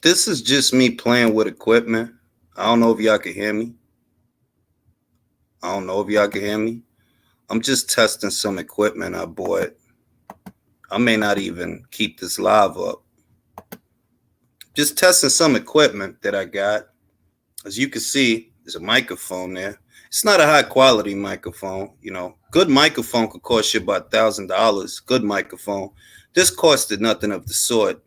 This is just me playing with equipment. I don't know if y'all can hear me. I don't know if y'all can hear me. I'm just testing some equipment I bought. I may not even keep this live up. Just testing some equipment that I got. As you can see, there's a microphone there. It's not a high quality microphone. Good microphone could cost you about $1,000. Good microphone. This costed nothing of the sort.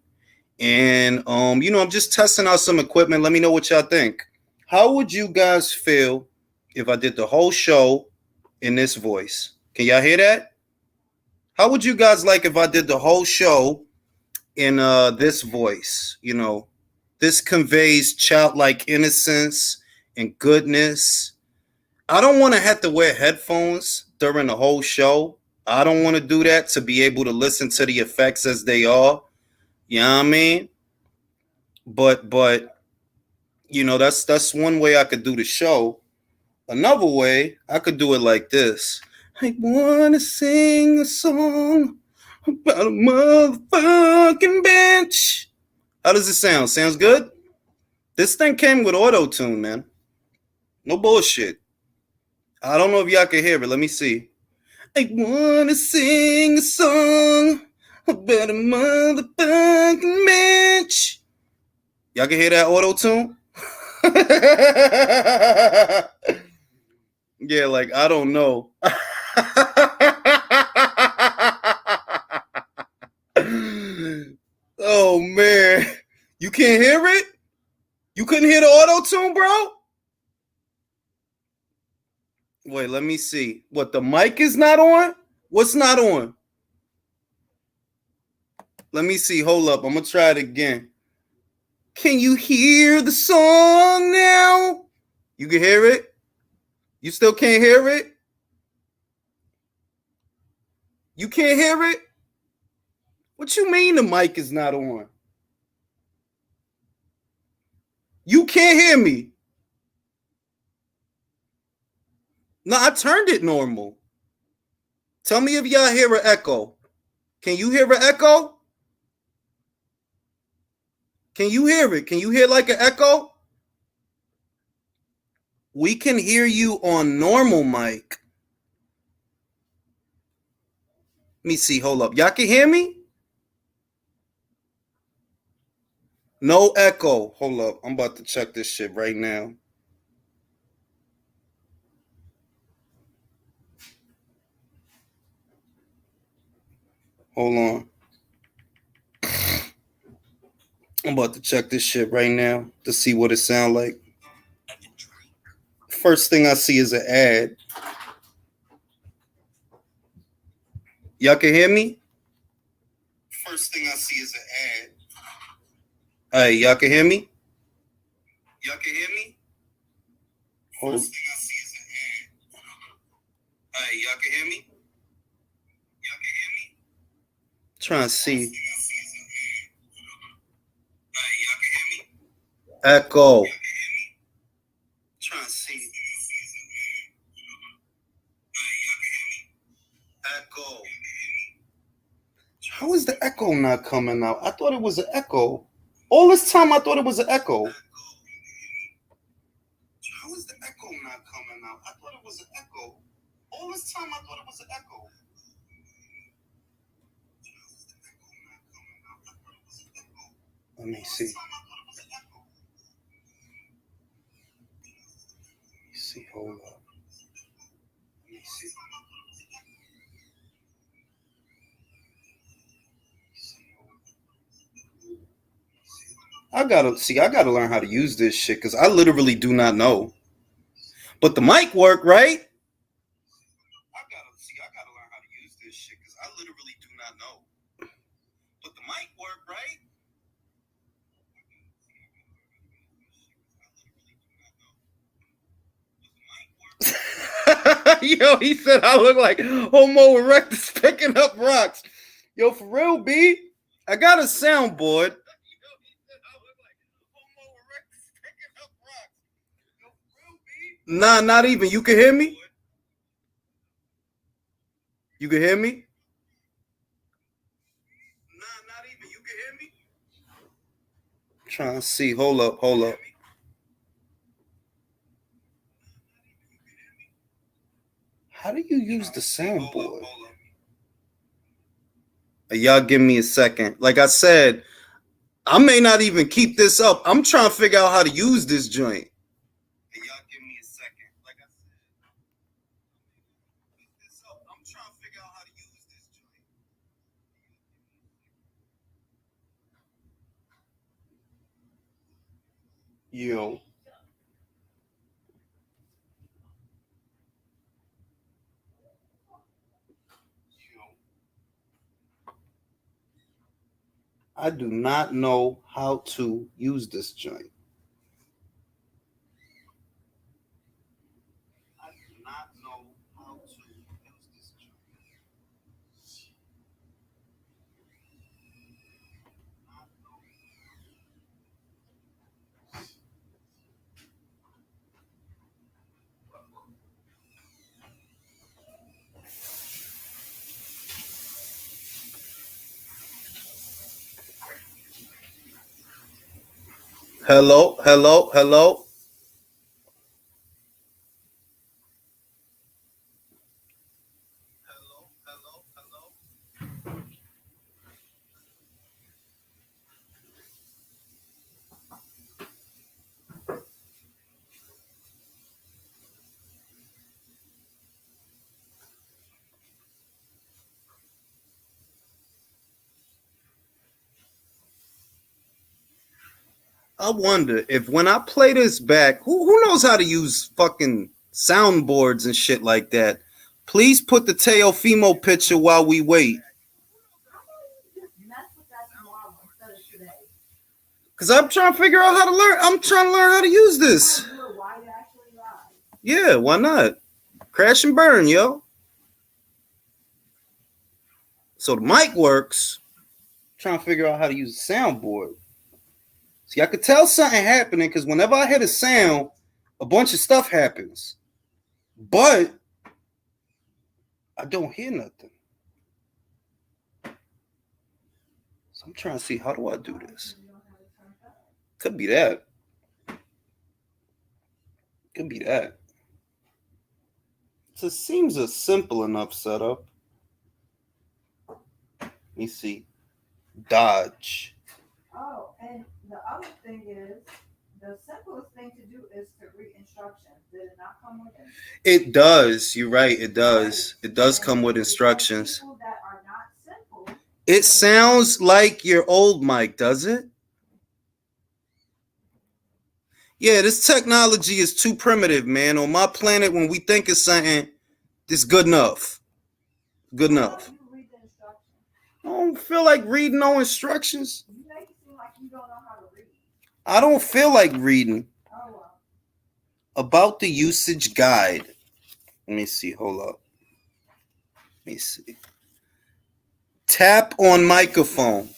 And I'm just testing out some equipment. Let me know what y'all think. How would you guys feel if I did the whole show in this voice? Can y'all hear that? How would you guys like if I did the whole show in this voice? This conveys childlike innocence and goodness. I don't want to have to wear headphones during the whole show. I don't want to do that to be able to listen to the effects as they are. You know what I mean? But that's one way I could do the show. Another way, I could do it like this. I wanna sing a song about a motherfucking bench. How does it sound? Sounds good? This thing came with auto tune, man. No bullshit. I don't know if y'all can hear it. Let me see. I wanna sing a song about a motherfucking bench. Y'all can hear that auto tune? Yeah, like I don't know. Oh man. You can't hear it? You couldn't hear the auto tune, bro? Wait, let me see. What, the mic is not on? What's not on? Let me see. Hold up. I'm gonna try it again. Can you hear the song now? You can hear it? You still can't hear it? You can't hear it? What you mean the mic is not on? You can't hear me. No, I turned it normal. Tell me if y'all hear an echo. Can you hear an echo? Can you hear it? Can you hear like an echo? We can hear you on normal mic. Let me see. Hold up. Y'all can hear me? No echo. Hold up. I'm about to check this shit right now. Hold on. I'm about to check this shit right now to see what it sound like. First thing I see is an ad. Y'all can hear me? First thing I see is an ad. Hey, y'all can hear me? Y'all can hear me? First thing I see is an ad. Hey, y'all can hear me? Y'all can hear me? Trying to see. Hey, y'all can hear me? Echo. Trying to see. Echo. How is the echo not coming out? I thought it was an echo. All this time I thought it was an echo. How is the echo not coming out? I thought it was an echo. All this time I thought it was an echo. Let me see. Let me see. Hold up. Let me see. I gotta learn how to use this shit because I literally do not know. But the mic work, right? I gotta learn how to use this shit because I literally do not know. But the mic work, right? Yo, he said I look like Homo erectus picking up rocks. Yo, for real, B. I got a soundboard. Nah, not even. You can hear me? You can hear me? Nah, not even. You can hear me? Trying to see. Hold up. How do you use the soundboard? Y'all give me a second. Like I said, I may not even keep this up. I'm trying to figure out how to use this joint. Y'all give me a second. Like I said, I'm trying to figure out how to use this joint. Yo. I do not know how to use this joint. I do not know how to use this joint. Hello. I wonder if when I play this back, who knows how to use fucking soundboards and shit like that? Please put the Teofimo picture while we wait. Cause I'm trying to figure out how to learn. I'm trying to learn how to use this. Yeah, why not? Crash and burn, yo. So the mic works. I'm trying to figure out how to use the soundboard. See, I could tell something happening because whenever I hit a sound, a bunch of stuff happens. But I don't hear nothing. So I'm trying to see, how do I do this? Could be that. So it seems a simple enough setup. Let me see. Dodge. Oh, and the other thing is, the simplest thing to do is to read instructions. Did it not come with it? It does. You're right. It does. It does come with instructions. That are not simple. It sounds like your old mic, does it? Yeah, this technology is too primitive, man. On my planet, when we think of something, it's good enough. Good enough. I don't feel like reading no instructions. You make it seem like you don't know how to read. I don't feel like reading. Oh, well. About the usage guide. Let me see. Hold up. Let me see. Tap on microphone.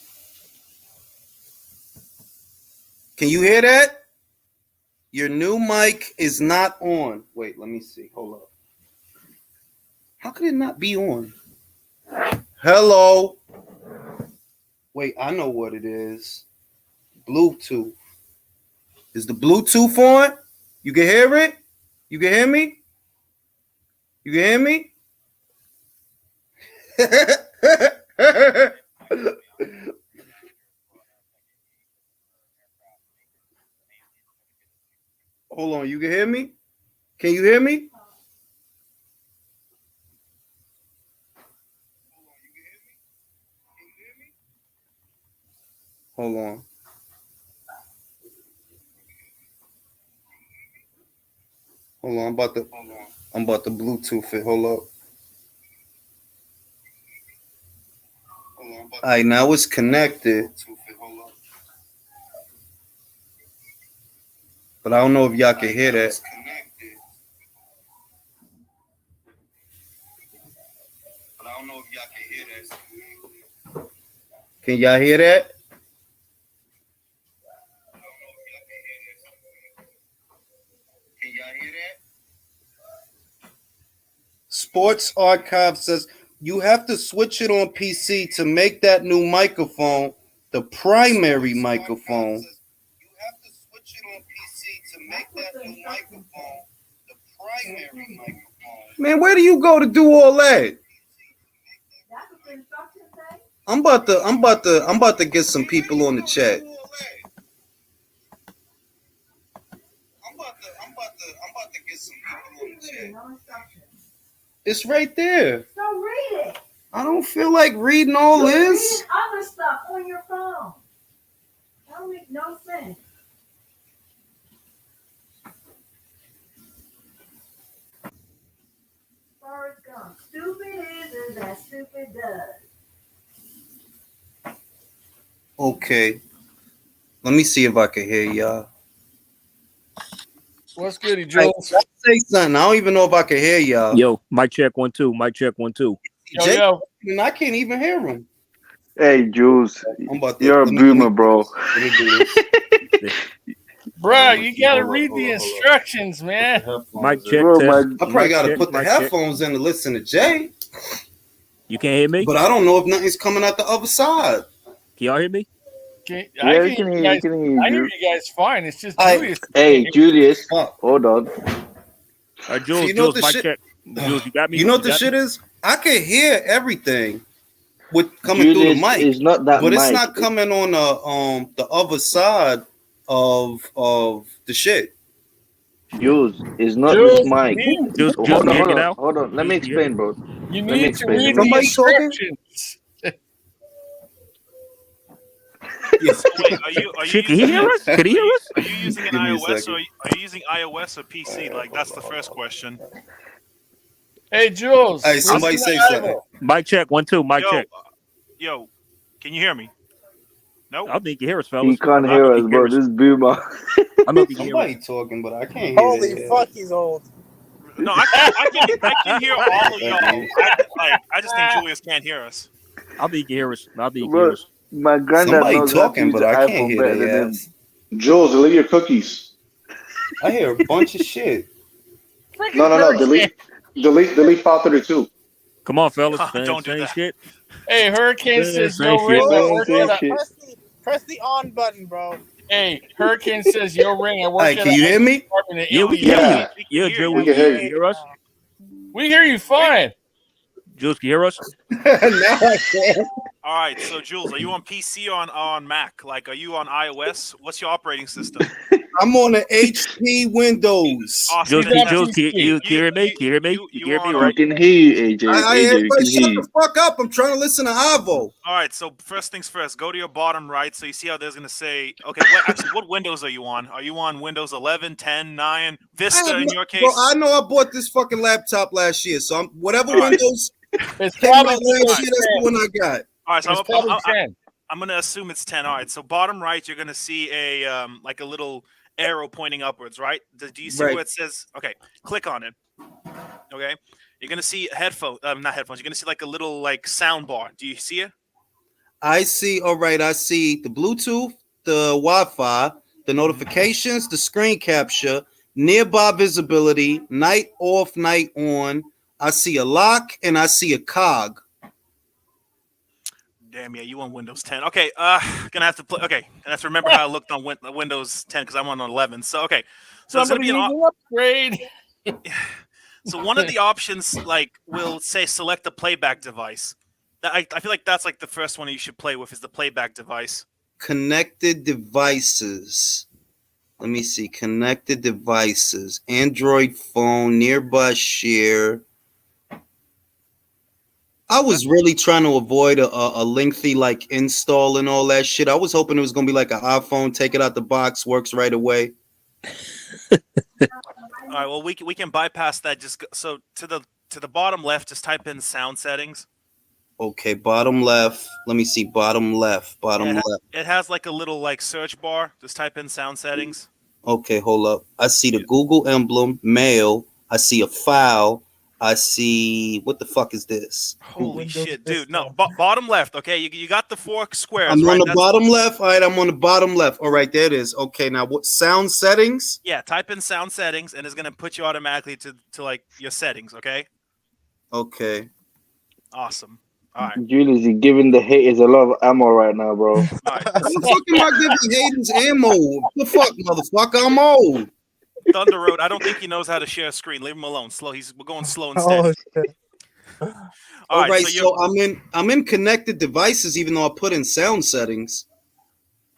Can you hear that? Your new mic is not on. Wait, let me see. Hold up. How could it not be on? Hello. Wait, I know what it is. Bluetooth. Is the Bluetooth on? You can hear it? You can hear me? You can hear me? Hold on, you can hear me? Can you hear me? Hold on. Hold on, I'm about to Bluetooth it. Hold up. All right, now it's connected. But I don't know if y'all can hear that. Can y'all hear that? Sports Archive says you have to switch it on PC to make that new microphone the primary microphone. make that new microphone the primary microphone. Man, where do you go to do all that? I'm about to get some people on the chat. I'm about to get some people on the chat. It's right there. So read it. I don't feel like reading all You're this. reading other stuff on your phone. That don't make no sense. Forrest Gump. Stupid is as stupid does. Okay. Let me see if I can hear y'all. What's good, Jules? Say something. I don't even know if I can hear y'all. Yo, mic check 1 2. Mic check 1 2. Yo. And I can't even hear him. Hey, Jules, you're a boomer, bro. Bro, you gotta read the instructions, man. Mic check. Bro, I probably gotta put the headphones in to listen to Jay. You can't hear me? But I don't know if nothing's coming out the other side. Can y'all hear me? I hear you guys fine. It's just Julius. Hey, Julius, hold on. Jules, you know Jules, mic check. Jules, you got me? You know what the shit is? I can hear everything with coming through the mic. It's not that but mic. It's not coming on the other side of the shit. Jules, it's not this mic. Jules, hold on. Let me explain, bro. You need to read the instructions. Yes. Wait, are you can he hear us? Can he hear us? Are you using an iOS or are you using iOS or PC? Like that's the first question. Hey, Jules. Hey, somebody say something. Mic check 1 2. Mic check. Yo, can you hear me? No. I don't think you hear us, fellas. He can't hear us, bro. This is boomer. I know somebody talking, but I can't hear. Holy fuck, he's old. No, I can hear all of y'all. I just think Julius can't hear us. I think you hear us. I think you hear us. My granddad somebody knows talking, but I can't hear their ass. Jules, delete your cookies. I hear a bunch of shit. No. Delete file 32. Come on, fellas. Don't do that. Shit. Hey, Hurricane says yo ring. Press the on button, bro. Hey, Hurricane says yo ring. Hey, can you hear me? Yeah, we hear you. Yeah, Joe, we can hear you. Hear us? We hear you fine. Jules, can you hear us? Now I can. All right, so Jules, are you on PC or on Mac? Like, are you on iOS? What's your operating system? I'm on the HP Windows. Awesome. Jules, can you hear me? Can you hear me? You hear me, right? I can hear you, AJ. Shut the fuck up. I'm trying to listen to Ivo. All right, so first things first, go to your bottom right. So you see how there's going to say, okay, what Windows are you on? Are you on Windows 11, 10, 9, Vista in your case? Bro, I know I bought this fucking laptop last year, so whatever Windows it's probably last year, that's the one I got. All right, so it's I'm going to assume it's 10. All right, so bottom right, you're going to see a like a little arrow pointing upwards, right? Do you see where it says? Okay, click on it. Okay, you're gonna see not headphones. You're gonna see like a little like sound bar. Do you see it? I see. All right, I see the Bluetooth, the Wi-Fi, the notifications, the screen capture, nearby visibility, night off, night on. I see a lock and I see a cog. Damn, yeah, you on Windows 10. Okay, gonna have to play. Okay, gonna have to remember how I looked on Windows 10 because I'm on 11. So okay, so it's gonna be an upgrade. So one of the options will say select a playback device. I feel like that's like the first one you should play with is the playback device. Connected devices. Let me see. Connected devices. Android phone. Nearby share. I was really trying to avoid a lengthy install and all that shit. I was hoping it was gonna be like an iPhone, take it out the box, works right away. All right, well we can bypass that. Just so to the bottom left, just type in sound settings. Okay, bottom left. Let me see. Bottom left. It has like a little search bar. Just type in sound settings. Okay, hold up. I see the Google emblem, mail. I see a file. I see, what the fuck is this? Holy shit, dude. No, bottom left, okay? You got the 4 squares, I'm right? on the bottom left. All right, I'm on the bottom left. All right, there it is. Okay, now what, sound settings? Yeah, type in sound settings, and it's going to put you automatically to your settings, okay? Okay. Awesome. All right. Julius, you're giving the haters a lot of ammo right now, bro. All right. What the fuck am I giving haters ammo? What the fuck, motherfucker? I'm old. Thunder Road. I don't think he knows how to share a screen. Leave him alone. We're going slow and steady. All right, so I'm in connected devices, even though I put in sound settings.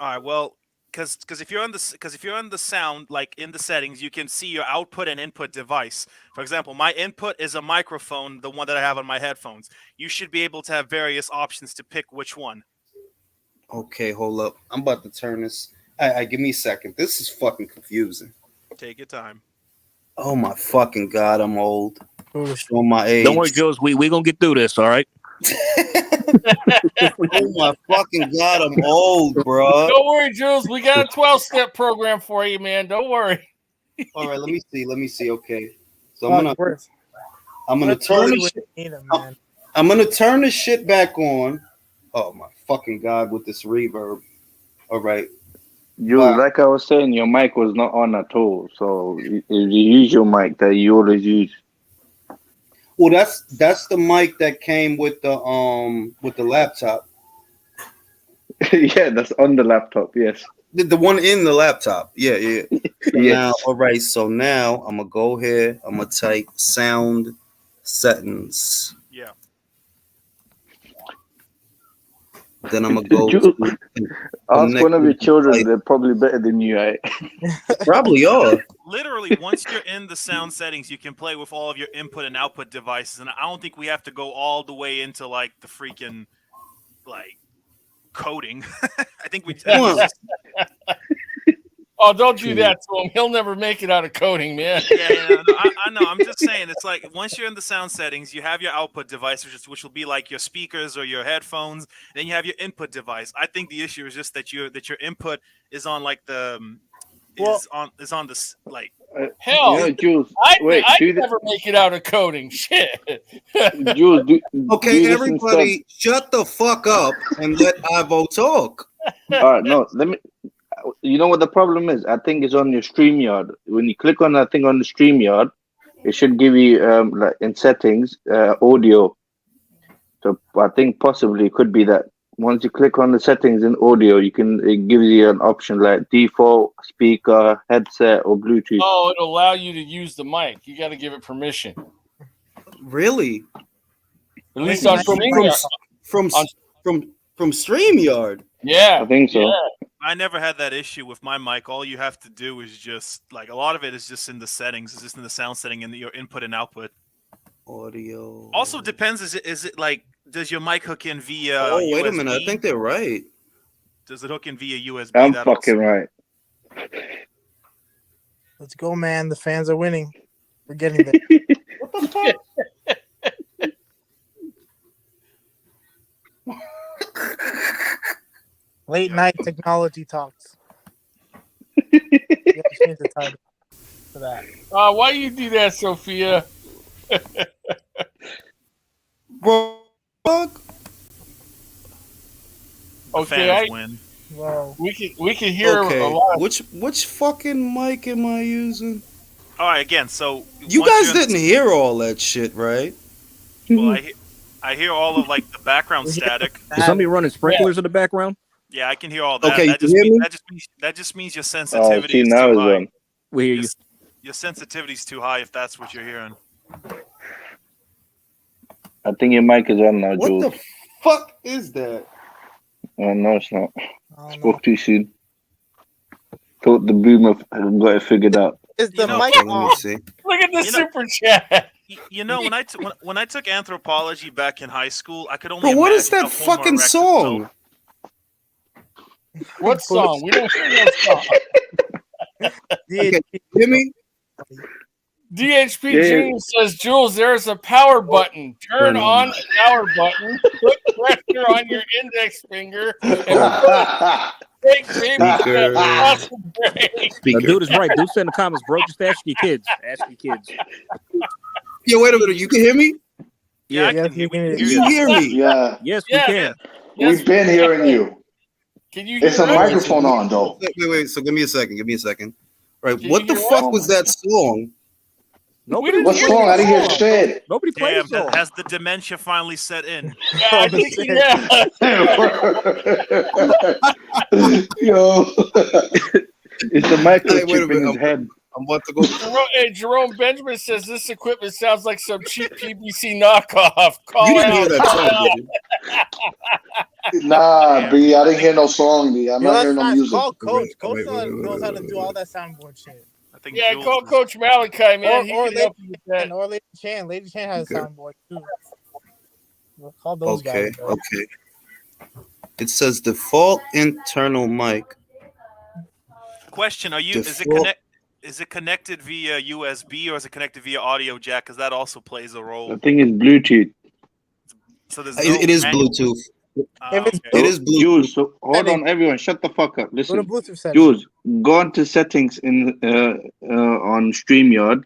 All right, well, because if you're on the sound, like in the settings, you can see your output and input device. For example, my input is a microphone, the one that I have on my headphones. You should be able to have various options to pick which one. Okay, hold up. I'm about to turn this. Give me a second. This is fucking confusing. Take your time. Oh my fucking God, I'm old. Showing my age. Don't worry, Jules. We gonna get through this, all right? Oh my fucking God, I'm old, bro. Don't worry, Jules. We got a 12-step program for you, man. Don't worry. All right, let me see. Okay, so I'm gonna turn this shit back on. Oh my fucking God, with this reverb. All right. Like I was saying, your mic was not on at all. So you use your mic that you always use. Well, that's the mic that came with the laptop. Yeah, that's on the laptop. Yes, the one in the laptop. Yeah. So yes. Now, all right. So now I'm gonna go here. I'm gonna type sound settings. Yeah. Then I'm gonna go. Ask one of your children; they're probably better than you, right? Probably are. Literally, once you're in the sound settings, you can play with all of your input and output devices, and I don't think we have to go all the way into like the freaking like coding. I think we. Oh, don't do that to him. He'll never make it out of coding, man. Yeah, no, I know. I'm just saying, it's like once you're in the sound settings, you have your output device, which will be like your speakers or your headphones. Then you have your input device. I think the issue is just that your input is on like the is on this like hell. Jules, I'd never make it out of coding. Shit. Jules, okay, everybody, shut the fuck up and let Ivo talk. All right, no, let me. You know what the problem is? I think it's on your StreamYard. When you click on that thing on the StreamYard, it should give you like in settings audio. So I think possibly it could be that once you click on the settings in audio, it gives you an option like default speaker, headset, or Bluetooth. Oh, it'll allow you to use the mic. You got to give it permission. Really? At least on from StreamYard. Yeah, I think so. Yeah. I never had that issue with my mic. All you have to do is just like a lot of it is just in the settings. It's just in the sound setting and your input and output. Audio. Also depends. Is it like does your mic hook in via? Oh wait USB? a minute. I think they're right. Does it hook in via USB? I'm fucking right. Let's go, man. The fans are winning. We're getting there. What the fuck? Late night technology talks. You guys change the title for that. Why you do that, Sophia? Bro, okay, win. Whoa. We can hear a lot. Which fucking mic am I using? All right, again. So you guys didn't hear all that shit, right? Well, I hear all of like the background static. Is somebody running sprinklers in the background? Yeah, I can hear all that. Okay, that just means your sensitivity is too high. We hear you. Your sensitivity is too high if that's what you're hearing. I think your mic is on now, Jules. What the fuck is that? Oh, no, it's not. Spoke too soon. Thought the boomer got it figured out. Is the mic Let me on? see. Look at the super chat. You know, when I took anthropology back in high school, I could only. Bro, what is imagine that how Homo fucking erectus song? felt. What song? We don't hear that song. Okay, hear me? DHP Jr. says, Jules, there's a power button. Turn on the power button. Put pressure on your index finger. And take baby steps across the brain. The dude is right. Dude said in the comments, bro, just ask your kids. Ask your kids. Yo, wait a minute. You can hear me? Yeah, Yes, you can You hear me? Yeah, Yes, we can. Yes, we've been hearing you. Can you It's a hear us? microphone on, though. Wait. So give me a second. Right. Can What you the hear fuck us? was that song? Nobody What's played wrong? I the didn't hear song. shit. Nobody played Damn, the song. has the dementia finally set in? Yeah, I think, yeah. Yo. It's the microchip Hey, wait a in minute. his head. I'm about to go. Jerome Benjamin says this equipment sounds like some cheap PBC knockoff. Call You didn't out. hear that song, did you? Nah, B, I didn't hear no song, B. I'm Yo, not let's hearing no not music. call Coach. Wait, Coach wait, wait, wait, knows how to wait, do wait. all that soundboard shit. I think Yeah, Jules call is- Coach Malachi, man. He Or can help you with that. Lady Chan. Lady Chan has a Okay. soundboard too. We'll call those Okay, guys. Bro. okay. It says default internal mic. Question: Default- Is it connected via USB or is it connected via audio jack? Because that also plays a role. I think it's Bluetooth. So there's It is Bluetooth. If it's It is Bluetooth. Jules, so hold on, everyone, shut the fuck up. Go to Listen, Bluetooth settings. Jules, go into settings in on StreamYard.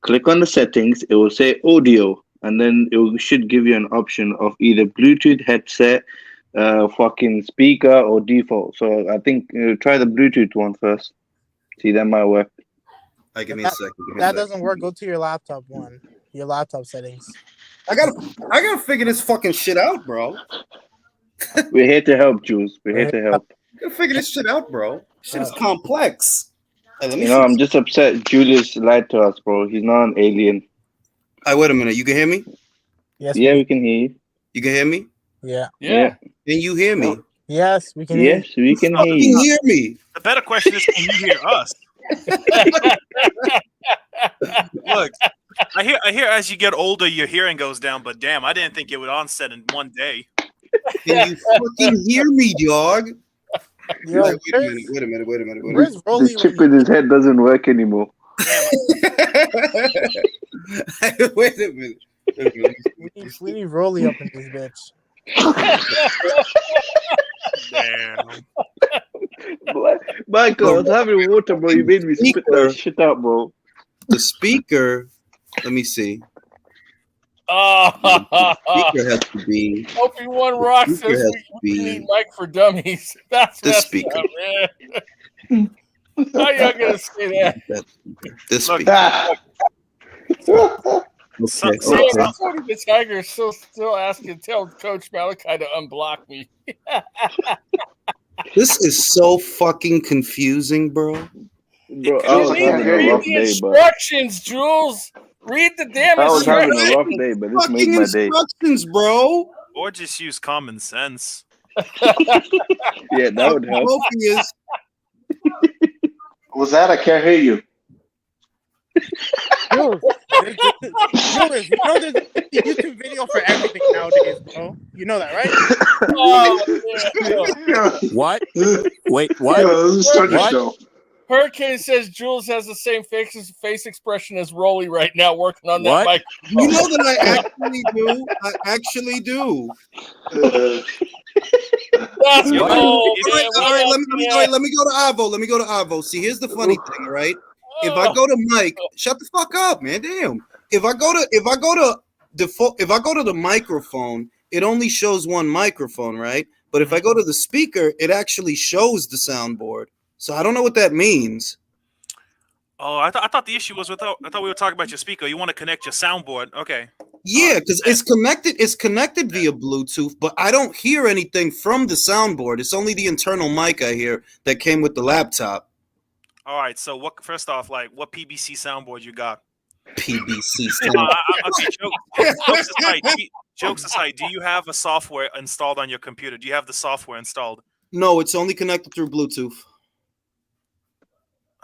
Click on the settings. It will say audio, and then it should give you an option of either Bluetooth headset, fucking speaker, or default. So I think try the Bluetooth one first. See, that might work. Give me a second. That doesn't work. Go to your laptop one. Your laptop settings. I gotta figure this fucking shit out, bro. We're here to help, Jules. We're here to help. I gotta figure this shit out, bro. Shit is complex. Hey, let me You know, see. I'm just upset. Julius lied to us, bro. He's not an alien. Hey, wait a minute. You can hear me? Yes. Yeah, we can hear you. You can hear me? Yeah. Yeah. Can you hear me? Yes, we can hear. Yes, we can hear Fucking you. hear me. The better question is, can you hear us? Look, I hear as you get older, your hearing goes down. But damn, I didn't think it would onset in one day. Can you fucking hear me, dog? Yo, Wait a minute. where's Rolly? The chip in his head doesn't work anymore. Wait a minute. We need Rolly up in this bitch. Damn. Michael, I was having water, bro. You made me spit that shit out, bro. The speaker, let me see. Oh, Speaker has to be Obi-Wan Rock Speaker says has we to be need Mike for dummies. That's the messed speaker. up, man. How y'all gonna say that? The Look, speaker. So, Okay, so, okay. so- Tony the Tiger is still asking, tell Coach Malachi to unblock me. This is so fucking confusing, bro. Bro, I You was need having to a read rough the day, but instructions, Jules. Read the damn I was having instructions. a rough day, but this made Fucking my day. instructions, bro. or just use common sense. Yeah, that would help. Morpheus. What's that? I can't hear you. Jules, you know there's a YouTube video for everything nowadays, bro. You know that, right? Oh, yeah. What? Wait, what? Yo, this is such a What? show. Hurricane says Jules has the same face expression as Rolly right now, working on that What? mic. You know that I actually do. I actually do. That's Yo, cool, All man. right, let me go to Ivo. Let me go to Ivo. See, here's the funny thing, right? If I go to Mike, shut the fuck up, man. Damn. If I go to the microphone, it only shows one microphone, right? But if I go to the speaker, it actually shows the soundboard. So I don't know what that means. Oh, I thought the issue was I thought we were talking about your speaker. You want to connect your soundboard? Okay. Yeah, because it's connected via Bluetooth, but I don't hear anything from the soundboard. It's only the internal mic I hear that came with the laptop. All right. So what? First off, like, what PBC soundboard you got? PBC. Okay, jokes aside, do you have a software installed on your computer? Do you have the software installed? No, it's only connected through Bluetooth.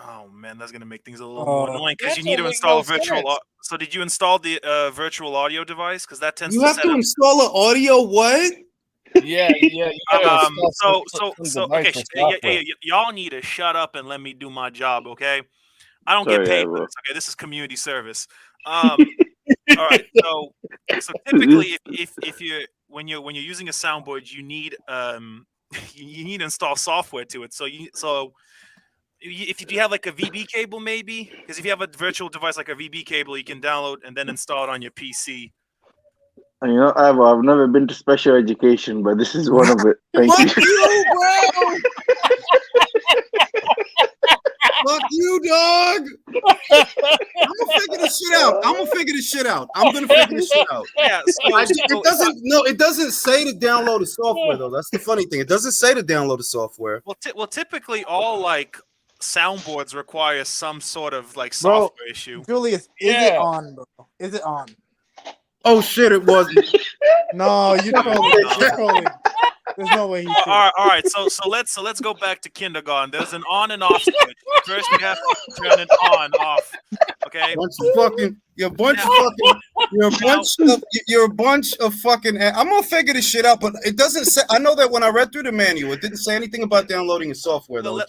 Oh man, that's gonna make things a little more annoying because you That need to don't make install no virtual. sense. So did you install the virtual audio device? Because that tends You to have set to up. install an audio what? Yeah. You gotta install some Okay, device or software. y'all need to shut up and let me do my job, okay? I don't get Sorry, paid for Ivor. this. Okay, this is community service. All right, so typically, if you're when you're using a soundboard, you need you need to install software to it. So if you have like a VB cable, maybe, because if you have a virtual device like a VB cable, you can download and then install it on your PC. You know, I've never been to special education, but this is one of it. Thank Fuck you. you, bro! Fuck you, dog! I'm gonna figure this shit out. I'm gonna figure this shit out. Yeah, It doesn't say to download the software though. That's the funny thing. It doesn't say to download the software. Well, typically all like soundboards require some sort of like software issue. Julius, is it on, bro? Is it on? Oh shit! It wasn't. No, you're trolling. You're trolling. There's no way he's all right. So let's go back to kindergarten. There's an on and off switch. First, we have to turn it on, off. Okay. You're a bunch of fucking. I'm gonna figure this shit out, but it doesn't say. I know that when I read through the manual, it didn't say anything about downloading the software. Though.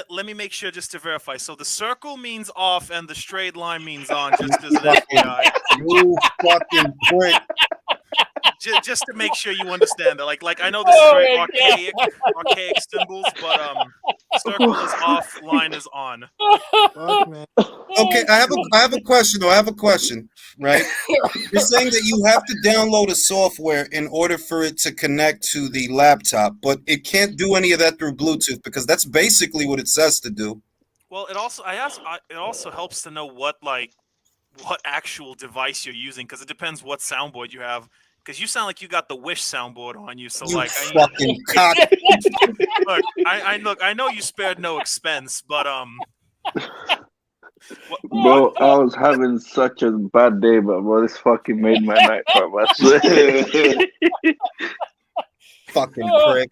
Let me make sure just to verify. So the circle means off, and the straight line means on. Just as an FBI. You fucking prick. Just to make sure you understand that, like I know this is very archaic symbols, but circle is off, line is on. Okay, I have a question though. I have a question, right? You're saying that you have to download a software in order for it to connect to the laptop, but it can't do any of that through Bluetooth because that's basically what it says to do. Well, it also helps to know what actual device you're using because it depends what soundboard you have. Because you sound like you got the Wish soundboard on you, so I know you spared no expense, but Bro, I was having such a bad day, but bro, this fucking made my night, bro. I swear. Fucking prick.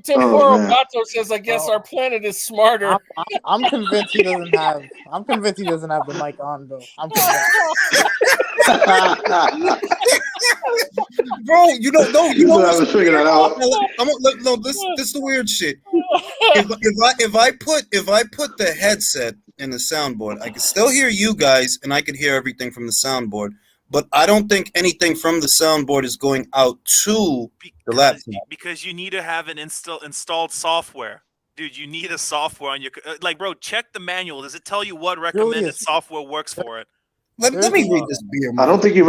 Tim Borobato says, "I guess our planet is smarter." I'm convinced he doesn't have. I'm convinced he doesn't have the mic on, though. I'm convinced. Bro, you know I was figuring that out. This is the weird shit. If I put the headset in the soundboard, I can still hear you guys, and I can hear everything from the soundboard. But I don't think anything from the soundboard is going out to the laptop. Because you need to have an installed software. Dude, you need a software on your bro, check the manual. Does it tell you what recommended software works for it? Let me read this beer. I don't think you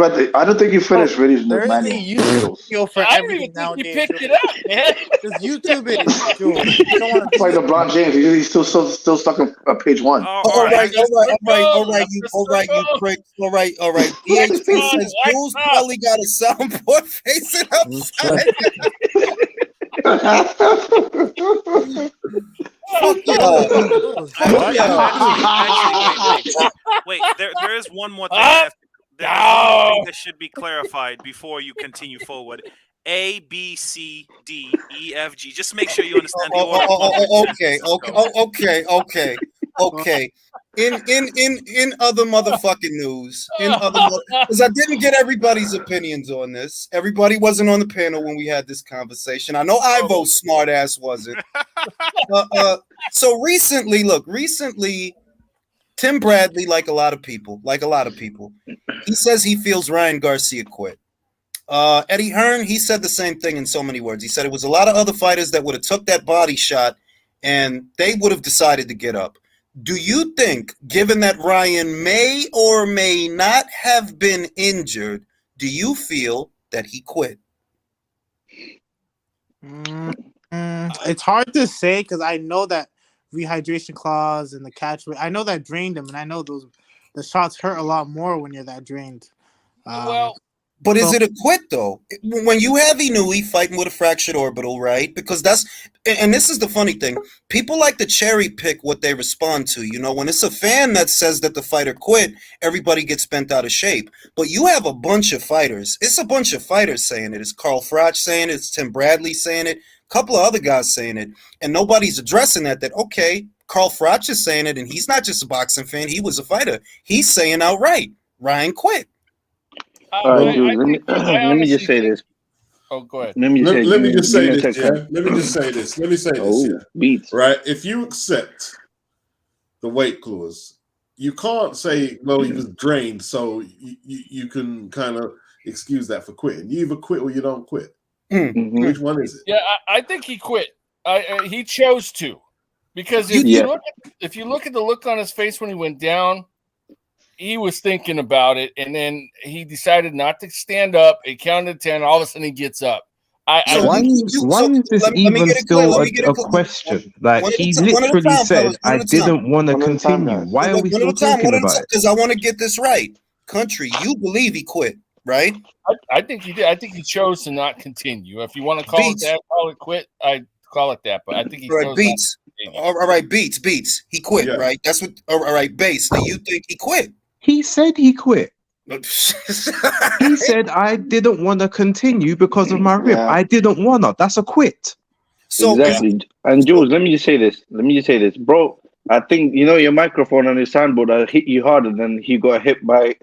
finished reading the manual. For I don't even think you picked it up, man. Just YouTube it. It's like LeBron James. He's still stuck on page 1. All right, you prick. All right. DHP says Jules probably got a soundboard facing outside. Wait, there is one more thing. That should be clarified before you continue forward. A, B, C, D, E, F, G. Just make sure you understand the order. Okay. In other motherfucking news, because I didn't get everybody's opinions on this. Everybody wasn't on the panel when we had this conversation. I know Ivo's smart ass wasn't. So recently, Tim Bradley, like a lot of people, he says he feels Ryan Garcia quit. Eddie Hearn, he said the same thing in so many words. He said it was a lot of other fighters that would have took that body shot and they would have decided to get up. Do you think, given that Ryan may or may not have been injured, do you feel that he quit? It's hard to say because I know that rehydration clause and the catch. I know that drained him, and I know the shots hurt a lot more when you're that drained. But is it a quit though? When you have Inoue fighting with a fractured orbital, right? Because and this is the funny thing. People like to cherry pick what they respond to. You know, when it's a fan that says that the fighter quit, everybody gets bent out of shape. But you have a bunch of fighters. It's a bunch of fighters saying it. It's Carl Froch saying it. It's Tim Bradley saying it. A couple of other guys saying it. And nobody's addressing that, okay, Carl Froch is saying it, and he's not just a boxing fan. He was a fighter. He's saying outright, Ryan quit. All right, Jules, let me just say this. Oh, go ahead. Let me just say this. Beats. Right? If you accept the weight clause, you can't say, well, he was drained, so you can kind of excuse that for quitting. You either quit or you don't quit. Mm-hmm. Which one is it? Yeah, I think he quit. He chose to. Because if you look at the look on his face when he went down, he was thinking about it, and then he decided not to stand up. He counted 10. All of a sudden, he gets up. Why is this even still a question? Like, he literally said, I didn't want to continue. Why are we still talking about it? Because I want to get this right. Country, you believe he quit, right? I think he did. I think he chose to not continue. If you want to call it that, call it quit. I call it that. But I think he chose Beats. All right, Beats. He quit, right? That's what. All right, Base. Do you think he quit? He said he quit. He said, I didn't want to continue because of my rib. I didn't want to. That's a quit. So exactly. And Jules, let me just say this, bro. I think your microphone on his soundboard hit you harder than he got hit by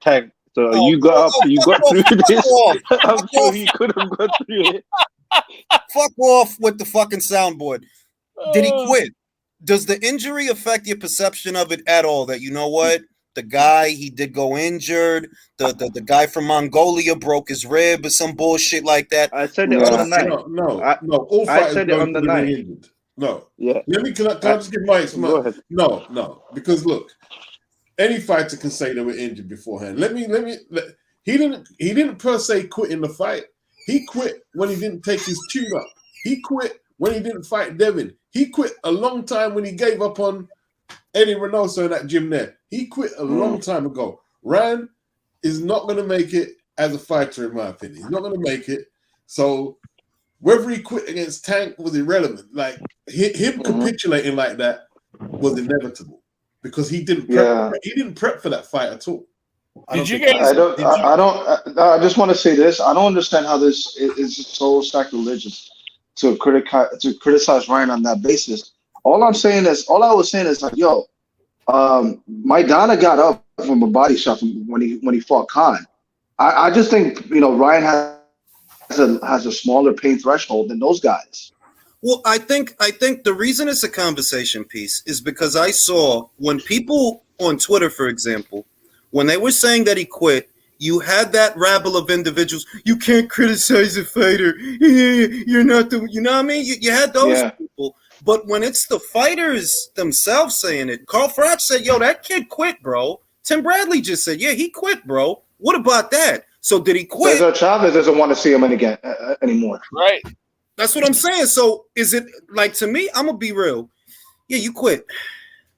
Tank. So you got up, you got through this. I'm sure he could have got through it. Fuck off with the fucking soundboard. Did he quit? Does the injury affect your perception of it at all? That you know what? The guy, he did go injured. The guy from Mongolia broke his rib or some bullshit like that. I said it on the night. No. All fighters I said it on the night. Injured. No. Yeah. Can I just give Mike's Go ahead. No. Because look, any fighter can say they were injured beforehand. He didn't per se quit in the fight. He quit when he didn't take his tune up. He quit when he didn't fight Devin. He quit a long time when he gave up on Eddie Reynoso in that gym there. He quit a long time ago. Ryan is not going to make it as a fighter, in my opinion. He's not going to make it. So whether he quit against Tank was irrelevant. Like him capitulating like that was inevitable because he didn't prep. He didn't prep for that fight at all. I just want to say this. I don't understand how this is so sacrilegious to criticize Ryan on that basis. All I was saying is like, yo, Maidana got up from a body shot when he fought Khan. I just think Ryan has a smaller pain threshold than those guys. Well, I think the reason it's a conversation piece is because I saw when people on Twitter, for example, when they were saying that he quit, you had that rabble of individuals. You can't criticize a fighter. You're not the, you know what I mean? You had those people. But when it's the fighters themselves saying it, Carl Froch said, yo, that kid quit, bro. Tim Bradley just said, yeah, he quit, bro. What about that? So did he quit? Cesar Chavez doesn't want to see him anymore. Right. That's what I'm saying. So is it, like, to me, I'm going to be real. Yeah, you quit.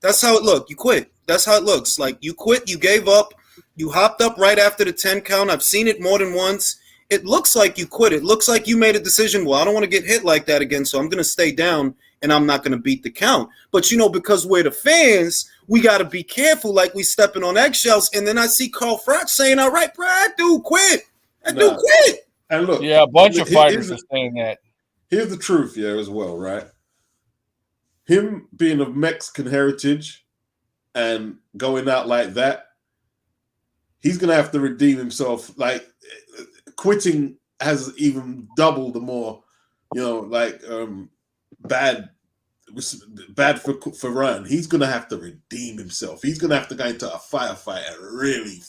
That's how it looked. You quit. That's how it looks. Like, you quit, you gave up, you hopped up right after the 10 count. I've seen it more than once. It looks like you quit. It looks like you made a decision. Well, I don't want to get hit like that again, so I'm going to stay down and I'm not going to beat the count. But, because we're the fans, we got to be careful, like we stepping on eggshells. And then I see Carl Froch saying, all right, bro, that dude quit. That dude quit. And look. Yeah, a bunch of fighters are saying that. Here's the truth, as well, right? Him being of Mexican heritage and going out like that, he's going to have to redeem himself. Like, quitting has even double the more, bad for Ryan. He's going to have to redeem himself. He's going to have to go into a firefight and really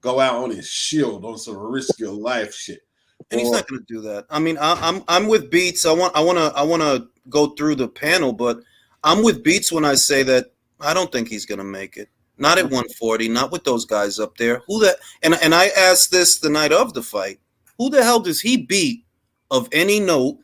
go out on his shield on some risk your life shit. And he's not going to do that. I mean, I'm with Beats. I want to go through the panel, but I'm with Beats when I say that I don't think he's going to make it. Not at 140. Not with those guys up there. And I asked this the night of the fight. Who the hell does he beat of any note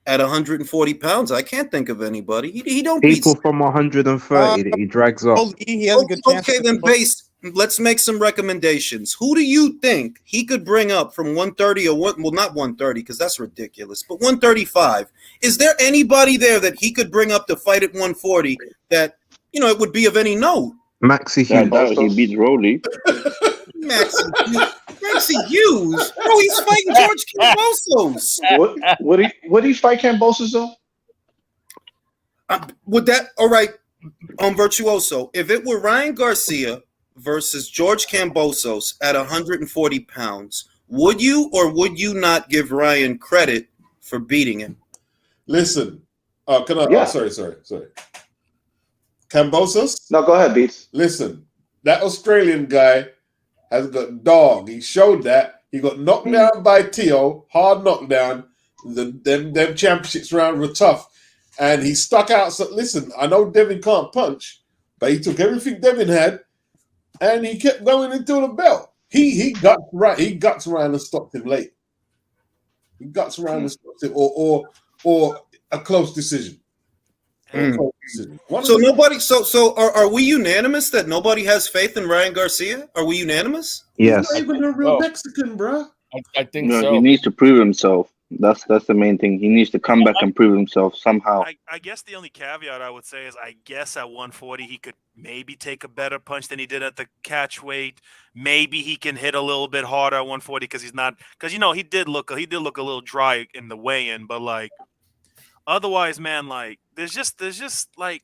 at 140 pounds? I can't think of anybody. He don't beat people from 130 that he drags up. Okay, then Base. Let's make some recommendations. Who do you think he could bring up from 130 or what? Well, not 130 because that's ridiculous, but 135. Is there anybody there that he could bring up to fight at 140 that it would be of any note? Maxi Hughes. He beats Rolly. Maxi Hughes. Bro, he's fighting George Kambosos. Would he fight Kambosos though? Would that? All right, Virtuoso. If it were Ryan Garcia versus George Kambosos at 140 pounds, would you or would you not give Ryan credit for beating him? Listen. Can I? Yeah. Oh, sorry. Kambosos? No, go ahead, Beats. Listen, that Australian guy has got dog. He showed that. He got knocked down by Tio, hard knockdown. Them championships round were tough. And he stuck out. So listen, I know Devin can't punch, but he took everything Devin had and he kept going until the belt. He guts around and stopped him late. He guts around and stopped him or a close decision. So nobody. So are we unanimous that nobody has faith in Ryan Garcia? Are we unanimous? Yes. He's not even a real Mexican, bro. I think so. He needs to prove himself. That's the main thing. He needs to come back and prove himself somehow. I guess the only caveat I would say is I guess at 140 he could maybe take a better punch than he did at the catch weight. Maybe he can hit a little bit harder at 140 because he did look a little dry in the weigh-in, but like otherwise, man, like there's just like.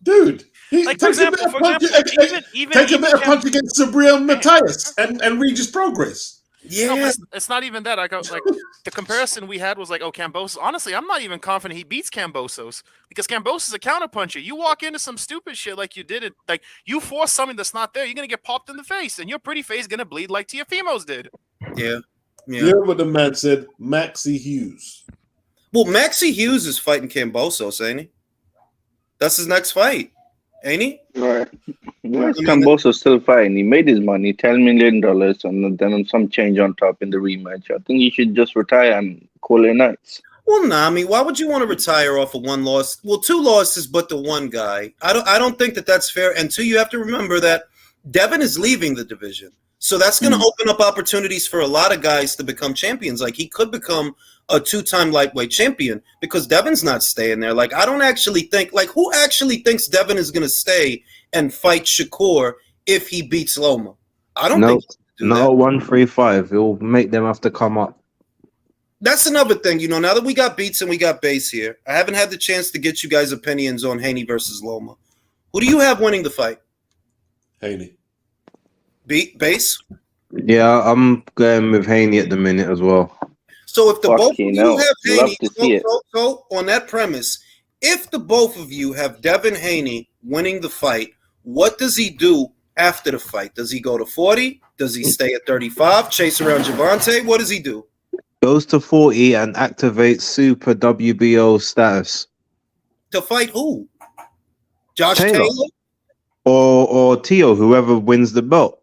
Dude, like for example, take a better punch against Sabriel Matthias and Regis Progress. Yeah, no, it's not even that. Like the comparison we had was like, oh, Kambosos. Honestly, I'm not even confident he beats Kambosos because Kambosos is a counterpuncher. You walk into some stupid shit like you did it, like you force something that's not there, you're gonna get popped in the face, and your pretty face is gonna bleed like Teofimo's did. Yeah. You heard what the man said, Maxie Hughes. Well, Maxie Hughes is fighting Kambosos, ain't he? That's his next fight, ain't he? Right. Yeah, Kambosos still fighting. He made his money, $10 million, and then some change on top in the rematch. I think he should just retire and call it nights. Well, nah, I mean, why would you want to retire off of one loss? Well, 2 losses, but the one guy. I don't think that's fair. And 2, you have to remember that Devin is leaving the division. So that's going to open up opportunities for a lot of guys to become champions. Like, he could become a 2-time lightweight champion because Devin's not staying there. Like, I don't actually think, like, who actually thinks Devin is going to stay and fight Shakur if he beats Loma? I don't think no 135. It'll make them have to come up. That's another thing, now that we got Beats and we got Base here, I haven't had the chance to get you guys' opinions on Haney versus Loma. Who do you have winning the fight? Haney. Base? Yeah, I'm going with Haney at the minute as well. So if the both of you have Haney, so on that premise, if the both of you have Devin Haney winning the fight, what does he do after the fight? Does he go to 40? Does he stay at 35? Chase around Javante? What does he do? Goes to 40 and activates Super WBO status. To fight who? Josh Taylor? Or Tio, whoever wins the belt.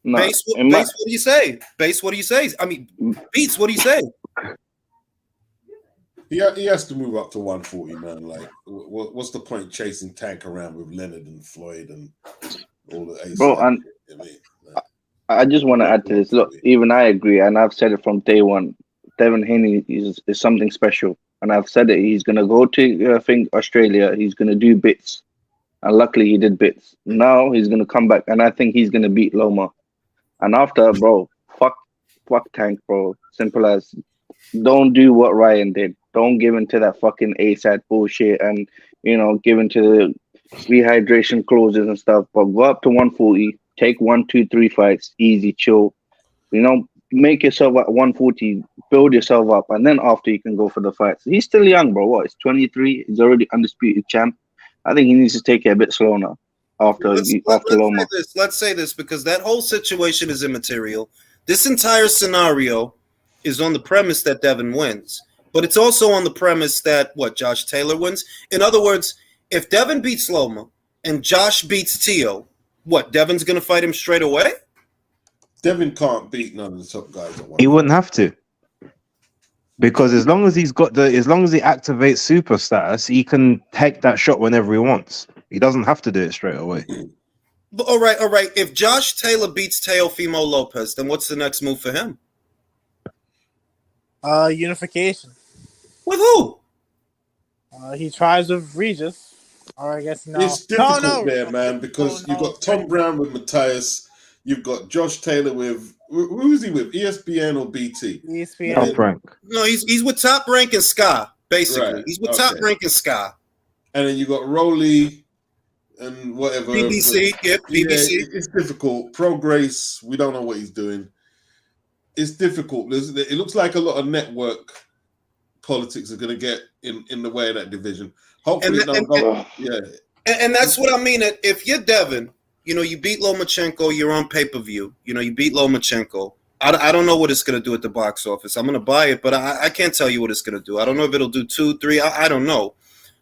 No, Base, what do you say? Base, what do you say? I mean, Beats, what do you say? He has to move up to 140, man. Like, what's the point chasing Tank around with Leonard and Floyd and all the aces? Bro, and I just want to add to this. Look, even I agree, and I've said it from day one. Devin Haney is something special, and I've said it. He's going to go to, I think, Australia. He's going to do bits, and luckily he did bits. Now he's going to come back, and I think he's going to beat Loma. And after, bro, fuck Tank, bro. Simple as, don't do what Ryan did. Don't give into that fucking ASAP bullshit and, give into the rehydration clauses and stuff. But go up to 140, take 1, 2, 3 fights, easy, chill. Make yourself at 140, build yourself up, and then after you can go for the fights. He's still young, bro. What? He's 23. He's already undisputed champ. I think he needs to take it a bit slow now. Let's say this because that whole situation is immaterial. This entire scenario is on the premise that Devin wins, but it's also on the premise that Josh Taylor wins. In other words, if Devin beats Loma and Josh beats Tio, Devin's going to fight him straight away? Devin can't beat none of the top guys at once. He wouldn't have to. Because as long as he activates super status, he can take that shot whenever he wants. He doesn't have to do it straight away. All right. If Josh Taylor beats Teofimo Lopez, then what's the next move for him? Unification. With who? He tries with Regis. Or I guess no. It's difficult there, man, because you've got Tom Brown with Matthias. You've got Josh Taylor with who's he with? ESPN or BT? ESPN. Top Rank. No, he's with Top Rank and Sky. Basically, right. He's with Top Rank and Sky. And then you got Rowley and whatever. BBC, BBC. Yeah, it's difficult. Pro Grace, we don't know what he's doing. It's difficult. It looks like a lot of network politics are going to get in the way of that division. Hopefully, and that's what I mean. If you're Devin, you beat Lomachenko, you're on pay-per-view. You beat Lomachenko. I don't know what it's going to do at the box office. I'm going to buy it, but I can't tell you what it's going to do. I don't know if it'll do 2, 3. I don't know.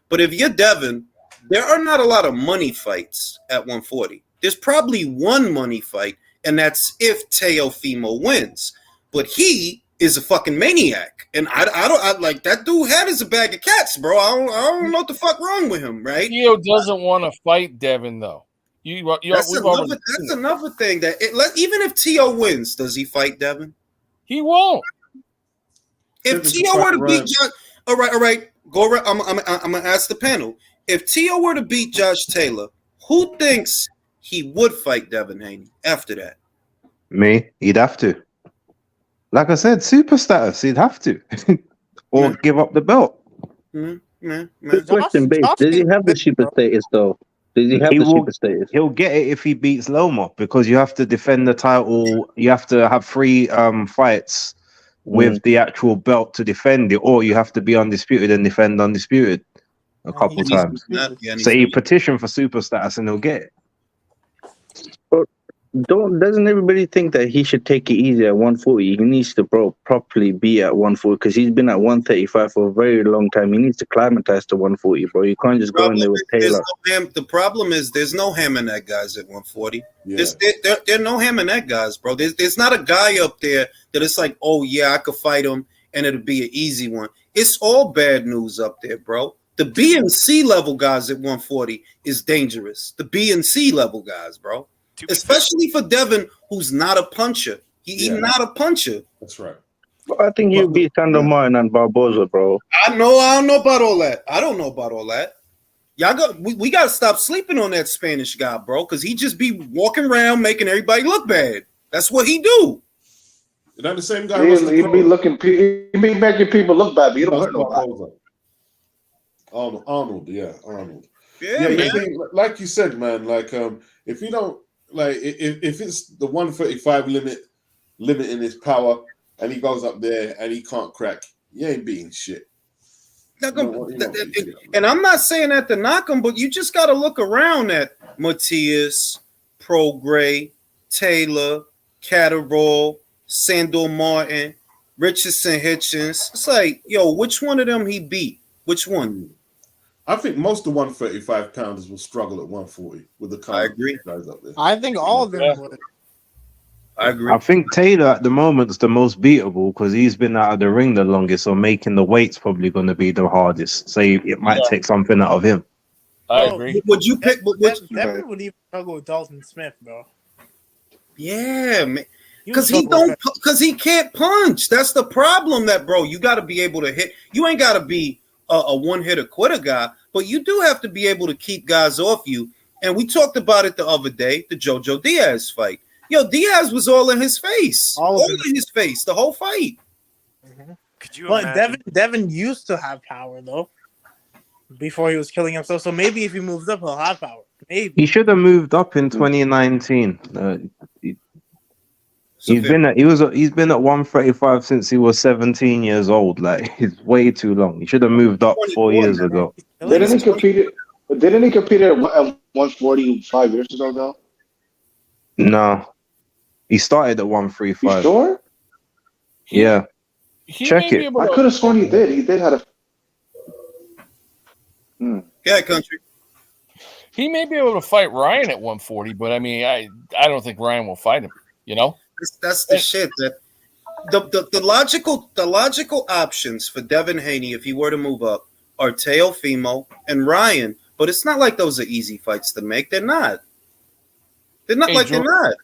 But if you're Devin, there are not a lot of money fights at 140. There's probably one money fight, and that's if Teofimo wins. But he is a fucking maniac, and I like that dude. Head is a bag of cats, bro. I don't know what the fuck wrong with him, right? Theo doesn't want to fight Devin though. That's another thing that even if Tio wins, does he fight Devin? He won't. If T.O. were to beat Josh, all right, go around. I'm gonna ask the panel. If T.O. were to beat Josh Taylor, who thinks he would fight Devin Haney after that? Me, he'd have to. Like I said, super status, he'd have to, or give up the belt. Good question, base. Does he have the super status though? Does he have the super status? He'll get it if he beats Loma, because you have to defend the title. You have to have 3 fights with the actual belt to defend it, or you have to be undisputed and defend undisputed a couple times. So he petition for super status and he'll get it. Doesn't everybody think that he should take it easy at 140? He needs to properly be at 140 because he's been at 135 for a very long time. He needs to climatize to 140, bro. You can't just go in there with Taylor. The problem is there's no ham and egg guys at 140. Yeah. There are no ham and egg guys, bro. There's not a guy up there that it's like, oh yeah, I could fight him and it'll be an easy one. It's all bad news up there, bro. The B and C level guys at 140 is dangerous. The B and C level guys, bro. Especially for Devin, who's not a puncher. He's not a puncher. That's right. Well, I think he'll beat Sandor Martin and Barboza, bro. I don't know about all that. Y'all we gotta stop sleeping on that Spanish guy, bro, because he just be walking around making everybody look bad. That's what he do. Is that the same guy? He be making people look bad, but he don't hurt nobody. Arnold. Yeah, man. Like you said, man, like if you don't like if it's the 135 limit in his power and he goes up there and he can't crack, you ain't beating shit. And I'm not saying that to knock him, but you just got to look around at Matias, Prograis, Taylor, Catterall, Sandor Martin, Richardson Hitchens. It's like, yo, which one of them he beat? Which one? I think most of the 135 pounders will struggle at 140 with the I agree. guys up there. I think all of them would. I agree. I think Taylor at the moment is the most beatable because he's been out of the ring the longest, so making the weight's probably going to be the hardest. So it might take something out of him. I agree. Would you pick? Devin would even struggle with Dalton Smith, bro. Yeah, man. Because he can't punch. That's the problem. That bro, you got to be able to hit. You ain't got to be a one-hitter quitter guy, but you do have to be able to keep guys off you. And we talked about it the other day, the Jojo Diaz fight. Yo, Diaz was all in his face. All in his face, the whole fight. Mm-hmm. Could you But imagine? Devin used to have power, though, before he was killing himself. So maybe if he moves up, he'll have power. Maybe. He should have moved up in 2019. He's been at 135 since he was 17 years old. Like, it's way too long. He should have moved up 4 years ago. Didn't he compete at 140 5 years ago, though? No. He started at 135. You sure? Yeah. Check it. I could have sworn he did. He did have a. Yeah, country. He may be able to fight Ryan at 140, but I mean, I don't think Ryan will fight him. You know, that's the shit. That the logical options for Devin Haney if he were to move up are Teofimo and Ryan. But it's not like those are easy fights to make. They're not. They're not they're not.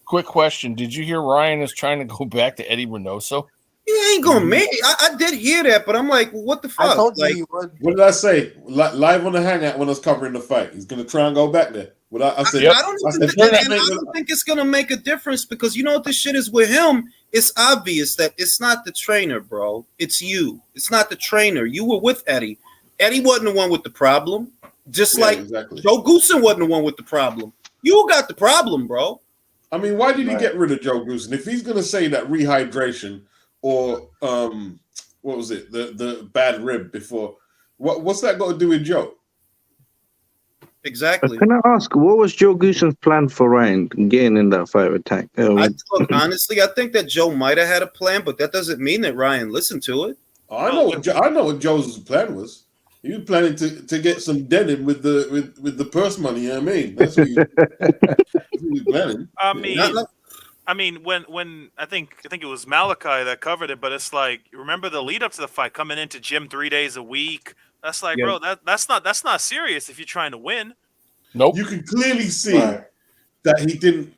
Quick question: did you hear Ryan is trying to go back to Eddie Reynoso? He ain't gonna make it. I did hear that, but I'm like, what the fuck? I told you he would. What did I say? Live on the hangout when I was covering the fight. He's gonna try and go back there. I said, I don't think it's gonna make a difference because you know what this shit is with him. It's obvious that it's not the trainer, bro. It's you. It's not the trainer. You were with Eddie. Eddie wasn't the one with the problem. Just like Joe Goosen wasn't the one with the problem. You got the problem, bro. I mean, why did he get rid of Joe Goosen? If he's gonna say that rehydration or what was it, the bad rib before, what's that got to do with Joe? Exactly. Can I ask, what was Joe Goosen's plan for Ryan getting in that fight with Tank? Honestly, I think that Joe might have had a plan, but that doesn't mean that Ryan listened to it. I know what Joe's plan was. He was planning to get some denim with the purse money. You know what I mean? That's what he was planning. I mean, when I think it was Malachi that covered it, but it's like, remember the lead up to the fight, coming into gym 3 days a week. That's like, bro, that's not serious if you're trying to win. Nope. You can clearly see that he didn't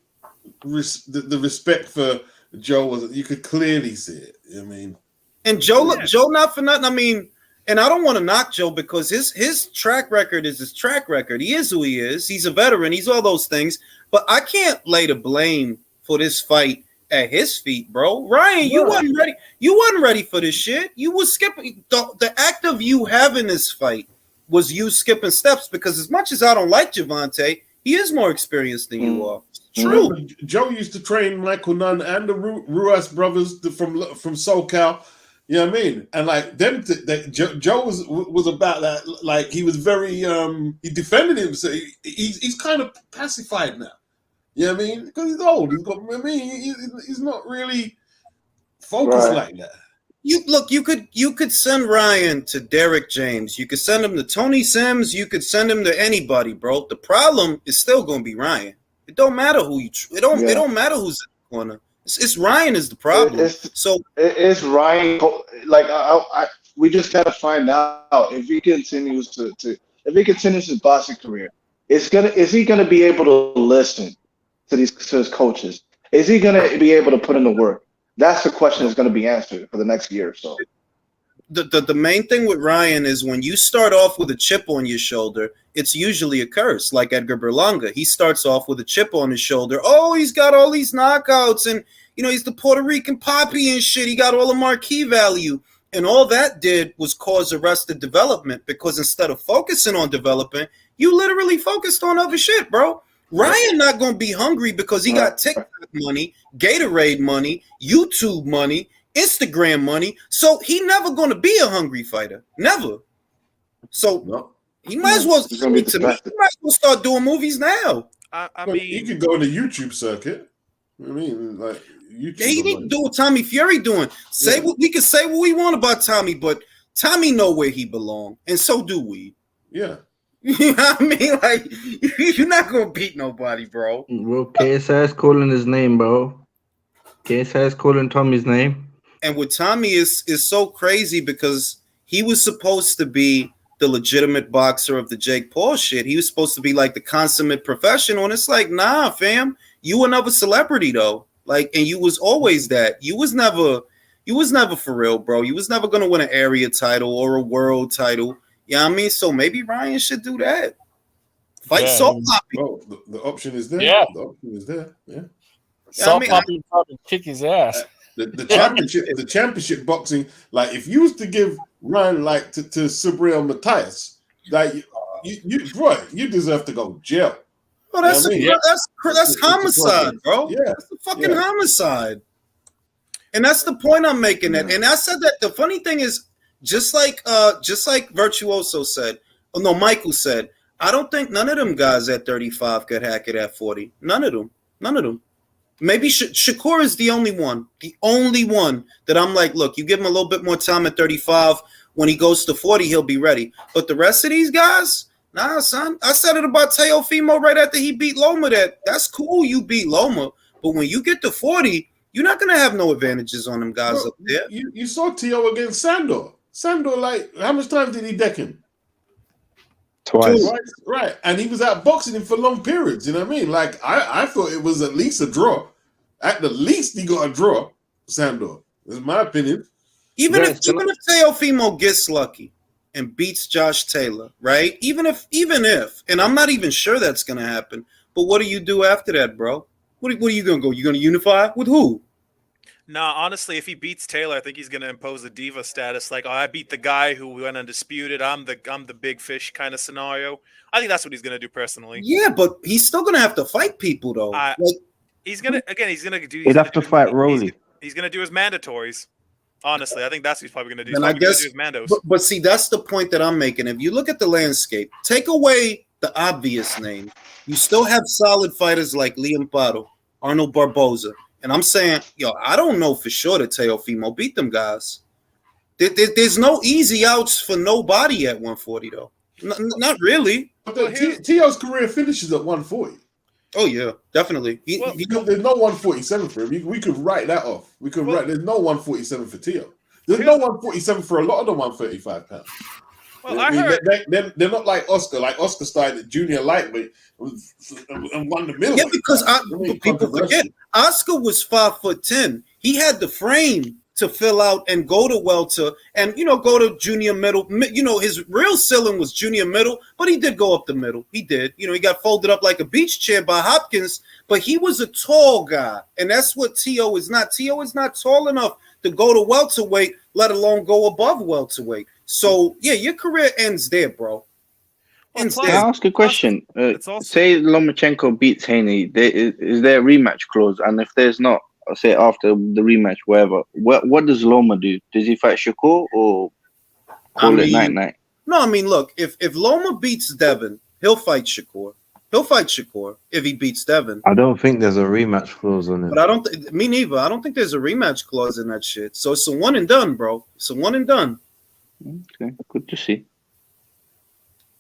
the respect for Joe was. You could clearly see it. I mean, And Joe, Joe, not for nothing. I mean, and I don't want to knock Joe because his track record is his track record. He is who he is. He's a veteran. He's all those things. But I can't lay the blame for this fight at his feet, bro. Ryan, you wasn't ready. You wasn't ready for this shit. You was skipping. The act of you having this fight was you skipping steps because as much as I don't like Javante, he is more experienced than you are. True. Remember, Joe used to train Michael Nunn and the Ruas brothers from SoCal. You know what I mean? And like them, Joe was about that. Like he was very he defended him. So he's kind of pacified now. You know what I mean? Because he's old. He's not really focused like that. You could send Ryan to Derek James. You could send him to Tony Sims. You could send him to anybody, bro. The problem is still going to be Ryan. It don't matter who you. It don't matter who's in the corner. It's Ryan is the problem. It's Ryan. Like we just gotta find out if he continues if he continues his boxing career. Is he gonna be able to listen to his coaches? Is he gonna be able to put in the work? That's the question that's gonna be answered for the next year or so. The main thing with Ryan is when you start off with a chip on your shoulder, it's usually a curse. Like Edgar Berlanga, he starts off with a chip on his shoulder. Oh, he's got all these knockouts, and he's the Puerto Rican Poppy and shit. He got all the marquee value, and all that did was cause arrested development because instead of focusing on development, you literally focused on other shit, bro. Ryan not gonna be hungry because he got TikTok money, Gatorade money, YouTube money, Instagram money, so he never going to be a hungry fighter, never. So he might as well. He might as well start doing movies now. I mean, he could go in the YouTube circuit. I mean, like YouTube. He need to do what Tommy Fury doing. We can say what we want about Tommy, but Tommy know where he belong, and so do we. Yeah. You know what I mean? Like you're not gonna beat nobody, bro. Well, KSI's calling his name, bro. KSI's calling Tommy's name. And with Tommy is so crazy because he was supposed to be the legitimate boxer of the Jake Paul shit. He was supposed to be like the consummate professional, and it's like, nah, fam, you another celebrity though. Like, and you was always that. You was never for real, bro. You was never gonna win an area title or a world title. You know what I mean? So maybe Ryan should do that. Fight Salt Poppy. Oh, the option is there. Yeah. The option is there. Yeah. Salt Poppy probably kick his ass. The championship boxing, like if you was to give Ryan like to Subriel Matthias, like you deserve to go jail. Oh, that's that's homicide, bro. Yeah, that's a fucking homicide. And that's the point I'm making. That, and I said that the funny thing is, just like Virtuoso said, Michael said, I don't think none of them guys at 35 could hack it at 40. None of them. Maybe Shakur is the only one that I'm like, look, you give him a little bit more time at 35. When he goes to 40, he'll be ready. But the rest of these guys, nah, son. I said it about Teofimo right after he beat Loma. That's cool, you beat Loma. But when you get to 40, you're not going to have no advantages on them guys up there. You saw Teo against Sandor. Sandor, like, how much time did he deck him? Twice. Right. And he was out boxing him for long periods. You know what I mean? Like, I thought it was at least a draw. At the least, he got a draw, Sandor. That's my opinion. Even if Teofimo gets lucky and beats Josh Taylor, right? Even if, and I'm not even sure that's going to happen, but what do you do after that, bro? What are you going to go? You going to unify? With who? Nah, honestly, if he beats Taylor, I think he's going to impose a diva status. Like, I beat the guy who went undisputed. I'm the big fish kind of scenario. I think that's what he's going to do personally. Yeah, but he's still going to have to fight people, though. He's going to do... He'd have to fight Rolly. He's going to do his mandatories. Honestly, I think that's what he's probably going to do. And I guess, but see, that's the point that I'm making. If you look at the landscape, take away the obvious name. You still have solid fighters like Liam Paro, Arnold Barboza. And I'm saying, I don't know for sure that Teofimo beat them guys. There's no easy outs for nobody at 140, though. Not really. But Teo's career finishes at 140. Oh, yeah, definitely. There's no 147 for him. We could write that off. There's no 147 for Teo. There's no 147 for a lot of the 135 pounds. Well, I heard they're not like Oscar. Like Oscar started at junior lightweight and won the middle. Yeah, because people forget Oscar was 5'10". He had the frame to fill out and go to welter and, go to junior middle. His real ceiling was junior middle, but he did go up the middle. He did. He got folded up like a beach chair by Hopkins, but he was a tall guy. And that's what T.O. is not. T.O. is not tall enough to go to welterweight, let alone go above welterweight. So, yeah, your career ends there, bro. Can I ask a question? Say Lomachenko beats Haney, is there a rematch clause? And if there's not, say after the rematch, whatever, what does Loma do? Does he fight Shakur or call it night-night? No, I mean, look, if Loma beats Devin, he'll fight Shakur. He'll fight Shakur if he beats Devin. I don't think there's a rematch clause on it. But me neither. I don't think there's a rematch clause in that shit. So it's a one and done, bro. It's a one and done. Okay, good to see.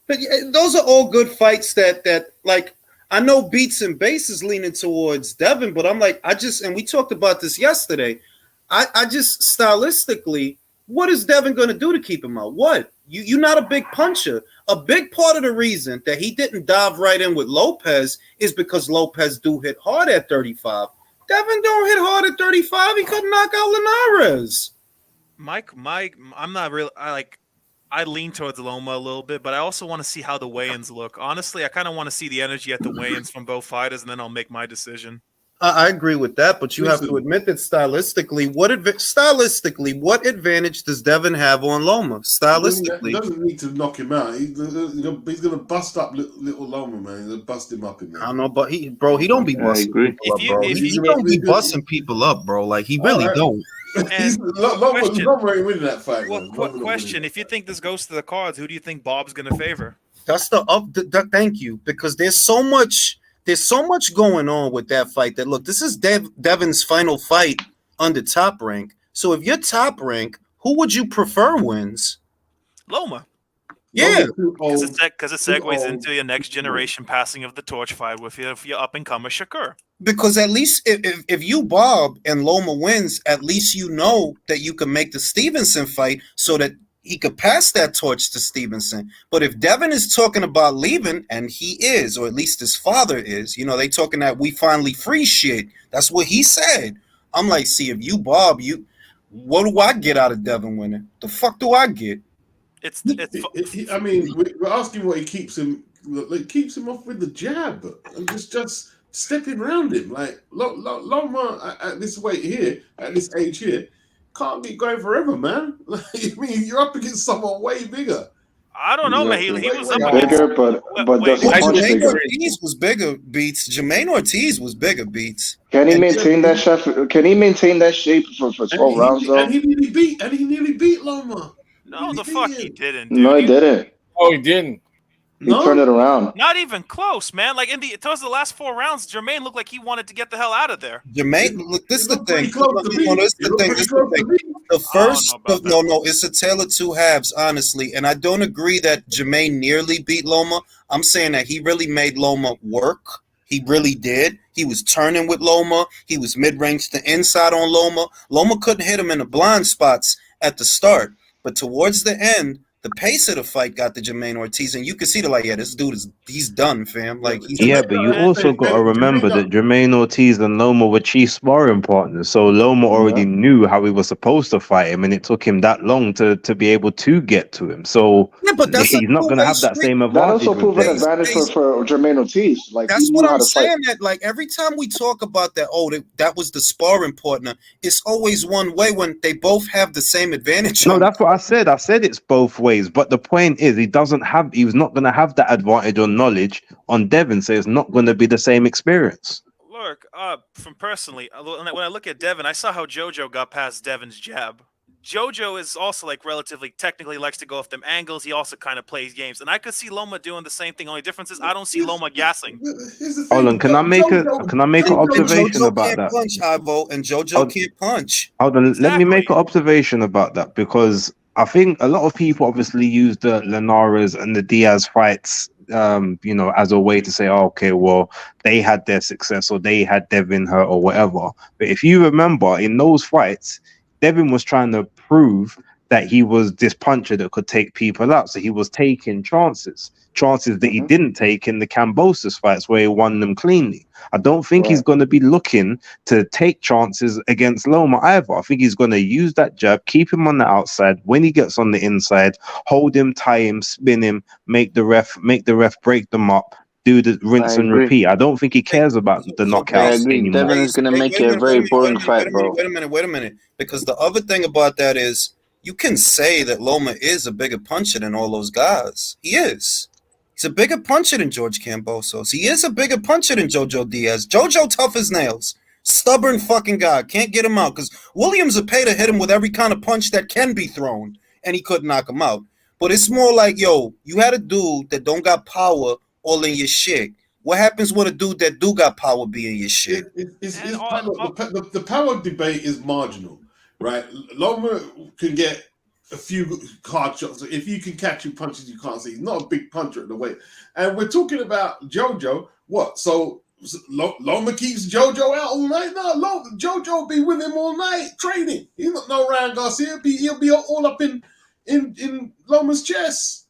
But those are all good fights that like, I know Beats and Base is leaning towards Devin, but I'm like, and we talked about this yesterday. I just stylistically, what is Devin going to do to keep him out? What? You're not a big puncher. A big part of the reason that he didn't dive right in with Lopez is because Lopez do hit hard at 35. Devin don't hit hard at 35. He couldn't knock out Linares. Mike, I'm not really. I lean towards Loma a little bit, but I also want to see how the weigh-ins look. Honestly, I kind of want to see the energy at the weigh-ins from both fighters, and then I'll make my decision. I agree with that, but you have to admit that stylistically, what advantage does Devin have on Loma? Stylistically, he doesn't need to knock him out. He's going to bust up little Loma, man. He's going to bust him up in there. I don't know, but he don't be busting people up, bro. He don't be busting people up, bro. Like, he really don't. Loma ain't winning that fight. Well, question: if you think this goes to the cards, who do you think Bob's going to favor? That's thank you, because there's so much going on with that fight. That look, this is Devin's final fight under Top Rank. So if you're Top Rank, who would you prefer wins? Loma. Yeah, because it segues into your next generation passing of the torch fight with your up and comer Shakur. Because at least if you Bob and Loma wins, at least you know that you can make the Stevenson fight so that he could pass that torch to Stevenson. But if Devin is talking about leaving, and he is, or at least his father is, they talking that we finally free shit. That's what he said. I'm like, see, if you Bob, what do I get out of Devin winning? The fuck do I get? I mean, we're asking what he keeps him. Like, keeps him off with the jab and just stepping around him. Like Loma at this weight here, at this age here, can't be going forever, man. Like, I mean, you're up against someone way bigger. I don't know, man. He was up bigger, but Jermaine Ortiz was bigger. Beats. Jermaine Ortiz was bigger. Beats. Can he maintain that shape? Can he maintain that shape for 12 rounds though? And he nearly beat Loma. No, the fuck he didn't. Dude. No, he didn't. Oh, he didn't. He turned it around. Not even close, man. Like towards the last 4 rounds, Jermaine looked like he wanted to get the hell out of there. Jermaine, look, this is the thing. The first, it's a tale of two halves, honestly. And I don't agree that Jermaine nearly beat Loma. I'm saying that he really made Loma work. He really did. He was turning with Loma. He was mid-range to inside on Loma. Loma couldn't hit him in the blind spots at the start. But towards the end, the pace of the fight got to Jermaine Ortiz, and you can see this dude he's done, fam. Like, but you also got to remember that Jermaine Ortiz and Loma were chief sparring partners, so Loma already knew how he was supposed to fight him, and it took him that long to be able to get to him. So but he's not going to have that same advantage. That also proved an advantage for Jermaine Ortiz. Like, that's what I'm saying. That like every time we talk about that, that was the sparring partner. It's always one way when they both have the same advantage. No, that's what I said. I said it's both ways. But the point is, he was not going to have that advantage or knowledge on Devin, so it's not going to be the same experience. Look, from personally, when I look at Devin, I saw how JoJo got past Devin's jab. JoJo is also like relatively technically likes to go off them angles. He also kind of plays games, and I could see Loma doing the same thing. Only difference is I don't see Loma gassing. Hold on, can I make an observation about that? Punch, Ivo, and JoJo can't punch. Hold on, let me make an observation about that, because I think a lot of people obviously use the Linares and the Diaz fights, as a way to say, oh, okay, well, they had their success or they had Devin hurt or whatever. But if you remember, in those fights, Devin was trying to prove that he was this puncher that could take people out. So he was taking chances that he didn't take in the Kambosos fights where he won them cleanly. I don't think he's going to be looking to take chances against Loma either. I think he's going to use that jab, keep him on the outside. When he gets on the inside, hold him, tie him, spin him, make the ref break them up, do the rinse and repeat. I don't think he cares about the knockouts anymore. Devin is going to make it a very boring fight, bro. Wait a minute. Because the other thing about that is you can say that Loma is a bigger puncher than all those guys. He is. He's a bigger puncher than George Kambosos. He is a bigger puncher than Jojo Diaz. Jojo tough as nails. Stubborn fucking guy. Can't get him out. Because Williams would pay to hit him with every kind of punch that can be thrown. And he couldn't knock him out. But it's more like, yo, you had a dude that don't got power all in your shit. What happens with a dude that do got power be in your shit? The power debate is marginal, right? Loma can get a few hard shots. If you can catch your punches, you can't see. He's not a big puncher at the weight. And we're talking about Jojo. What? So Loma keeps Jojo out all night? No, Jojo will be with him all night training. He's not no Ryan Garcia. He'll be all up in Loma's chest.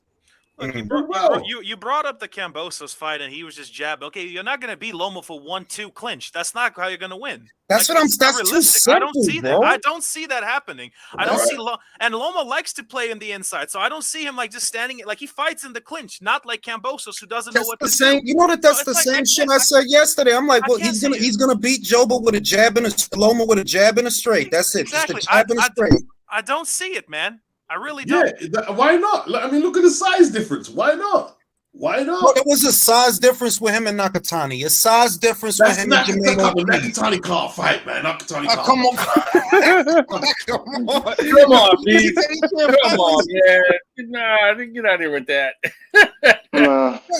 Look, you brought up the Kambosos fight, and he was just jabbing. Okay, you're not going to beat Loma for 1-2 clinch. That's not how you're going to win. That's what I'm. That's too simple, I don't see bro. that. I don't see that happening. I don't see and Loma likes to play in the inside, so I don't see him like just standing. Like he fights in the clinch, not like Kambosos, who doesn't know what to do. You know that's the same shit I said yesterday. I'm like, well, he's gonna beat Joba with a jab and a Loma with a jab and a straight. That's it. Exactly. Just a jab and a straight. I don't see it, man. I really don't. Yeah, why not? I mean, look at the size difference. Why not? Why not? Well, there was a size difference with him and Nakatani. A size difference with him and Jermaine O'Neal. Nakatani can't fight, man. Nakatani can't. Come on. Come on, Pete. Come on, man. Nah, get out of here with that.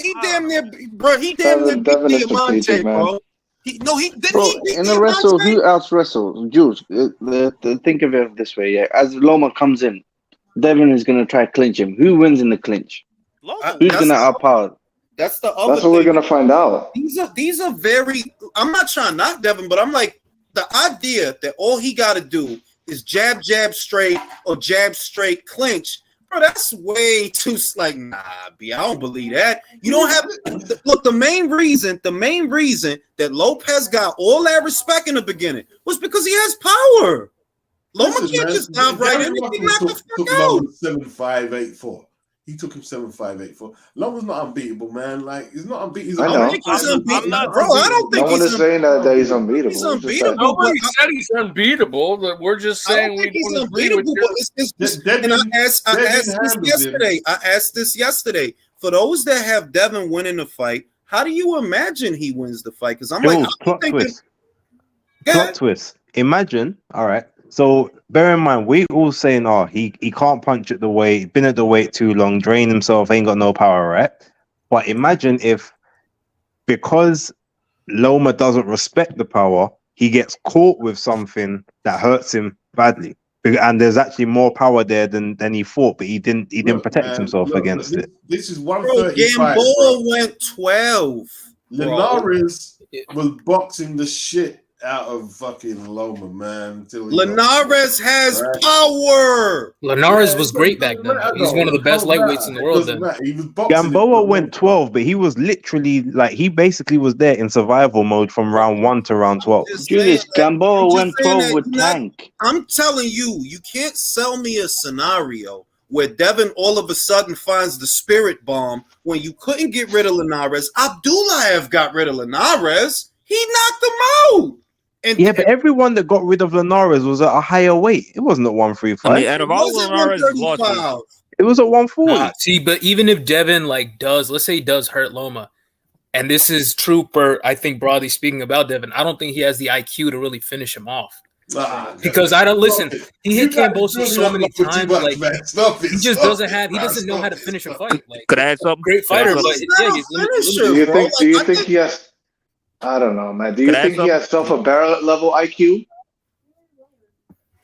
He damn near, bro. He damn near beat Diamante, bro. In a wrestle, who else wrestles? Jules, think of it this way, yeah. As Loma comes in, Devin is going to try to clinch him. Who wins in the clinch? Who's going to outpower? That's the other. That's what we're going to find out. These are very. I'm not trying to knock Devin, but I'm like the idea that all he got to do is jab straight or jab straight clinch. Bro, that's way too nah, B. I don't believe that. You don't have look. The main reason that Lopez got all that respect in the beginning was because he has power. Loma can't just dive right in. He knocked the fuck out. 7.584. He took him 7.584. Loma's not unbeatable, man. Like he's not unbeatable. I don't think he's unbeatable, bro. I don't think no one is saying that he's unbeatable. He's unbeatable. Nobody said he's unbeatable. We're just saying we don't agree with you. And I asked this yesterday. For those that have Devin winning the fight, how do you imagine he wins the fight? Because I'm plot twist. Imagine, all right. So bear in mind, we all saying, oh, he can't punch at the weight, been at the weight too long, drained himself, ain't got no power, right? But imagine if, because Loma doesn't respect the power, he gets caught with something that hurts him badly, and there's actually more power there than he thought, but he didn't protect himself against it. This is 135. Gamboa went 12. Linares was boxing the shit out of fucking Loma, man. Linares has power. Linares was great back then. He's one of the best lightweights in the world then. Gamboa went 12, but he was literally he basically was there in survival mode from round 1 to round 12. Julius, Gamboa went 12 with Tank. I'm telling you, you can't sell me a scenario where Devin all of a sudden finds the spirit bomb when you couldn't get rid of Linares. Abdulaev got rid of Linares. He knocked him out. But everyone that got rid of Linares was at a higher weight. It wasn't at 135. I mean, out of all Linares, it was at 140. See, but even if Devin let's say he does hurt Loma, and this is true for, I think, broadly speaking about Devin, I don't think he has the IQ to really finish him off. Because I don't listen. He hit Kambosos so many times, he just doesn't know how to finish a fight. Could I add something? Great fighter, but do you think he has? I don't know, man. Do you think he has Barrett level IQ?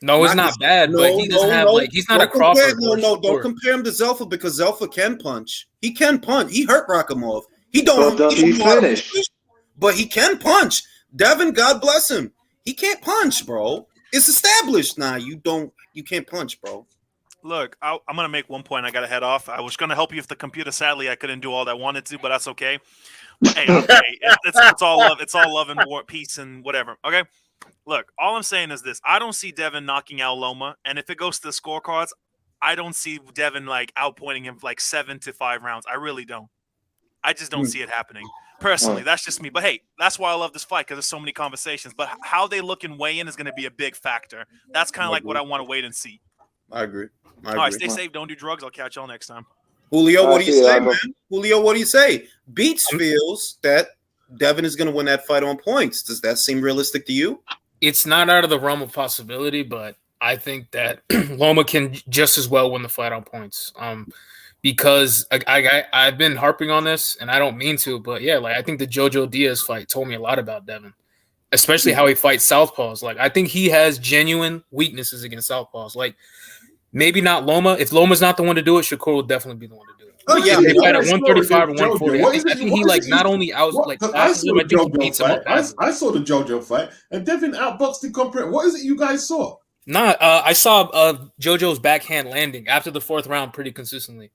No, it's not bad, but he doesn't have he's not a Crawford. Don't compare him to Zelfa because Zelfa can punch. He can punch. He hurt Rakhimov. He don't. Does he finish? But he can punch. Devin, God bless him. He can't punch, bro. It's established now. You can't punch, bro. Look, I'm gonna make one point. I gotta head off. I was gonna help you with the computer. Sadly, I couldn't do all that I wanted to, but that's okay. Hey, okay, it's all love. It's all love and war, peace, and whatever. Okay. Look, all I'm saying is this: I don't see Devin knocking out Loma, and if it goes to the scorecards, I don't see Devin like outpointing him like 7-5 rounds. I really don't. I just don't see it happening. Personally, that's just me. But hey, that's why I love this fight, because there's so many conversations. But how they look and weigh in is going to be a big factor. That's kind of like what I want to wait and see. I agree. All right, stay safe. Don't do drugs. I'll catch y'all next time. Julio, what do you say, man? Julio, what do you say? Beats feels that Devin is going to win that fight on points. Does that seem realistic to you? It's not out of the realm of possibility, but I think that Loma can just as well win the fight on points. Because I've been harping on this, and I don't mean to, but yeah, like I think the Jojo Diaz fight told me a lot about Devin, especially how he fights southpaws. Like I think he has genuine weaknesses against southpaws. Like maybe not Loma. If Loma's not the one to do it, Shakur will definitely be the one to do it. Oh yeah, they fight at 135 or 140. I think he like not only out like I saw the JoJo fight. I saw the JoJo fight, and Devin outboxed him completely. What is it you guys saw? Nah, I saw JoJo's backhand landing after the fourth round pretty consistently.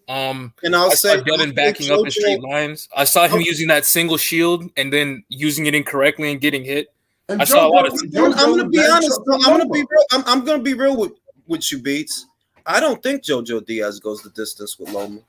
And I saw Devin backing up in straight lines. I saw him using that single shield and then using it incorrectly and getting hit. I saw a lot of. I'm going to be honest. I'm going to be real with you, Beats. I don't think Jojo Diaz goes the distance with Loma.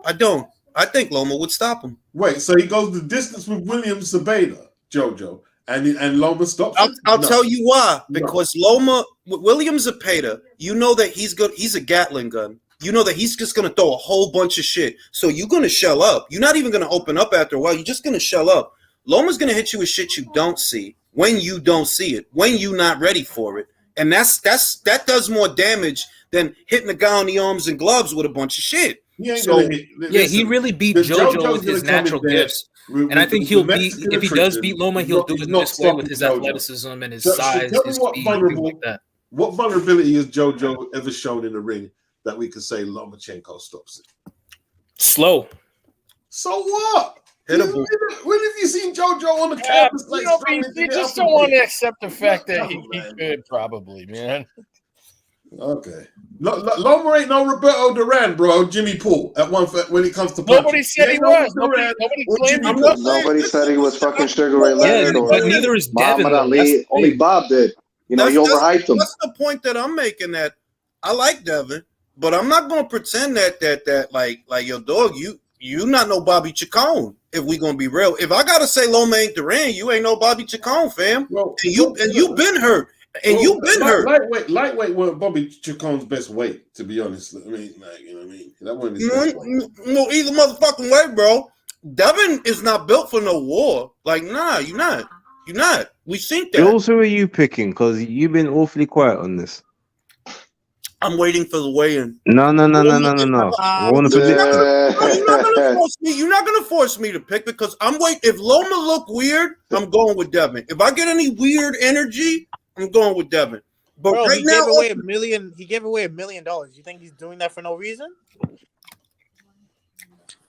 I don't. I think Loma would stop him. Wait, so he goes the distance with William Zabeda, Jojo, and Loma stops. I'll tell you why. Because Loma, with William Zapata, you know that he's good. He's a Gatling gun. You know that he's just going to throw a whole bunch of shit. So you're going to shell up. You're not even going to open up after a while. You're just going to shell up. Loma's going to hit you with shit you don't see when you don't see it, when you're not ready for it. And that does more damage than hitting the guy on the arms and gloves with a bunch of shit. He really beat JoJo with his natural gifts. And I think he'll beat, if he does beat Loma, he'll do it this way with his athleticism and his size, his speed, things like that. What vulnerability has JoJo ever shown in the ring that we could say Lomachenko stops it? Slow. So what? When have you seen JoJo on the campus? Like, you just don't want to accept the fact that he could probably, man. Okay. Loma ain't no Roberto Duran, bro. Jimmy Poole at one when it comes to punching. Nobody said he was. Nobody claimed Nobody said he was fucking Sugar Ray Leonard or but neither is Devin. Muhammad Ali. Only Bob did. You know, he overhyped him. That's the point that I'm making. That I like Devin, but I'm not going to pretend that like your dog. You not no Bobby Chacon. If we gonna be real, if I gotta say Loma ain't Duran, you ain't no Bobby Chacon, fam. Well, and you've been hurt. And you've been hurt. Lightweight wasn't Bobby Chacon's best weight, to be honest. I mean, like, you know what I mean? That wasn't his best weight. No, either motherfucking way, bro. Devin is not built for no war. Like, nah, you're not. You're not. We think that. Jules, who are you picking? Because you've been awfully quiet on this. I'm waiting for the weigh-in. No. You're not gonna force me to pick because I'm waiting. If Loma look weird, I'm going with Devin. If I get any weird energy, I'm going with Devin. But bro, right he now, gave away $1 million. He gave away $1 million. You think he's doing that for no reason?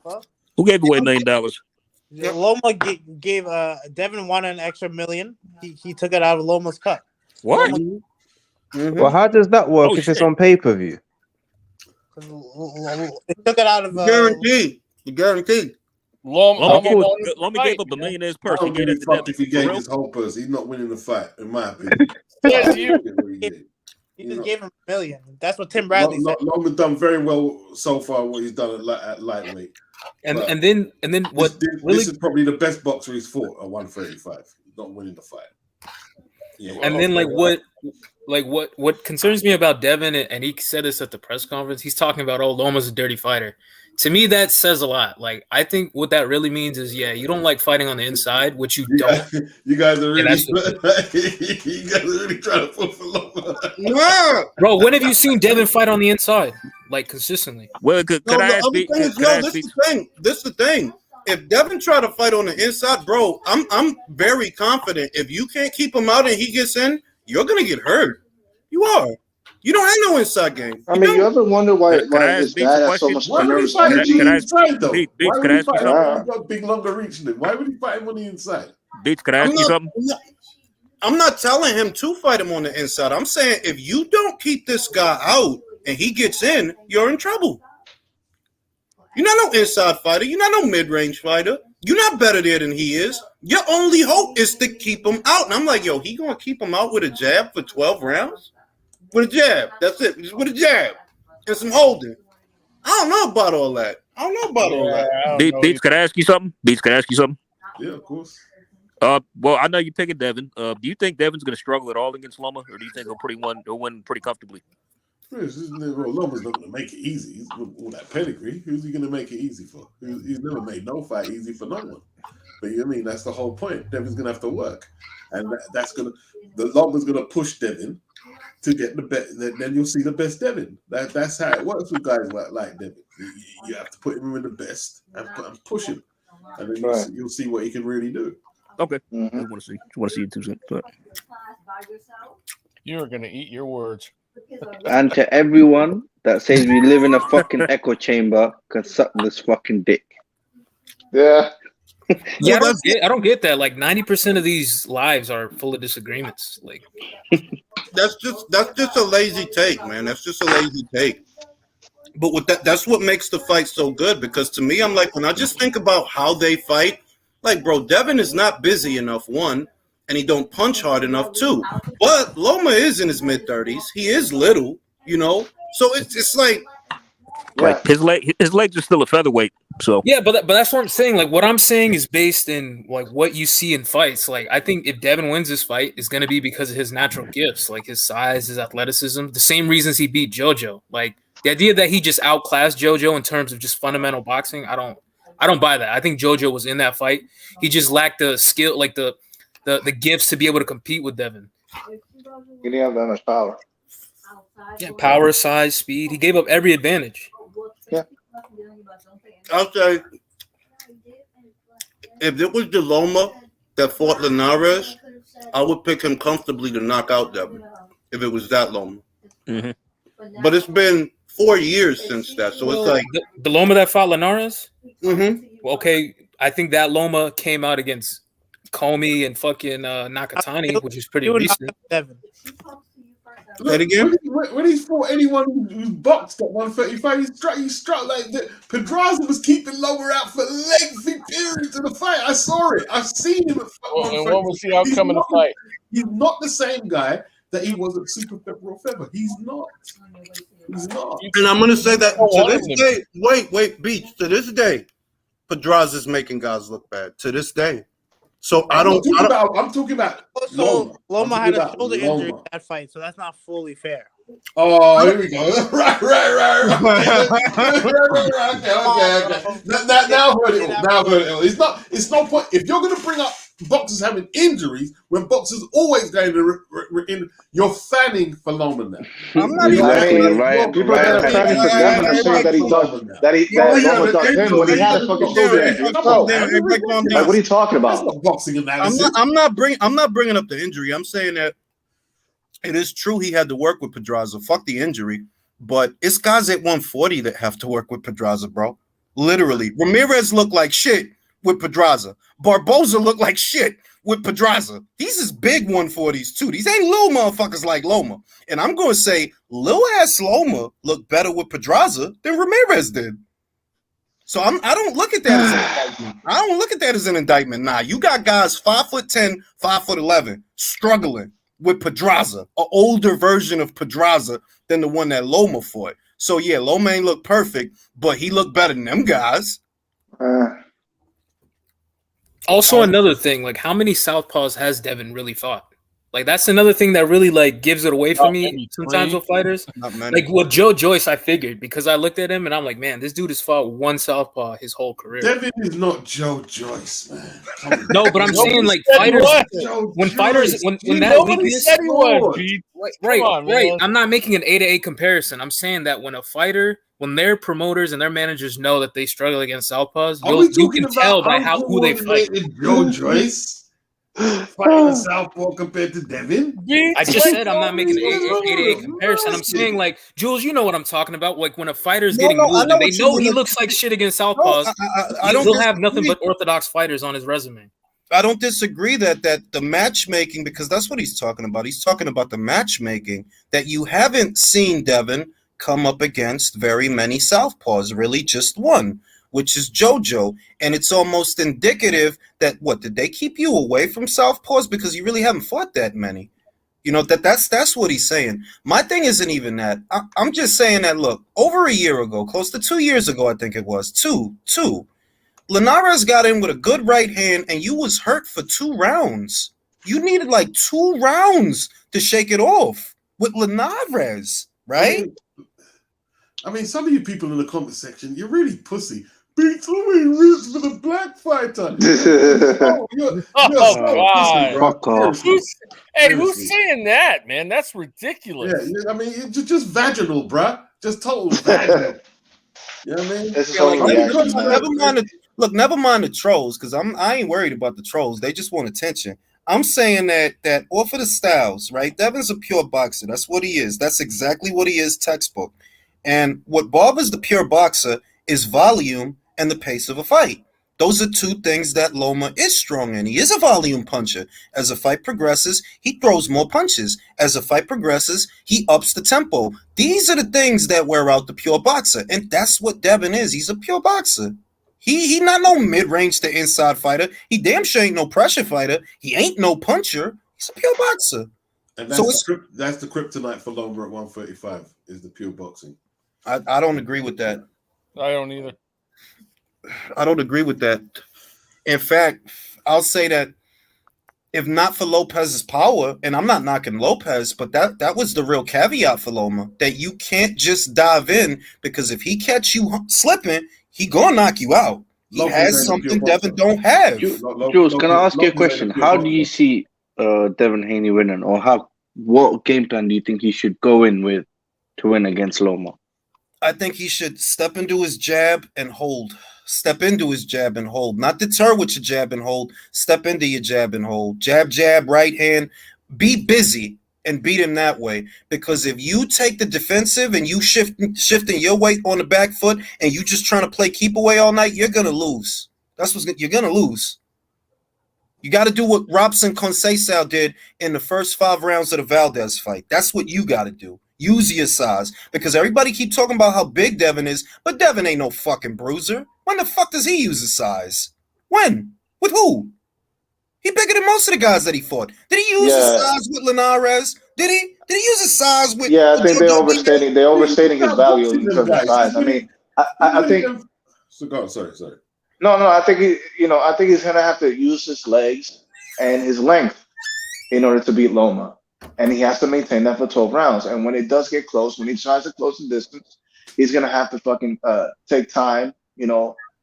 Huh? Who gave away $1 million? Loma gave Devin wanted an extra $1 million. He took it out of Loma's cut. What? Mm-hmm. Well, how does that work if it's on pay-per-view? It took it out of guaranteed. Loma gave up $1 million in his purse. He gave it to if he gave his whole purse. He's not winning the fight, in my opinion. He just gave him $1 million. That's what Tim Bradley said. Loma's done very well so far. What he's done at lightweight, and then what? This is probably the best boxer he's fought at 135. Not winning the fight. Yeah. And then what concerns me about Devin, and he said this at the press conference, he's talking about, oh, Loma's a dirty fighter. To me, that says a lot. Like, I think what that really means is, yeah, you don't like fighting on the inside, which you don't. You guys are really, trying to fulfill Loma. Yeah. Bro, when have you seen Devin fight on the inside, like, consistently? Well, could I ask you? This is the thing. If Devin try to fight on the inside, bro, I'm very confident. If you can't keep him out and he gets in, you're gonna get hurt. You are. You don't have no inside game. I mean, you ever wonder why his dad has so much nervous energy? Why would he fight him? Big longer reach than him? Why would he fight him on the inside? Beach, can I ask you something? I'm not telling him to fight him on the inside. I'm saying if you don't keep this guy out, and he gets in, you're in trouble. You're not no inside fighter. You're not no mid-range fighter. You're not better there than he is. Your only hope is to keep him out. And I'm like, yo, he gonna keep him out with a jab for 12 rounds? With a jab. That's it. Just with a jab. And some holding. I don't know about all that. Beats, could I ask you something? Yeah, of course. Well, I know you're picking Devin. Do you think Devin's going to struggle at all against Loma, or do you think he'll win pretty comfortably? Loma's not going to make it easy. He's with that pedigree. Who's he going to make it easy for? He's never made no fight easy for no one. But I mean, that's the whole point. Devin's going to have to work, and Loma's going to push Devin to get the best. Then you'll see the best Devin. That's how it works with guys like Devin. You have to put him in the best and push him, and then you'll see what he can really do. Okay, I want to see it too. You're gonna eat your words. And to everyone that says we live in a fucking echo chamber, can suck this fucking dick. Yeah. Yeah, I don't get that. Like 90% of these lives are full of disagreements. Like that's just a lazy take, man. That's just a lazy take. But that's what makes the fight so good, because to me, I'm like, when I just think about how they fight, like, bro, Devin is not busy enough, one, and he don't punch hard enough, two. But Loma is in his mid-30s. He is little, you know? So it's like his legs are still a featherweight. So yeah, but that's what I'm saying. Like, what I'm saying is based in like what you see in fights. Like, I think if Devin wins this fight, it's going to be because of his natural gifts, like his size, his athleticism, the same reasons he beat JoJo. Like, the idea that he just outclassed JoJo in terms of just fundamental boxing, I don't buy that. I think JoJo was in that fight. He just lacked the skill, like the gifts to be able to compete with Devin. He didn't have that much power. Yeah, power, size, speed. He gave up every advantage. Yeah. I'll say, if it was the Loma that fought Linares, I would pick him comfortably to knock out Devin, if it was that Loma. Mm-hmm. But it's been 4 years since that, so it's like the Loma that fought Linares. Mm-hmm. Okay, I think that Loma came out against Comey and fucking Nakatani, which is pretty recent. Devin. That again? When he fought anyone who's boxed at 135, he struck like that. Pedraza was keeping Loma out for lengthy periods of the fight. I saw it. I've seen him at And what was the outcome of the fight? He's not the same guy that he was at Super February Feather. He's not. He's not. And I'm gonna say that to this day. Wait, Beach. To this day, Pedraza's making guys look bad. To this day. So I'm talking about. Also, Loma had a shoulder injury in that fight, so that's not fully fair. Oh, here we go. Right. Okay. Now hurt it. It's no point. If you're going to bring up boxers having injuries when boxers always going to you're fanning for Loma now. I'm not even right. People are fanning for Devin are saying that he Loma does him when he had a fucking shoulder injury. Like, what are you talking about? Boxing analysis. I'm not bringing up the injury. I'm saying that it is true he had to work with Pedraza. Fuck the injury. But it's guys at 140 that have to work with Pedraza, bro. Literally. Ramirez looked like shit with Pedraza. Barboza looked like shit with Pedraza. These is big 140s too. These ain't little motherfuckers like Loma. And I'm going to say little ass Loma looked better with Pedraza than Ramirez did. So I don't look at that as an indictment. I don't look at that as an indictment. Nah, you got guys 5'10", 5'11", struggling with Pedraza, an older version of Pedraza than the one that Loma fought. So yeah, Loma ain't look perfect, but he looked better than them guys. Also, another thing, like how many southpaws has Devin really fought? Like that's another thing that really like gives it away for me sometimes with fighters. Like with Joe Joyce, I figured because I looked at him and I'm like, man, this dude has fought one southpaw his whole career. Devin is not Joe Joyce, man. No, but I'm saying like fighters when that weakness, right. I'm not making an 8-8 comparison. I'm saying that when a fighter, when their promoters and their managers know that they struggle against southpaws, you can tell by who they fight. Joe Joyce. Fighting Southpaw compared to Devin. I just said I'm not making an 8-8 comparison. I'm saying like Jules, you know what I'm talking about. Like when a fighter's getting moved, and they know he looks like shit against Southpaws. He'll have nothing but orthodox fighters on his resume. I don't disagree that the matchmaking, because that's what he's talking about. He's talking about the matchmaking that you haven't seen Devin come up against very many southpaws, really just one, which is JoJo. And it's almost indicative that, what, did they keep you away from southpaws because you really haven't fought that many? You know, that's what he's saying. My thing isn't even that. I'm just saying that, look, over a year ago, close to 2 years ago, I think it was, two, Linares got in with a good right hand, and you was hurt for 2 rounds. You needed like 2 rounds to shake it off with Linares, right? I mean, some of you people in the comment section, you're really pussy. Beats roots for the black fighter. You're God! Fuck off. Who's saying that, man? That's ridiculous. Yeah, I mean, it's just vaginal, bruh. Just total vaginal. You know what I mean? This is all reaction, never mind the trolls, because I ain't worried about the trolls. They just want attention. I'm saying that off of the styles, right? Devin's a pure boxer. That's what he is. That's exactly what he is, textbook. And what bothers the pure boxer is volume and the pace of a fight. Those are 2 things that Loma is strong in. He is a volume puncher. As a fight progresses, he throws more punches. As a fight progresses, he ups the tempo. These are the things that wear out the pure boxer. And that's what Devin is. He's a pure boxer. He not no mid-range to inside fighter. He damn sure ain't no pressure fighter. He ain't no puncher. He's a pure boxer. And that's the kryptonite for Loma at 135 is the pure boxing. I don't agree with that. I don't either. I don't agree with that. In fact, I'll say that if not for Lopez's power, and I'm not knocking Lopez, but that was the real caveat for Loma, that you can't just dive in, because if he catch you slipping, he gonna knock you out. He has something Devin don't have. Jules, can I ask you a question? How do you see Devin Haney winning, or what game plan do you think he should go in with to win against Loma? I think he should step into his jab and hold. Step into his jab and hold. Not deter with your jab and hold. Step into your jab and hold. Jab, jab, right hand. Be busy and beat him that way. Because if you take the defensive and you shifting your weight on the back foot and you just trying to play keep away all night, you're going to lose. You're going to lose. You got to do what Robson Conceição did in the first 5 rounds of the Valdez fight. That's what you got to do. Use your size. Because everybody keep talking about how big Devin is, but Devin ain't no fucking bruiser. When the fuck does he use his size? When? With who? He bigger than most of the guys that he fought. Did he use his size with Linares? Did he? Did he use his size with? Yeah, I think they're overstating his value in terms of size. I mean, I think. So go on, sorry. No, I think I think he's gonna have to use his legs and his length in order to beat Loma, and he has to maintain that for 12 rounds. And when it does get close, when he tries to close the distance, he's gonna have to fucking take time,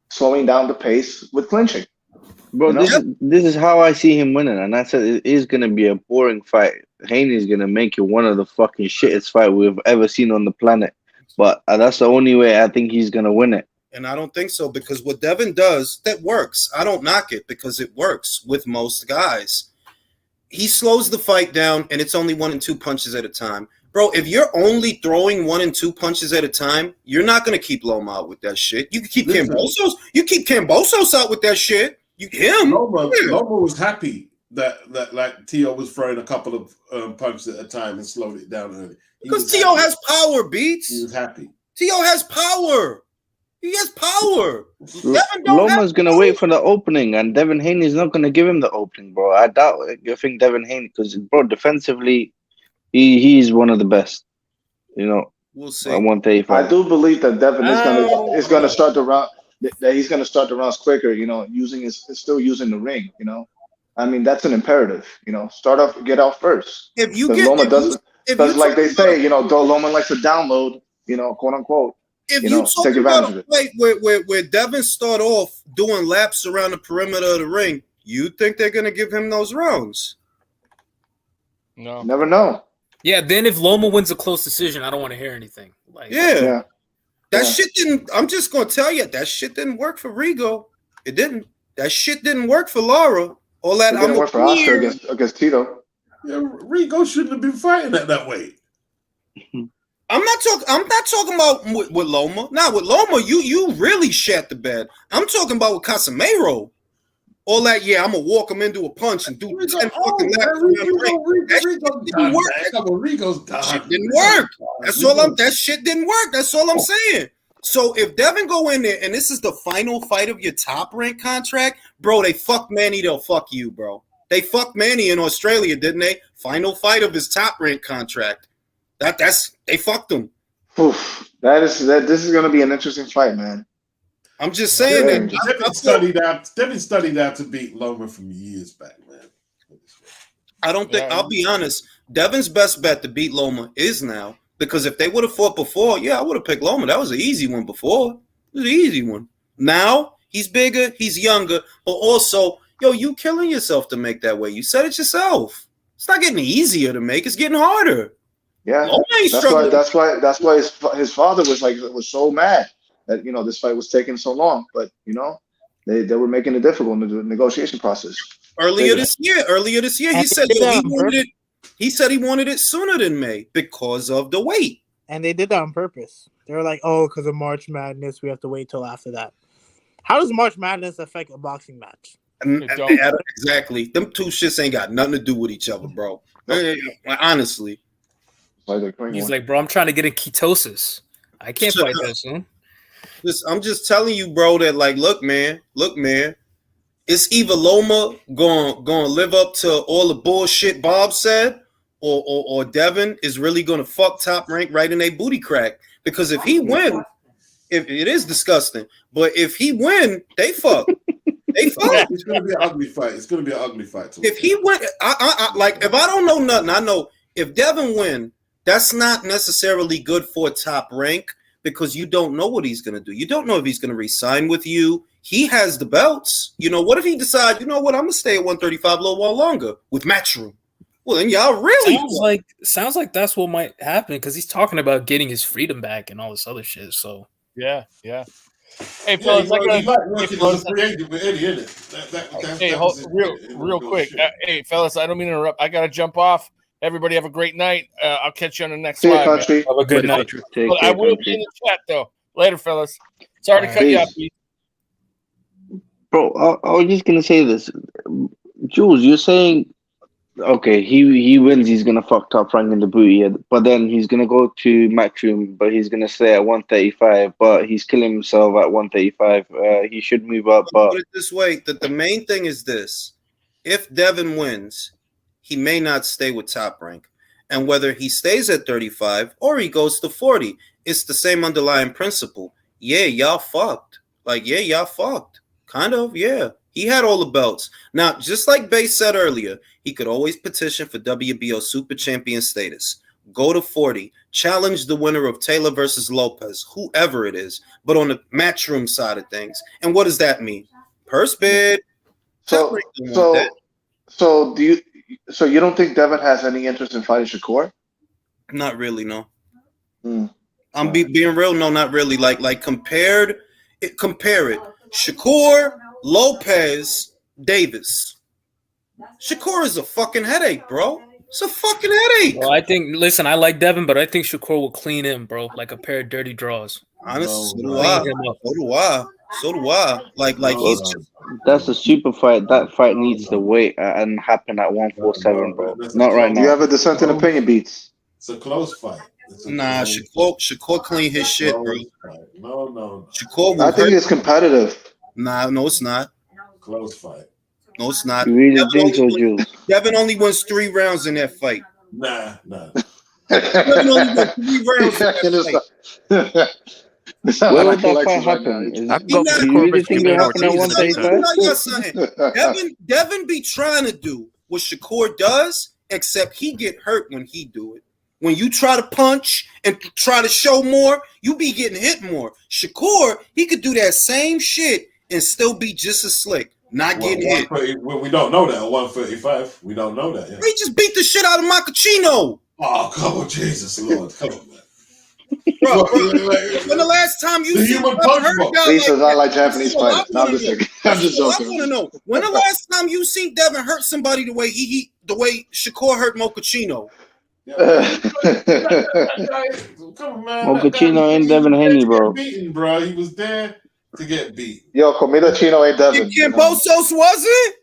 slowing down the pace with clinching. Bro, this is how I see him winning, and I said it is gonna be a boring fight. Haney's gonna make it one of the fucking shittest fight we've ever seen on the planet, but that's the only way I think he's gonna win it. And I don't think so, because what Devin does, that works. I don't knock it because it works with most guys. He slows the fight down, and it's only 1 and 2 punches at a time. Bro, if you're only throwing 1 and 2 punches at a time, you're not going to keep Loma out with that shit. You can keep Cambosos out with that shit. Loma was happy that like Tio was throwing a couple of punches at a time and slowed it down early. Because Tio has power, Beats. He was happy. Tio has power. He has power. Loma's gonna wait for the opening, and Devin Haney's not gonna give him the opening, bro. I doubt it. I think Devin Haney, because bro, defensively, he's one of the best. We'll see. At 135. I do believe that Devin is gonna start the round. That he's gonna start the rounds quicker. Still using the ring. I mean, that's an imperative. Start off, get out first. If you get Loma does like they say, Loma likes to download. Quote unquote. If you talk about a fight where Devin start off doing laps around the perimeter of the ring, you think they're going to give him those rounds? No. Never know. Yeah, then if Loma wins a close decision, I don't want to hear anything. That shit didn't. I'm just going to tell you, that shit didn't work for Rigo. It didn't. That shit didn't work for Laura. All that. It didn't work for Oscar against Tito. Yeah, Rigo shouldn't have been fighting that way. I'm not talking about with Loma. Now with Loma, you really shat the bed. I'm talking about with Casemiro. All that, yeah, I'm gonna walk him into a punch and do 10 fucking laps. That shit didn't work. That shit didn't work. That's all I'm saying. So if Devin go in there and this is the final fight of your top rank contract, bro, they fuck Manny, they'll fuck you, bro. They fucked Manny in Australia, didn't they? Final fight of his top rank contract. They fucked him. Oof. This is gonna be an interesting fight, man. I'm just saying that Devin studied out to beat Loma from years back, man. I don't think I'll be honest. Devin's best bet to beat Loma is now. Because if they would have fought before, yeah, I would have picked Loma. That was an easy one before. It was an easy one. Now he's bigger, he's younger, but also, you killing yourself to make that way. You said it yourself. It's not getting easier to make, it's getting harder. Yeah. That's why his father was so mad that this fight was taking so long. But they were making it difficult in the negotiation process. Earlier this year, he said he said he wanted it sooner than May because of the weight. And they did that on purpose. They were like, oh, because of March Madness, we have to wait till after that. How does March Madness affect a boxing match? Exactly. Them two shits ain't got nothing to do with each other, bro. Honestly. He's like, bro, I'm trying to get in ketosis. I can't fight that soon. I'm just telling you, bro, that look, man, it's either Loma gonna live up to all the bullshit Bob said, or Devin is really gonna fuck Top Rank right in a booty crack. Because if he win, if it is disgusting, but if he win, they fuck. They fuck. It's gonna be an ugly fight. If he win, if I don't know nothing, I know if Devin win, that's not necessarily good for Top Rank because you don't know what he's gonna do. You don't know if he's gonna re-sign with you. He has the belts. What if he decides, I'm going to stay at 135 a little while longer with Matchroom? Well, then y'all really... Sounds like that's what might happen because he's talking about getting his freedom back and all this other shit, so... Yeah. Hey, fellas, real quick. Hey, fellas, I don't mean to interrupt. I got to jump off. Everybody have a great night. I'll catch you on the next live. Have a good night. I will be in the chat, though. Later, fellas. Sorry to cut you off, Pete. Bro, I was just gonna say this, Jules. You're saying, okay, he wins. He's gonna fuck Top Rank in the booty, but then he's gonna go to Matchroom, but he's gonna stay at 135. But he's killing himself at 135. He should move up. But put it this way: that the main thing is this: if Devin wins, he may not stay with Top Rank, and whether he stays at 35 or he goes to 40, it's the same underlying principle. Yeah, y'all fucked. Y'all fucked. Kind of, yeah. He had all the belts. Now, just like Bay said earlier, he could always petition for WBO Super Champion status. Go to 40. Challenge the winner of Taylor versus Lopez, whoever it is, but on the Matchroom side of things. And what does that mean? Purse bid. So you don't think Devin has any interest in fighting Shakur? Not really, no. I'm being real, no, not really. Compare it. Shakur, Lopez, Davis. Shakur is a fucking headache, bro. It's a fucking headache. Well, I like Devin, but I think Shakur will clean him, bro, like a pair of dirty draws. Honestly, so do I. That's a super fight. That fight needs to wait and happen at 147, bro. Not right now. You have a dissenting opinion, Beats? It's a close fight. Nah, Shakur clean his shit, bro. No. Shakur I think it's competitive. Nah, no, it's not. Close fight. No, it's not. You really think so, Jules? Devin only wins 3 rounds in that fight. Nah. Devin only wins 3 rounds in that fight. Where would that fight happen? Do you really think it happen at 135? Devin be trying to do what Shakur does, except he get hurt when he do it. When you try to punch and try to show more, you be getting hit more. Shakur, he could do that same shit and still be just as slick, not getting hit. We don't know that at 135. We don't know that. Yeah. He just beat the shit out of Makachino. Oh, come on, Jesus Lord. Come on, man. Bro, when the last time you see Devin hurt he says I like Japanese fighters. I'm just joking. I want to know when the last time you seen Devin hurt somebody the way the way Shakur hurt Mochaccino. Come on, man. Mochaccino and Devin Haney, bro. Beaten, bro. He was there. to get beat. Yo, Comida Chino ain't Devin. Cambosos wasn't,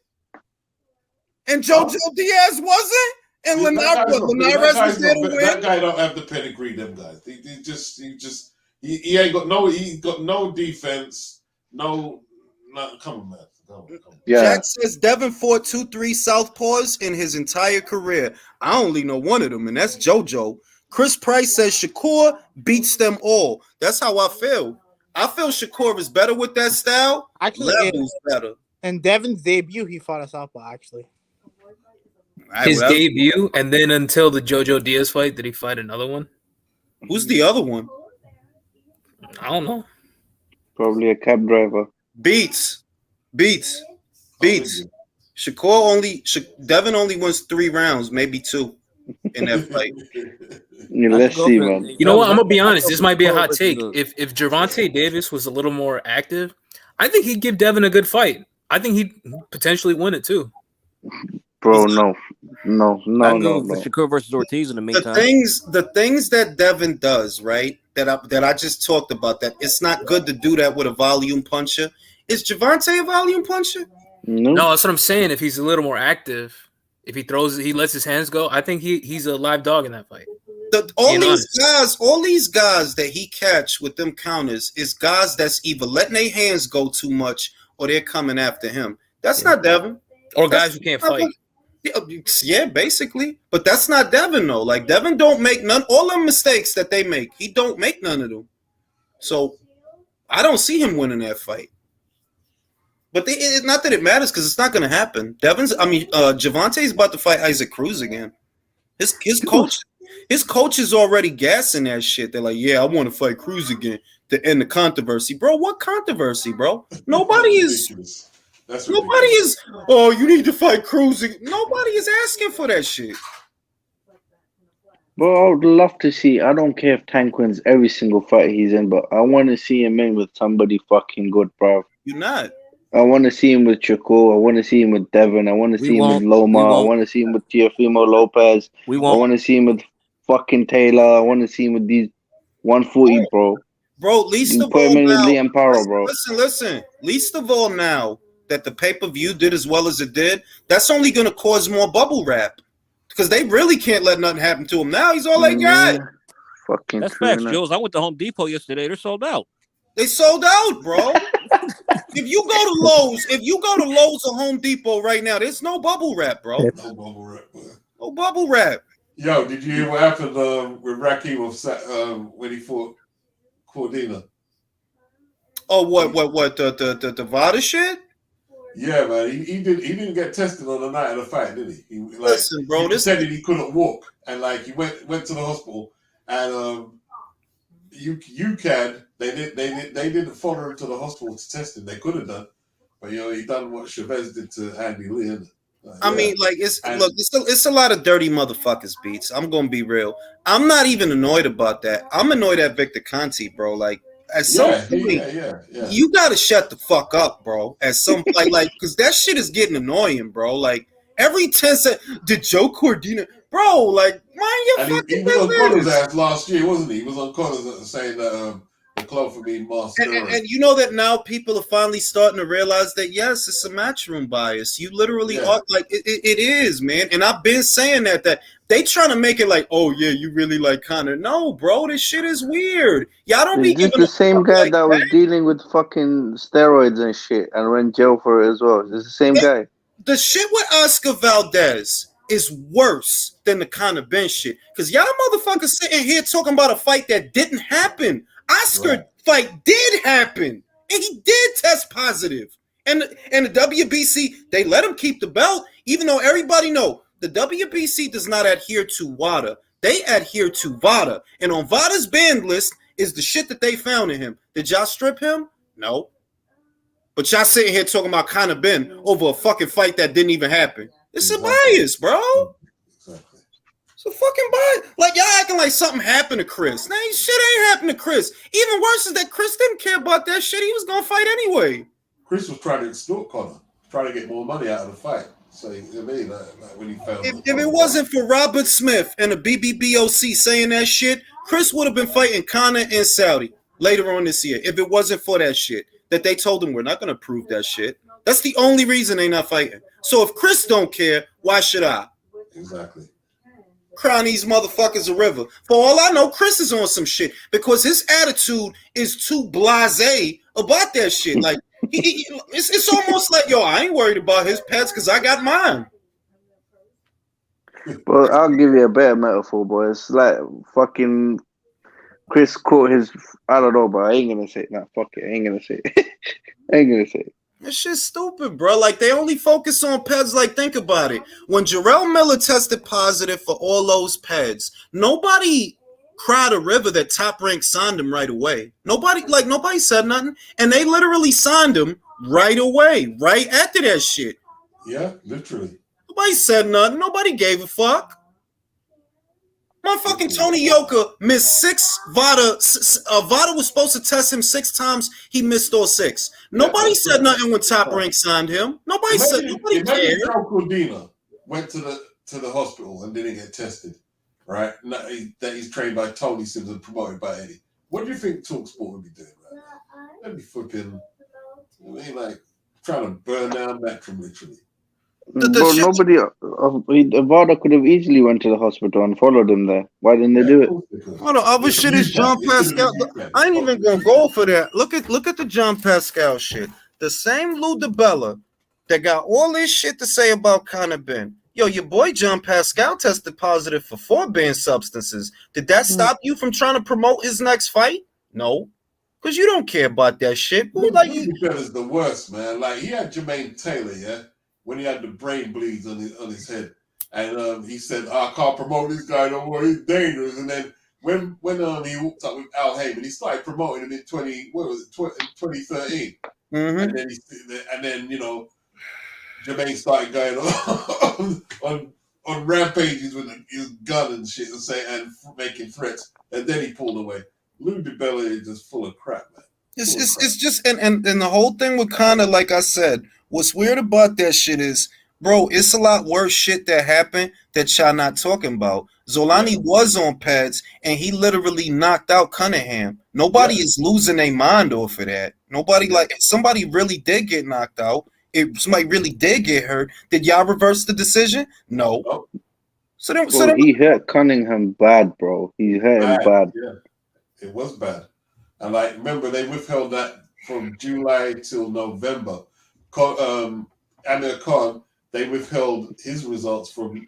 and JoJo Diaz wasn't, and Linares was there to win. That guy don't have the pedigree. Them guys. He ain't got no. He got no defense. No. Come on, man. Come on. Yeah. Jack says Devin fought 2-3 southpaws in his entire career. I only know one of them, and that's JoJo. Chris Price says Shakur beats them all. That's how I feel. I feel Shakur is better with that style. Actually, Levels better. And Devin's debut, he fought a southpaw, actually. His debut, and then until the JoJo Diaz fight, did he fight another one? Who's the other one? I don't know. Probably a cab driver. Beats. Devin only wins 3 rounds, maybe 2 in that fight. Let's see, man. You know what? I'm gonna be honest. This might be a hot take. If Gervonta Davis was a little more active, I think he'd give Devin a good fight. I think he'd potentially win it too. Bro, no. Shakur versus Ortiz in the meantime. The things that Devin does, right? That I just talked about. That it's not good to do that with a volume puncher. Is Gervonta a volume puncher? No, that's what I'm saying. If he's a little more active, if he throws, he lets his hands go. I think he's a live dog in that fight. All these guys that he catch with them counters is guys that's either letting their hands go too much or they're coming after him. That's not Devin. Or guys who can't fight. Yeah, basically. But that's not Devin, though. Like, Devin don't make none. All the mistakes that they make, he don't make none of them. So, I don't see him winning that fight. But it's not that it matters because it's not going to happen. Gervonta's about to fight Isaac Cruz again. His coach is already gassing that shit. They're like, yeah, I want to fight Cruz again to end the controversy. Bro, what controversy, bro? Nobody is... Nobody is, oh, you need to fight Cruz. Nobody is asking for that shit. Bro, I would love to see. I don't care if Tank wins every single fight he's in, but I want to see him in with somebody fucking good, bro. You're not. I want to see him with Shakur. I want to see him with Devin. I want to see him with Loma. I want to see him with Teofimo Lopez. I want to see him with fucking Taylor. I want to see him with these 140, bro. Bro, least of all now. Listen. Least of all now that the pay-per-view did as well as it did, that's only going to cause more bubble wrap because they really can't let nothing happen to him. Now he's all they got. Fucking that's facts, Jules. I went to Home Depot yesterday. They're sold out. They sold out, bro. If you go to Lowe's or Home Depot right now, there's no bubble wrap, bro. No bubble wrap. No bubble wrap. Yo, did you hear what happened with Rakim when he fought Cordina? Oh, what? The Vada shit? Yeah, man. He didn't get tested on the night of the fight, did he? Listen, bro. He said he couldn't walk, and he went to the hospital, and UCAD they didn't follow him to the hospital to test him. They could have done, but he done what Chavez did to Andy Lee. It's a lot of dirty motherfuckers beats. I'm gonna be real. I'm not even annoyed about that. I'm annoyed at Victor Conte, bro. Like at some point, you gotta shut the fuck up, bro. At some because that shit is getting annoying, bro. Like every 10 seconds, did Joe Cordina, bro? Like mind your fucking business. He was on Connor's ass last year, wasn't he? He was on Connor's saying that the club for being master. And you know that now people are finally starting to realize that yes, it's a matchroom bias. You literally are like it is, man. And I've been saying that they trying to make it like, oh yeah, you really like Connor. No, bro, this shit is weird. Y'all don't be giving the same guy that was dealing with fucking steroids and shit and went jail for it as well. It's the same guy. The shit with Oscar Valdez is worse than the Conor Ben shit. Because y'all motherfuckers sitting here talking about a fight that didn't happen. Oscar fight did happen. And he did test positive. And the WBC, they let him keep the belt, even though everybody know the WBC does not adhere to WADA. They adhere to VADA. And on VADA's banned list is the shit that they found in him. Did y'all strip him? No. But y'all sitting here talking about Conor Ben over a fucking fight that didn't even happen. It's a bias, bro. It's a fucking bias. Like, y'all acting like something happened to Chris. Nah, shit ain't happened to Chris. Even worse is that Chris didn't care about that shit. He was going to fight anyway. Chris was trying to extort Conor, trying to get more money out of the fight. So, when he found if it wasn't for Robert Smith and the BBBOC saying that shit, Chris would have been fighting Conor and Saudi later on this year if it wasn't for that shit. that they told him we're not gonna prove that shit. That's the only reason they not fighting. So if Chris don't care, why should I? Exactly. Crown these motherfuckers a river. For all I know, Chris is on some shit because his attitude is too blasé about that shit. Like it's almost like, yo, I ain't worried about his pets because I got mine. Well, I'll give you a better metaphor, boy. It's like fucking Chris caught his. I don't know, but I ain't gonna say it. Nah, fuck it. I ain't gonna say it. I ain't gonna say it. That shit's stupid, bro. Like, they only focus on peds. Like, think about it. When Jarrell Miller tested positive for all those peds, nobody cried a river that Top Rank signed him right away. Nobody said nothing. And they literally signed him right away, right after that shit. Yeah, literally. Nobody said nothing. Nobody gave a fuck. Motherfucking Tony Yoka missed 6 VADA. VADA was supposed to test him 6 times. He missed all 6. Nobody said nothing when Top Rank signed him. Nobody cared. Imagine Joe Cordina went to the hospital and didn't get tested, right? That he's trained by Tony Sims and promoted by Eddie. What do you think Talksport would be doing right now? They'd be flipping, like trying to burn down Matchroom, literally. But nobody, Avada could have easily went to the hospital and followed him there. Why didn't they do it? Well, the other shit is John Pascal. I ain't even gonna go for that. Look at the John Pascal shit. The same Lou DiBella that got all this shit to say about Conor Ben. Yo, your boy John Pascal tested positive for 4 banned substances. Did that stop you from trying to promote his next fight? No. Because you don't care about that shit. Lou DiBella's the worst, man. Like, he had Jermaine Taylor, yeah? When he had the brain bleeds on his head, and he said, I can't promote this guy no more. He's dangerous. And then when he walked up with Al Heyman, he started promoting him in 2013. Mm-hmm. And then Jermaine started going on rampages with his gun and shit and making threats. And then he pulled away. Lou DiBella is just full of crap, man. It's just and the whole thing with Conor, like I said, what's weird about that shit is, bro, it's a lot worse shit that happened that y'all not talking about. Zolani was on pads and he literally knocked out Cunningham. Nobody is losing their mind off of that. Nobody if somebody really did get knocked out, if somebody really did get hurt, did y'all reverse the decision? No. So then he hurt Cunningham bad, bro. He hurt him bad. Yeah, it was bad. And remember they withheld that from July till November. Amir Khan, they withheld his results from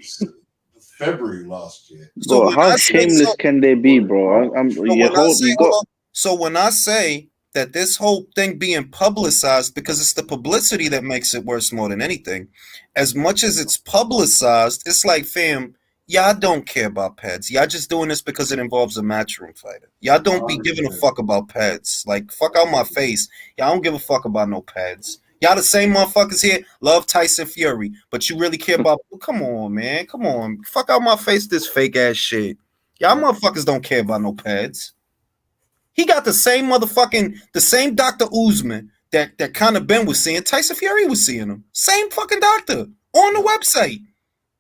February last year. So how shameless can they be, bro? So when I say that this whole thing being publicized, because it's the publicity that makes it worse more than anything, as much as it's publicized, it's like, fam, y'all don't care about peds. Y'all just doing this because it involves a matchroom fighter. Y'all don't be giving a fuck about peds. Like, fuck out my face. Y'all don't give a fuck about no peds. Y'all the same motherfuckers here love Tyson Fury, but you really care about... Come on, man. Come on. Fuck out my face this fake-ass shit. Y'all motherfuckers don't care about no peds. He got the same Dr. Usman that Conor Ben was seeing. Tyson Fury was seeing him. Same fucking doctor on the website.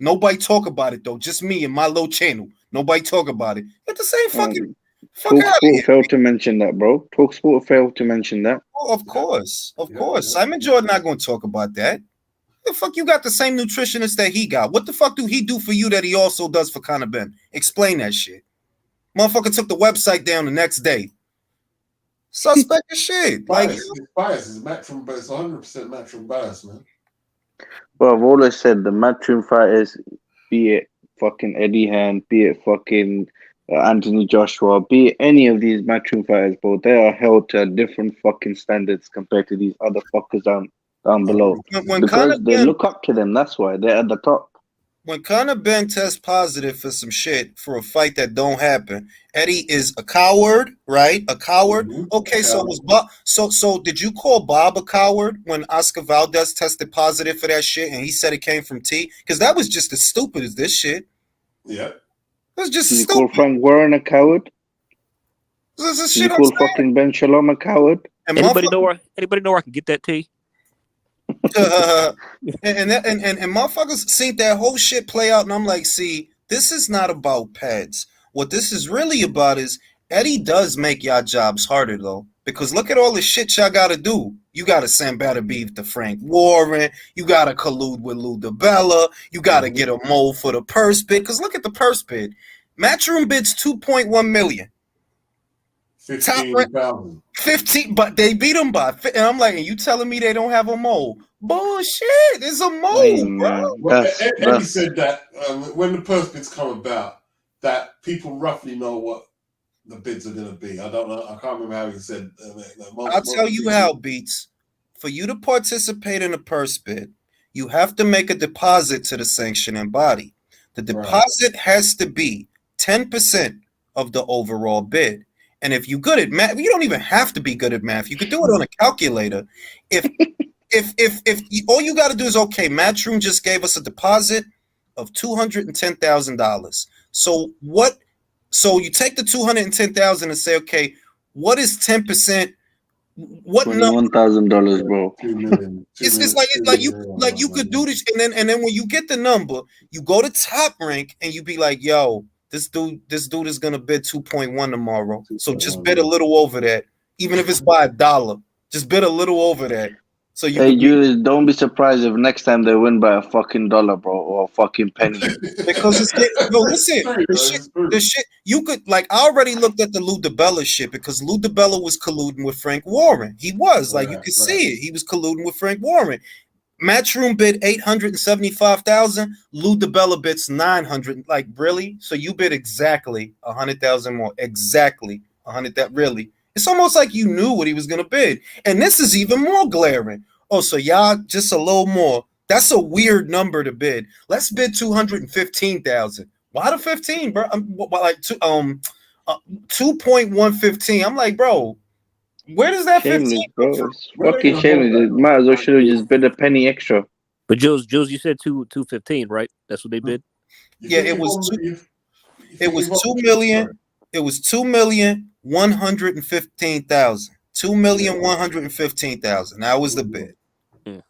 Nobody talk about it, though. Just me and my little channel. Nobody talk about it. It's the same fucking... Talksport failed to mention that, bro. Talksport failed to mention that. Oh, of course. Simon Jordan not going to talk about that. The fuck you got the same nutritionist that he got? What the fuck do he do for you that he also does for Conor Ben? Explain that shit. Motherfucker took the website down the next day. Suspect as shit. Bias. It's bias. It's 100% matchroom bias, man. Well, I've always said the matchroom fighters, be it fucking Eddie Hearn, be it fucking Anthony Joshua, be it any of these matchroom fighters, bro, they are held to different fucking standards compared to these other fuckers down below. Because they look up to them, that's why they're at the top. When Conor Ben tests positive for some shit for a fight that don't happen, Eddie is a coward, right? A coward. Mm-hmm. Okay, so was Bob? So did you call Bob a coward when Oscar Valdez tested positive for that shit and he said it came from T? Because that was just as stupid as this shit. Yeah. It was just you stupid. Call Frank Warren a coward? This is you shit call fucking Ben Shalom a coward? Anybody know where I can get that tea? And motherfuckers seen that whole shit play out, and I'm like, see, this is not about pads. What this is really about is Eddie does make y'all jobs harder, though. Because look at all the shit y'all got to do. You got to send better beef to Frank Warren. You got to collude with Lou DiBella. You got to get a mold for the purse bid. Because look at the purse bid. Matchroom bids $2.1 million. 15,000. 15, but they beat them by. And I'm like, and you telling me they don't have a mold? Bullshit! It's a mold, bro. Well, Eddie said that when the purse bids come about, that people roughly know what the bids are going to be. I don't know. I can't remember how he said. I'll tell you how, Beats. For you to participate in a purse bid, you have to make a deposit to the sanctioning body. The deposit has to be 10% of the overall bid. And if you're good at math, you don't even have to be good at math. You could do it on a calculator. If all you got to do is, okay, Matchroom just gave us a deposit of $210,000. So you take the $210,000 and say, okay, what is 10%? What $21,000, bro? It's like you could do this, and then when you get the number, you go to Top Rank and you be like, yo, this dude is gonna bid 2.1 tomorrow. So just bid a little over that, even if it's by $1. Just bid a little over that. So you don't be surprised if next time they win by a fucking $1, bro, or a fucking penny. Because it's the shit you could, like, I already looked at the Lou DiBella shit because Lou DiBella was colluding with Frank Warren. He was you could see it. He was colluding with Frank Warren. Matchroom bid $875,000. Lou DiBella bids $900. Like, really? So you bid exactly $100,000 more. Exactly $100,000. That really? It's almost like you knew what he was gonna bid. And this is even more glaring. Oh, so y'all just a little more. That's a weird number to bid. Let's bid $215,000. Why the 15, bro? Like 2.115. I'm like, bro, where does that 15 bro? It's fucking shameless. Might as well should have just bid a penny extra. But Jules, you said 215, right? That's what they bid. Yeah, it was 2 million. It was 2,115,000. 2,115,000. That was the bid. You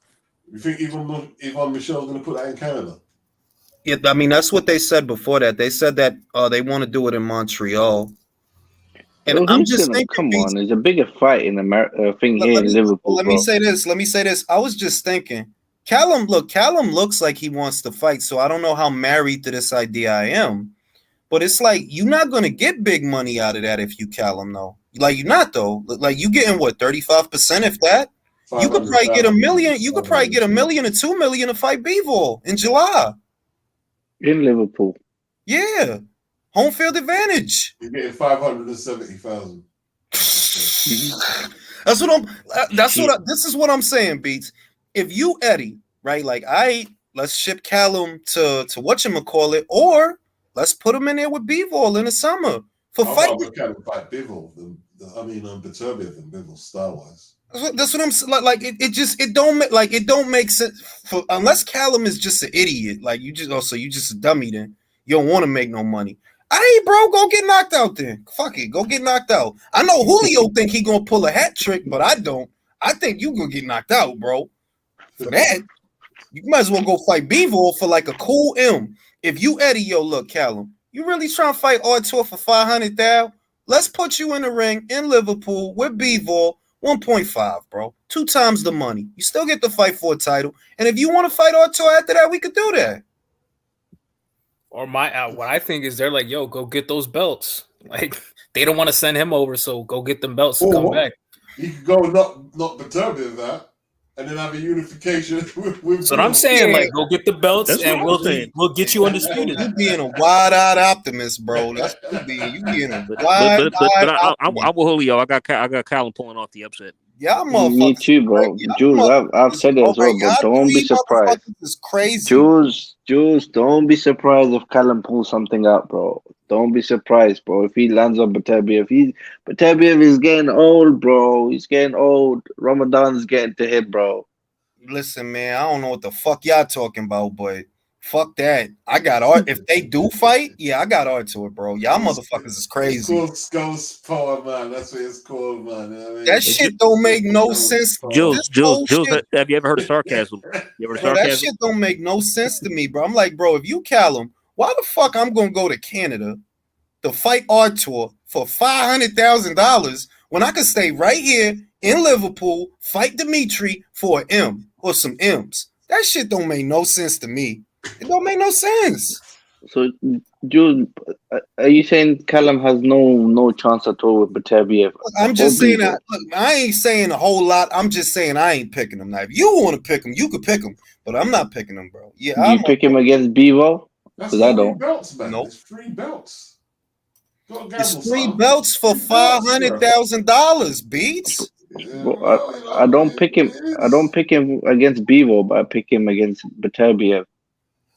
think Yvonne Michelle's going to put that in Canada? Yeah, I mean, that's what they said before that. They said that they want to do it in Montreal. And well, I'm just thinking, come on, there's a bigger fight in America thing here in Liverpool. Let me say this. I was just thinking, Callum looks like he wants to fight, so I don't know how married to this idea I am. But it's like, you're not going to get big money out of that if you Callum, though. Like, you're not, though. Like, you getting, what, 35% if that? You could probably get $1 million. You could probably get $1 million or $2 million to fight Bivol in July. In Liverpool. Yeah. Home field advantage. You're getting 570,000. This is what I'm saying, Beats. If you Eddie, right, like, let's ship Callum to whatchamacallit, or let's put him in there with Bivol in the summer for fighting. Callum fight Bivol. Beterbiev and Bivol style-wise. That's what I'm saying. Like, it don't make sense unless Callum is just an idiot. Like, you just a dummy. Then you don't want to make no money. Bro, go get knocked out then. Fuck it, go get knocked out. I know Julio think he gonna pull a hat trick, but I don't. I think you gonna get knocked out, bro. For that, you might as well go fight Bivol for like a cool M. If you Eddie, look, Callum, you really trying to fight Artur for 500,000? Let's put you in the ring in Liverpool with Bivol. 1.5, bro. 2 times the money. You still get to fight for a title. And if you want to fight Artur after that, we could do that. Or what I think is they're like, yo, go get those belts. Like, they don't want to send him over, so go get them belts and come back. You could go knock Beterbiev out, and then have a unification with so I'm saying, like, go get the belts, and we'll get you undisputed. You being a wide-eyed optimist, bro. That's you being a wide-eyed optimist. I'm with Julio. I got Callum pulling off the upset. Y'all motherfuckers. Me too, bro. Jules, I've said it as well, but don't be surprised. This is crazy. Jules, don't be surprised if Callum pulls something out, bro. Don't be surprised, bro. If he lands on Beterbiev, Beterbiev is getting old, bro. He's getting old. Ramadan's getting to him, bro. Listen, man, I don't know what the fuck y'all talking about, but fuck that. I got art. If they do fight, yeah, I got art to it, bro. Y'all motherfuckers is crazy. It's called Power, man. That's what it's called, man. I mean, that shit don't make no sense. Jules, have you ever heard of sarcasm? That shit don't make no sense to me, bro. I'm like, bro, if you Callum, why the fuck I'm gonna go to Canada to fight Artur for $500,000 when I could stay right here in Liverpool, fight Dimitri for an M or some M's? That shit don't make no sense to me. It don't make no sense. So, Jules, are you saying Callum has no chance at all with Beterbiev? I'm just saying that. Look, I ain't saying a whole lot. I'm just saying I ain't picking him. Now, if you want to pick him, you could pick him, but I'm not picking him, bro. Yeah, Do you pick him against Bevo? Because I don't. Belts, man. Nope. It's 3 belts. It's 3 belts for $500,000. Beats. I don't pick him. I don't pick him against Bevo, but I pick him against Beterbiev.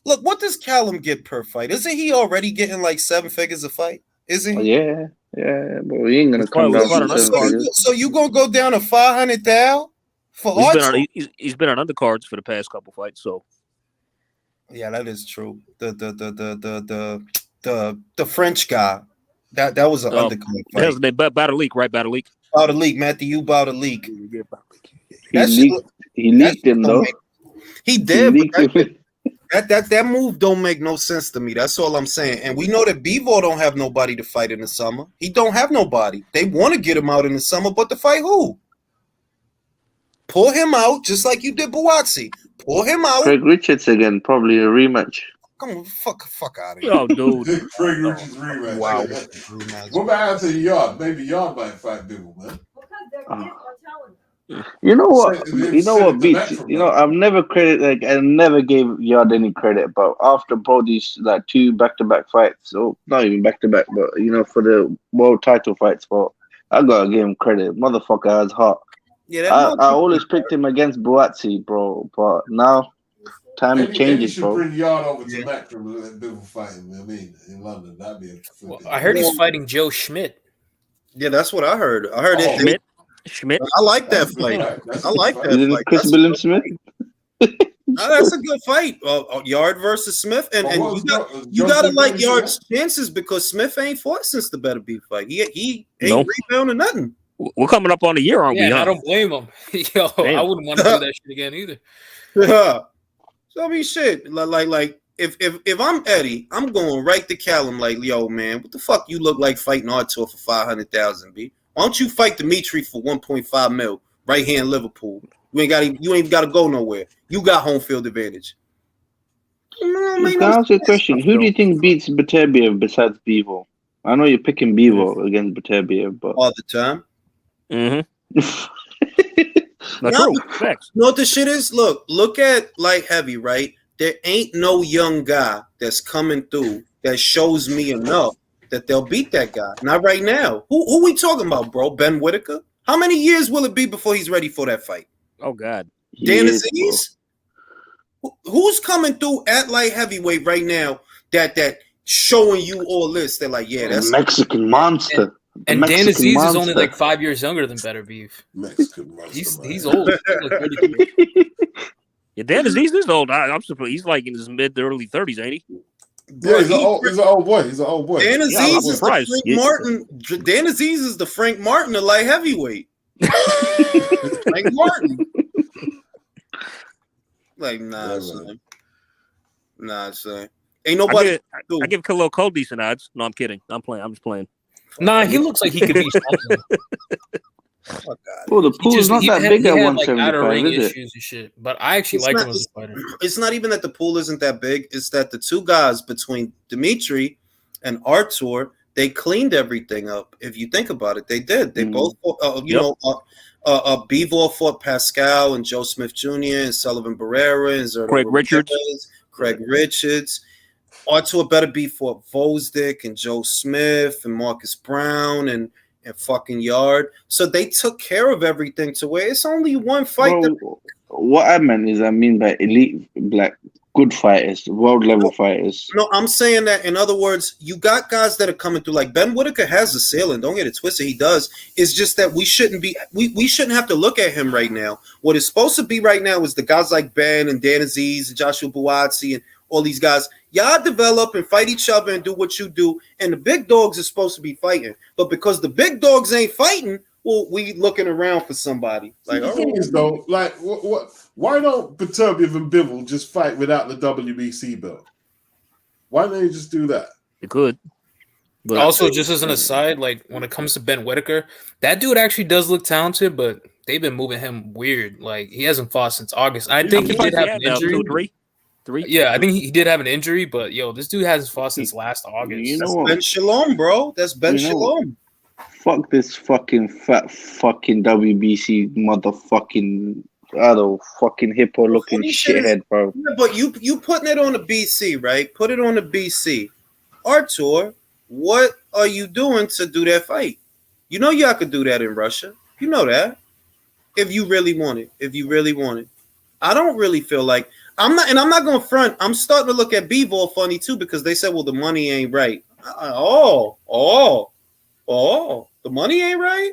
Look, what does Callum get per fight? Isn't he already getting like 7 figures a fight? Is he? Yeah, but he ain't gonna come down from 7 figures. So you gonna go down to 500,000 for he's been on undercards for the past couple fights, so yeah, that is true. The French guy that was an undercard fight. His name Badalik, right? Badalik. Badalik, Matthew Badalik. He leaked him though. He did. That move don't make no sense to me. That's all I'm saying. And we know that Bivol don't have nobody to fight in the summer. He don't have nobody. They want to get him out in the summer, but to fight who? Pull him out just like you did Buatsi. Pull him out. Craig Richards again, probably a rematch. Come on, fuck out of here. Oh, dude. Craig Richards rematch. Wow. What about to Yard? Maybe Yard might fight Bivol, man. You know what? You know what, Beats? You know, I've never I never gave Yard any credit, but after Brody's like 2 back-to-back fights, or not even back-to-back, but you know, for the world title fights, I gotta give him credit. Motherfucker has heart. Yeah, I always picked him against Buatsi, bro, but now time changes, bro. You should bring Yard over to Matchroom and let Bivol fight him. I mean, in London, that'd be I heard he's fighting Joe Schmidt. Yeah, that's what I heard. I heard it. Schmidt. I like that fight. I like that fight. Chris William Smith. That's a good fight. Yard versus Smith, and you gotta like Yard's chances because Smith ain't fought since the Better Beef fight. He ain't rebounding nothing. We're coming up on a year, aren't we? I don't blame him. Yo, Damn. I wouldn't want to do that shit again either. Yeah. So I mean, shit. Like if I'm Eddie, I'm going right to Callum. Like, yo, man, what the fuck you look like fighting Artur for 500,000, B? Why don't you fight Dimitri for 1.5 mil right here in Liverpool? You ain't even got to go nowhere. You got home field advantage. Can I ask you a question? Who do you think beats Beterbiev besides Bivol? I know you're picking Bivol against Beterbiev, but all the time. Mm-hmm. You know what the shit is? Look at light heavy, right? There ain't no young guy that's coming through that shows me enough that they'll beat that guy. Not right now. Who we talking about, bro? Ben Whitaker? How many years will it be before he's ready for that fight? Oh God. Dan Aziz? Who's coming through at light heavyweight right now that showing you all this? They're like, yeah, that's Mexican monster. And Dan Aziz is only like 5 years younger than Better Beef. Mexican monster. He's old. Yeah, Dan Aziz is old. I'm surprised. He's like in his mid to early 30s, ain't he? Yeah, he's an old boy. He's an old boy. Dan Aziz is the Frank Martin. Dan Aziz is the Frank Martin of light heavyweight. Frank Martin. Like, nah, son. Nah, son. Ain't nobody. I give Khalil Cole decent odds. No, I'm kidding. I'm just playing. Nah, he looks like he could be something. Oh, the pool's not that big at 175, is it? Issues and shit, but I actually like him as a fighter. It's not even that the pool isn't that big. It's that the two guys between Dimitri and Artur, they cleaned everything up. If you think about it, they did. They both, Bivol fought Pascal and Joe Smith Jr. and Sullivan Barrera and Craig Richards. Artur Better Be fought Vosdick and Joe Smith and Marcus Brown and fucking Yard. So they took care of everything to where it's only one fight. What I mean by elite, like good fighters, world level fighters. No, I'm saying that in other words, you got guys that are coming through. Like Ben Whitaker has a ceiling. Don't get it twisted. He does. It's just that we shouldn't have to look at him right now. What is supposed to be right now is the guys like Ben and Dan Aziz and Joshua Buatsi and all these guys. Y'all develop and fight each other and do what you do. And the big dogs are supposed to be fighting. But because the big dogs ain't fighting, well, we looking around for somebody. Like, the thing is, though, like, what? Why don't Beterbiev and Bivol just fight without the WBC belt? Why don't they just do that? They could. But also, just as an aside, like when it comes to Ben Whitaker, that dude actually does look talented, but they've been moving him weird. Like he hasn't fought since August. I think he did have an injury. Three. Yeah, I think he did have an injury, but yo, this dude hasn't fought since last August. You know That's what? Ben Shalom, bro. That's Ben You know what? Shalom. Fuck this fucking fat fucking WBC motherfucking fucking hippo looking Funny shit is- shithead, bro. Yeah, but you putting it on the BC, right? Put it on the BC. Artur, what are you doing to do that fight? You know y'all could do that in Russia. You know that. If you really want it. If you really want it. I don't really feel like I'm not going to front. I'm starting to look at B-Ball funny too because they said, well, the money ain't right. The money ain't right?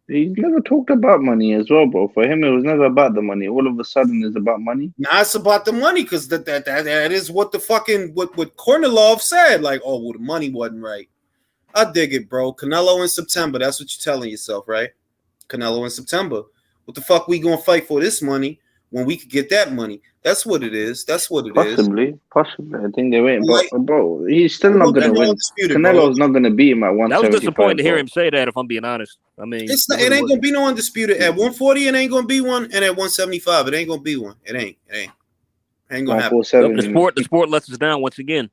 He never talked about money as well, bro. For him, it was never about the money. All of a sudden, it's about money. Now it's about the money because that is what the fucking what Kornilov said. Like, oh, well, the money wasn't right. I dig it, bro. Canelo in September. That's what you're telling yourself, right? Canelo in September. What the fuck we gonna fight for this money when we could get that money? That's what it is. That's what it is. Possibly. I think they went, Like- bro. He's still not gonna win. Undisputed, Canelo's not gonna beat him at 175. That was disappointing to hear him say that. If I'm being honest, I mean, It's not, it ain't gonna be no undisputed at 140. It ain't gonna be one, and at 175, it ain't gonna be one. It ain't gonna happen. The sport lets us down once again.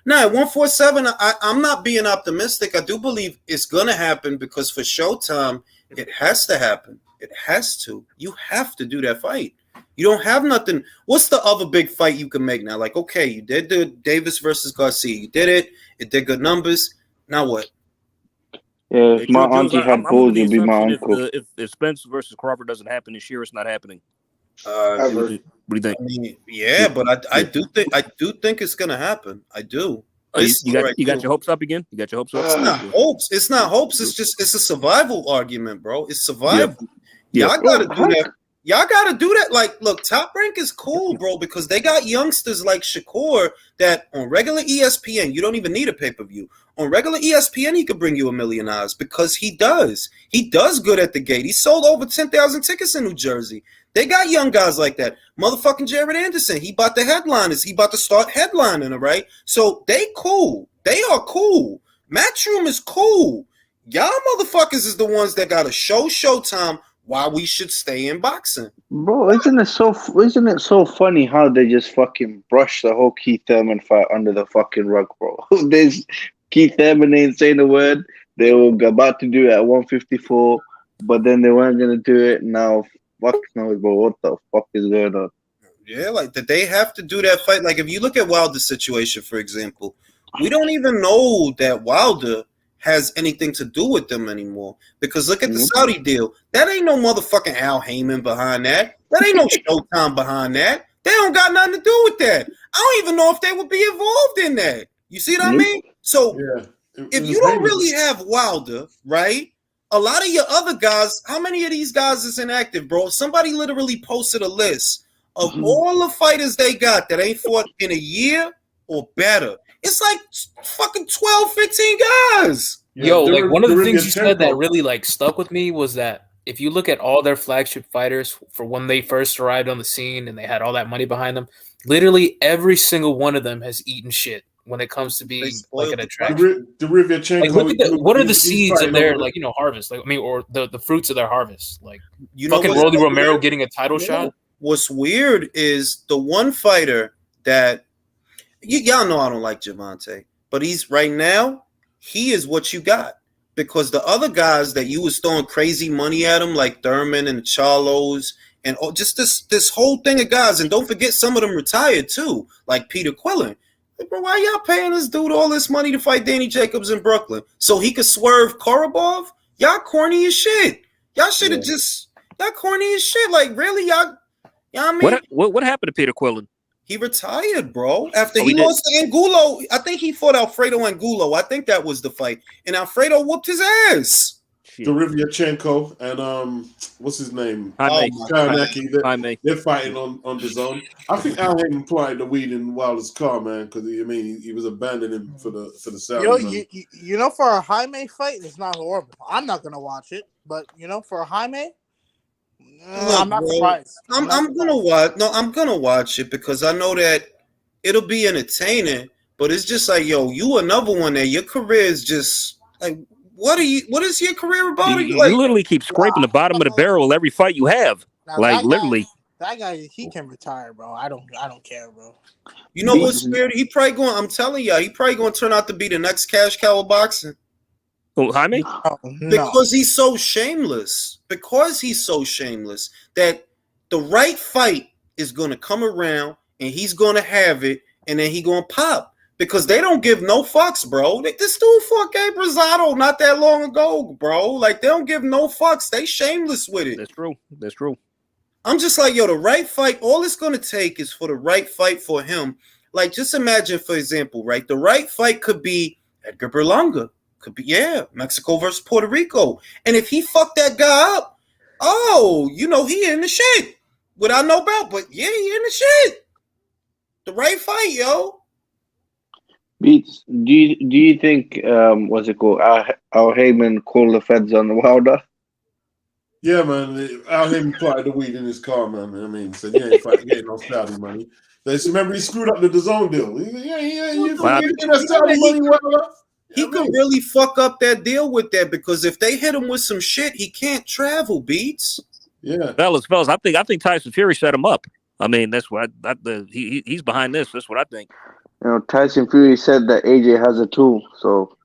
No, at 147, I'm not being optimistic. I do believe it's gonna happen because for Showtime, it has to happen. It has to. You have to do that fight. You don't have nothing. What's the other big fight you can make now? Like, okay, you did the Davis versus Garcia. You did it. It did good numbers. Now what? Yeah, if my auntie had balls, it'd be my uncle. If Spence versus Crawford doesn't happen this year, it's not happening. What do you think? I mean, yeah, but I do think it's gonna happen. I do. Oh, you got your hopes up again? You got your hopes up? It's not hopes. It's not hopes. It's a survival argument, bro. It's survival. Yeah. Y'all gotta do that. Y'all gotta do that. Like, look, Top Rank is cool, bro, because they got youngsters like Shakur that on regular ESPN, you don't even need a pay-per-view. On regular ESPN, he could bring you $1 million because he does. He does good at the gate. He sold over 10,000 tickets in New Jersey. They got young guys like that. Motherfucking Jared Anderson. He bought the headliners. He about to start headlining, all right? So they cool. They are cool. Matchroom is cool. Y'all motherfuckers is the ones that got to show Showtime why we should stay in boxing. Bro, isn't it so funny how they just fucking brush the whole Keith Thurman fight under the fucking rug, bro? There's Keith Thurman ain't saying a word. They were about to do it at 154, but then they weren't gonna do it. Now, fuck knows, bro. What the fuck is going on? Yeah, like that they have to do that fight. Like if you look at Wilder's situation, for example, we don't even know that Wilder has anything to do with them anymore. Because look at the Saudi deal. That ain't no motherfucking Al Heyman behind that. That ain't no Showtime behind that. They don't got nothing to do with that. I don't even know if they would be involved in that. You see what I mean? So if you don't really have Wilder, right? A lot of your other guys, how many of these guys is inactive, bro? Somebody literally posted a list of all the fighters they got that ain't fought in a year or better. It's like fucking 12, 15 guys. Yo, like one of the things you said that really like stuck with me was that if you look at all their flagship fighters for when they first arrived on the scene and they had all that money behind them, literally every single one of them has eaten shit when it comes to being like an attraction. Derivchenko, Like, look at what are the seeds of their like harvest? Like, I mean, or the fruits of their harvest? Like, fucking Rolly Romero getting a title shot. What's weird is the one fighter that y'all know I don't like Javante, but he's right now. He is what you got because the other guys that you was throwing crazy money at him, like Thurman and the Charlos, and just this whole thing of guys, and don't forget some of them retired too, like Peter Quillen. Like, bro, why y'all paying this dude all this money to fight Danny Jacobs in Brooklyn so he could swerve Korobov? Y'all corny as shit. Y'all should have y'all corny as shit. Like really, y'all. I mean, what happened to Peter Quillen? He retired, bro. After he lost to Angulo, I think he fought Alfredo Angulo. I think that was the fight, and Alfredo whooped his ass. Derivchenko and what's his name? Jaime. They're fighting on the zone. I think Al Heyman planted the weed in Wilder's car, man, because he was abandoning him for the Saudi. You know, for a Jaime fight, it's not horrible. I'm not gonna watch it, but for a Jaime. I'm not surprised. I'm gonna watch. No, I'm gonna watch it because I know that it'll be entertaining. But it's just like, yo, you another one that your career is just like, what is your career about? You Like, literally keep scraping the bottom of the barrel every fight you have. Now, Like literally. That guy, he can retire, bro. I don't care, bro. you know what's weird? He probably going. I'm telling y'all, he probably going to turn out to be the next cash cow of boxing. Oh, Jaime? Because he's so shameless. Because he's so shameless that the right fight is going to come around and he's going to have it, and then he going to pop. Because they don't give no fucks, bro. This dude fought Gabe Rosado not that long ago, bro. Like, they don't give no fucks. They shameless with it. That's true. That's true. I'm just like, yo, the right fight, all it's going to take is for the right fight for him. Like, just imagine, for example, right? The right fight could be Edgar Berlanga. Could be, Mexico versus Puerto Rico. And if he fucked that guy up, he in the shit. Without no belt, but he in the shit. The right fight, yo. Beats, do you think, what's it called? Al Heyman called the feds on Wilder? Yeah, man. Al Heyman planted the weed in his car, man. I mean, said, you ain't getting no Saudi money. Remember, he screwed up the DAZN deal. He could really fuck up that deal with that, because if they hit him with some shit, he can't travel, Beats. Yeah. Fellas, I think Tyson Fury set him up. I mean, that's what he's behind this. That's what I think. Tyson Fury said that AJ has a tool, so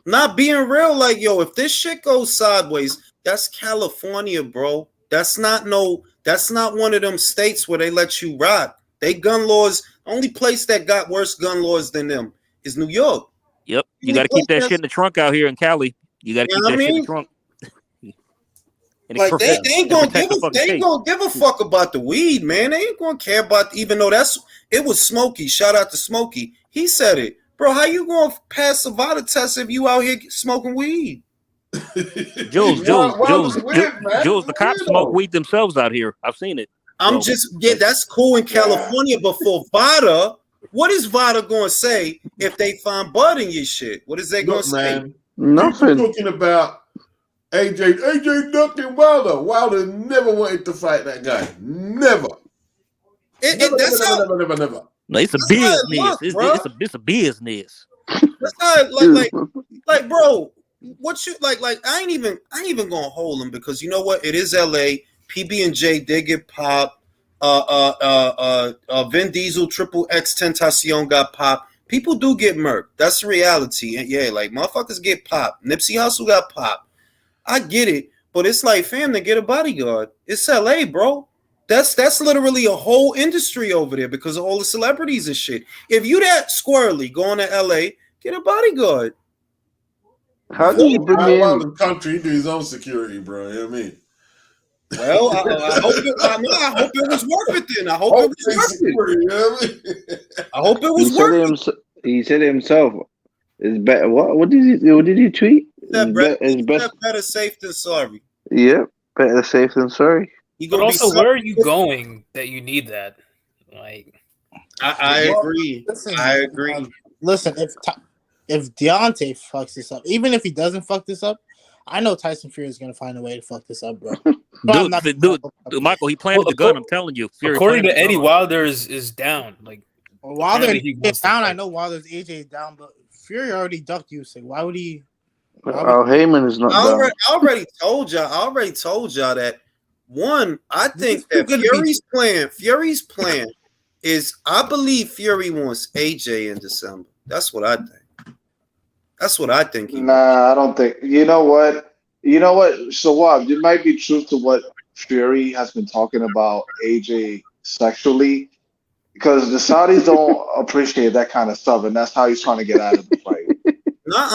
not being real, like, yo, if this shit goes sideways, that's California, bro. That's not one of them states where they let you rock. They gun laws, only place that got worse gun laws than them is New York. Yep. You got to keep that shit in the trunk out here in Cali. You got to keep that shit in the trunk. Like, they ain't gonna give a fuck about the weed, man. They ain't gonna care about, even though it was Smokey. Shout out to Smokey. He said it. Bro, how you gonna pass a VADA test if you out here smoking weed? Jules, the cops smoke weed themselves out here. I've seen it. That's cool in California, but for VADA, what is VADA gonna say if they find bud in your shit? What is they gonna say? Nothing. You're talking about AJ ducked in Wilder. Wilder never wanted to fight that guy. Never. Never. No, it's a business. It's a business. That's how, like, bro, what you like? I ain't even gonna hold him, because you know what? It is LA. PB&J did get popped. Vin Diesel Triple X Tentacion got popped. People do get murked. That's the reality. And yeah, like, motherfuckers get popped. Nipsey Hussle got popped. I get it, but it's like, fam, to get a bodyguard. It's LA, bro. That's literally a whole industry over there because of all the celebrities and shit. If you that squirrely going to LA, get a bodyguard. How do you bring him out of the country do his own security, bro? You know what I mean? Well, I hope it was worth it then. I hope it was worth it. He said it himself. It's better. What did he tweet? It's better safe than sorry. Yeah, better safe than sorry. But also, where are you going that you need that? Like, I agree. I agree. Listen, if Deontay fucks this up, even if he doesn't fuck this up, I know Tyson Fury is gonna find a way to fuck this up, bro. Dude, Michael, he planted the gun. I'm telling you. Fury according to Eddie, Wilder is down. Like, Wilder is down. I know Wilder's AJ is down, but Fury already ducked Usyk. Why would he? Heyman is not down. I already told y'all that. One, I think that Fury's plan is, I believe Fury wants AJ in December. That's what I think. Nah, I don't think. You know what? So there might be truth to what Fury has been talking about AJ sexually, because the Saudis don't appreciate that kind of stuff, and that's how he's trying to get out of the fight.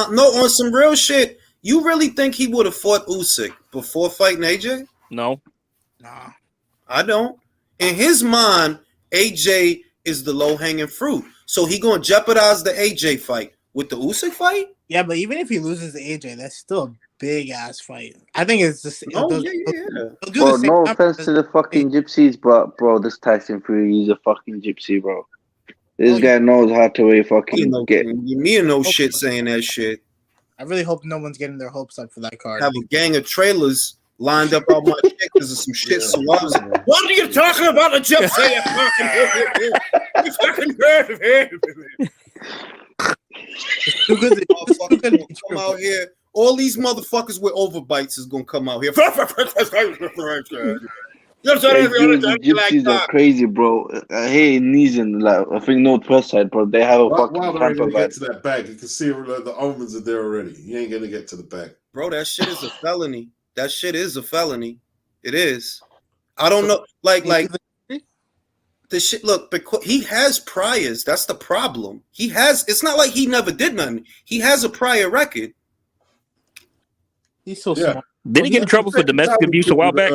No, on some real shit. You really think he would have fought Usyk before fighting AJ? No. Nah. I don't. In his mind, AJ is the low-hanging fruit. So he gonna jeopardize the AJ fight with the Usyk fight? Yeah, but even if he loses the AJ, that's still a big ass fight. I think it's just no offense to the fucking gypsies, but bro, this Tyson Fury, he's a fucking gypsy, bro. This guy knows how to get. Me and no shit saying that shit. I really hope no one's getting their hopes up for that card. Have a gang of trailers lined up on my shit because of some shit. So what are you talking about, the gypsy? You fucking heard of him. Too good. It's too good to be Come true. out here. All these motherfuckers with overbites is gonna come out here. Hey, dude, the gypsies are crazy, bro. Hey, in Nizen, like I think Northwest side, bro, they have a Wilder fucking ain't camper gonna van. get to that bag. You can see the omens are there already. He ain't gonna get to the bag. Bro, that shit is a felony. That shit is a felony. It is. I don't know. Like the shit. Look, because he has priors. That's the problem. He has. It's not like he never did nothing. He has a prior record. He's so smart. Did he get in trouble for domestic abuse a while back?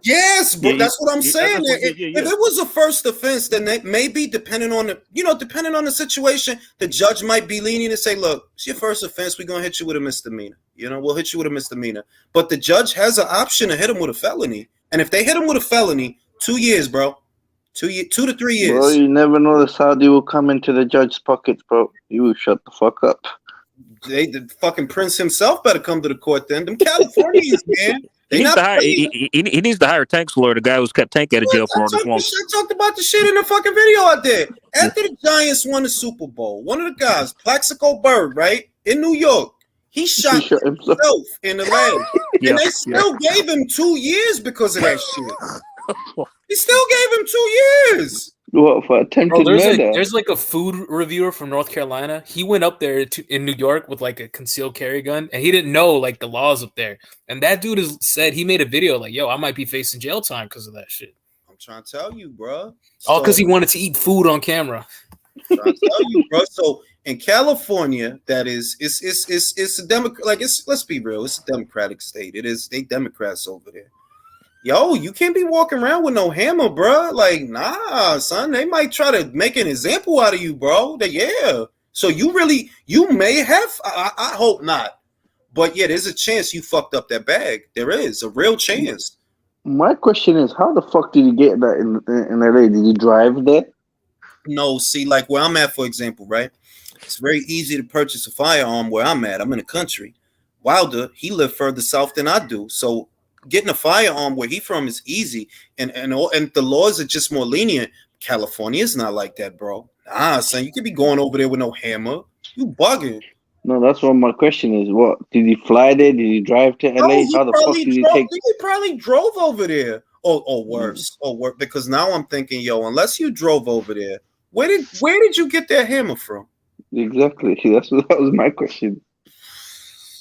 Yes, bro. Yeah, that's what I'm saying. If yeah. it was a first offense, then they maybe depending on the situation, the judge might be lenient and say, "Look, it's your first offense. We're gonna hit you with a misdemeanor. We'll hit you with a misdemeanor." But the judge has an option to hit him with a felony, and if they hit him with a felony, 2 years, bro, 2 to 3 years. Bro, you never know the Saudi will come into the judge's pockets, bro. You will shut the fuck up. The fucking prince himself better come to the court then. Them Californians, man. He needs to hire Tank's lawyer, the guy who's kept Tank out of jail for all this long. I talked about the shit in the fucking video out there. After the Giants won the Super Bowl, one of the guys, Plaxico Bird, right, in New York, he shot himself in the leg. And they still gave him 2 years because of that shit. He still gave him 2 years. What, for attempted murder? There's like a food reviewer from North Carolina. He went up there in New York with like a concealed carry gun, and he didn't know like the laws up there. And that dude said he made a video like, "Yo, I might be facing jail time because of that shit." I'm trying to tell you, bro. All because he wanted to eat food on camera. I'm trying to tell you, bro. So in California, that is, it's a Democrat. Like let's be real, it's a Democratic state. It is. They Democrats over there. Yo, you can't be walking around with no hammer, bro. Like, nah, son. They might try to make an example out of you, bro. So you may have. I hope not. But yeah, there's a chance you fucked up that bag. There is a real chance. My question is, how the fuck did you get that in LA? Did you drive there? No, see, like where I'm at, for example, right? It's very easy to purchase a firearm where I'm at. I'm in the country. Wilder, he lived further south than I do. So getting a firearm where he from is easy, and the laws are just more lenient. California is not like that, bro. Nah, son, you could be going over there with no hammer. You bugging. No, that's what my question is. What did he fly there? Did he drive to LA? How the fuck did he take? He probably drove over there. Or worse. Because now I'm thinking, yo, unless you drove over there, where did you get that hammer from? Exactly. That was my question.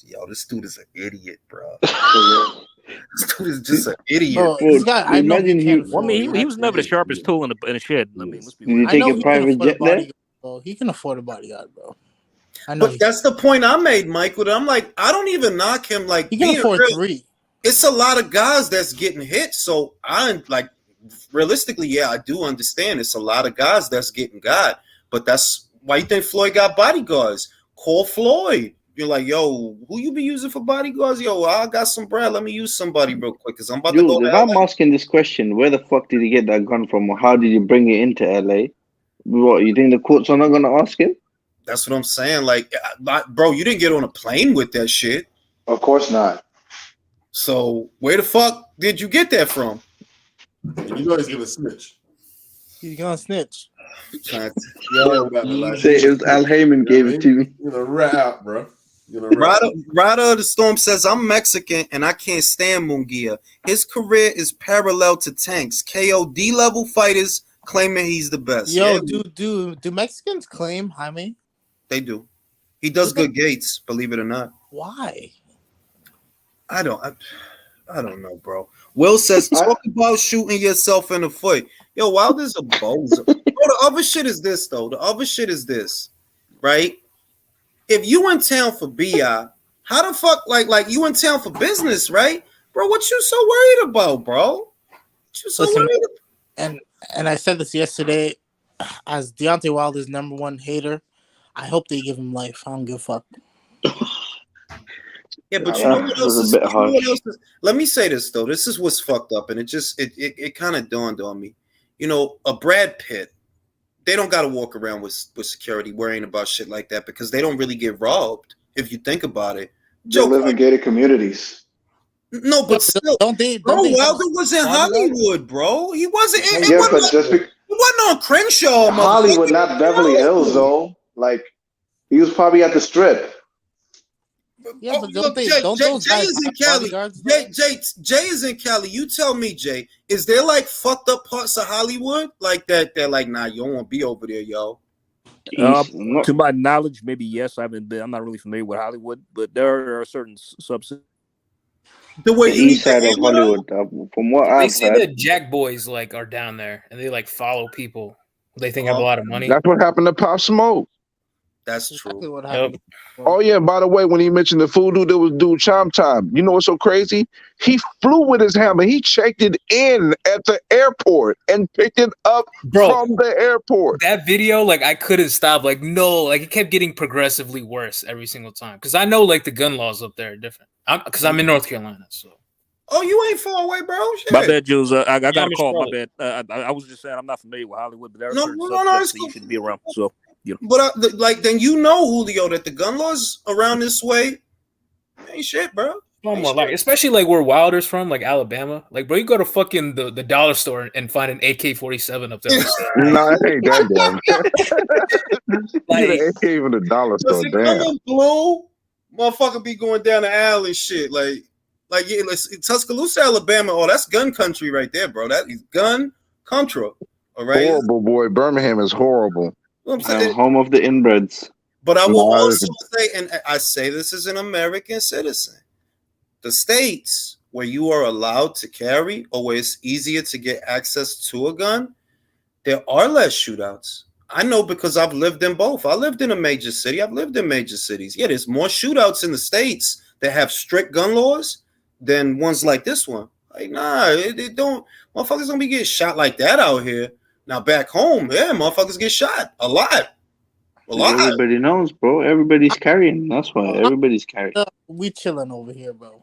Yo, this dude is an idiot, bro. This dude is just an idiot. Bro, this guy, I know he can't. I mean, he was never the sharpest tool in the shed. I mean, let's be did he take a private jet there? Bro. He can afford a bodyguard, bro. But that's the point I made, Michael. I'm like, I don't even knock him. Like, he can afford 3. It's a lot of guys that's getting hit. So I like, realistically, yeah, I do understand. It's a lot of guys that's getting got. But that's why you think Floyd got bodyguards. Call Floyd. You're like, yo, who you be using for bodyguards? Yo, I got some bread. Let me use somebody real quick because I'm about to go. If I'm asking this question, where the fuck did he get that gun from, or how did he bring it into LA? What, you think the courts are not gonna ask him? That's what I'm saying. Like, bro, you didn't get on a plane with that shit. Of course not. So where the fuck did you get that from? You know he's gonna snitch. He's gonna snitch. Say it was Al Heyman gave it to me. You're gonna rat out, bro. Rider of the Storm says, I'm Mexican and I can't stand Munguia. His career is parallel to Tank's. KOD level fighters claiming he's the best. Yo, do Mexicans claim Jaime? They do. He does good gates, believe it or not. Why? I don't know, bro. Will says, talk about shooting yourself in the foot. Yo, Wilder's a bozo. Bro, the other shit is this, though. The other shit is this, right? If you in town for BI, how the fuck, like you in town for business, right? Bro, what you so worried about, bro? What you so worried about? And I said this yesterday, as Deontay Wilder's #1 hater, I hope they give him life. I don't give a fuck. Yeah, but you know what else is? Let me say this though. This is what's fucked up, and it kind of dawned on me. You know, a Brad Pitt, they don't got to walk around with security worrying about shit like that because they don't really get robbed. If you think about it, they live in gated communities. No, but still, Wilder was in Hollywood, bro. He wasn't. He wasn't on Crenshaw. Hollywood, not Beverly Hills, though. Like, He was probably at the strip. Yeah, but Look, don't Jay those guys is in have Cali. bodyguards, though? Jay is in Cali. You tell me, Jay, is there like fucked up parts of Hollywood like that? They're like, nah, you don't want to be over there, yo. To my knowledge, maybe yes. I'm not really familiar with Hollywood, but there are certain subsets. The way the east side of Hollywood, from what They I've say heard. the Jack Boys like are down there, and they like follow people they think have a lot of money. That's what happened to Pop Smoke. That's true. What happened? Oh yeah, by the way, when he mentioned the food dude, there was dude Chom Chom. You know what's so crazy? He flew with his hammer. He checked it in at the airport and picked it up from the airport. That video, like I couldn't stop. Like no, like it kept getting progressively worse every single time. Because I know like the gun laws up there are different. Because I'm in North Carolina, so. Oh, you ain't far away, bro. Shit. My bad, Jules. I got Yeah, a Miss call. My Charlotte. bad. I was just saying I'm not familiar with Hollywood, but there are No, certain no, subsets it's that you should be around. So, you know. But like, then you know, Julio, that the gun laws around this way ain't shit, bro. More like, especially like where Wilder's from, like Alabama. Like, bro, you go to fucking the dollar store and find an AK-47 up there. Nah, it ain't that damn. Like, It ain't even a dollar store. Listen, Damn. coming blue, motherfucker be going down the alley and shit. Like yeah, Tuscaloosa, Alabama. Oh, that's gun country right there, bro. That is gun country. All right. Horrible, boy. Birmingham is horrible. I'm saying, Home of the inbreds. but I will Nah, also say, and I say this as an American citizen, the states where you are allowed to carry or where it's easier to get access to a gun, there are less shootouts. I know because I've lived in both. I lived in a major city. I've lived in major cities. Yeah, there's more shootouts in the states that have strict gun laws than ones like this one. Like, nah, it don't. Motherfuckers don't be getting shot like that out here. Now back home, yeah, motherfuckers get shot a lot. A lot. Everybody knows, bro. Everybody's carrying. That's why everybody's carrying. We chilling over here, bro.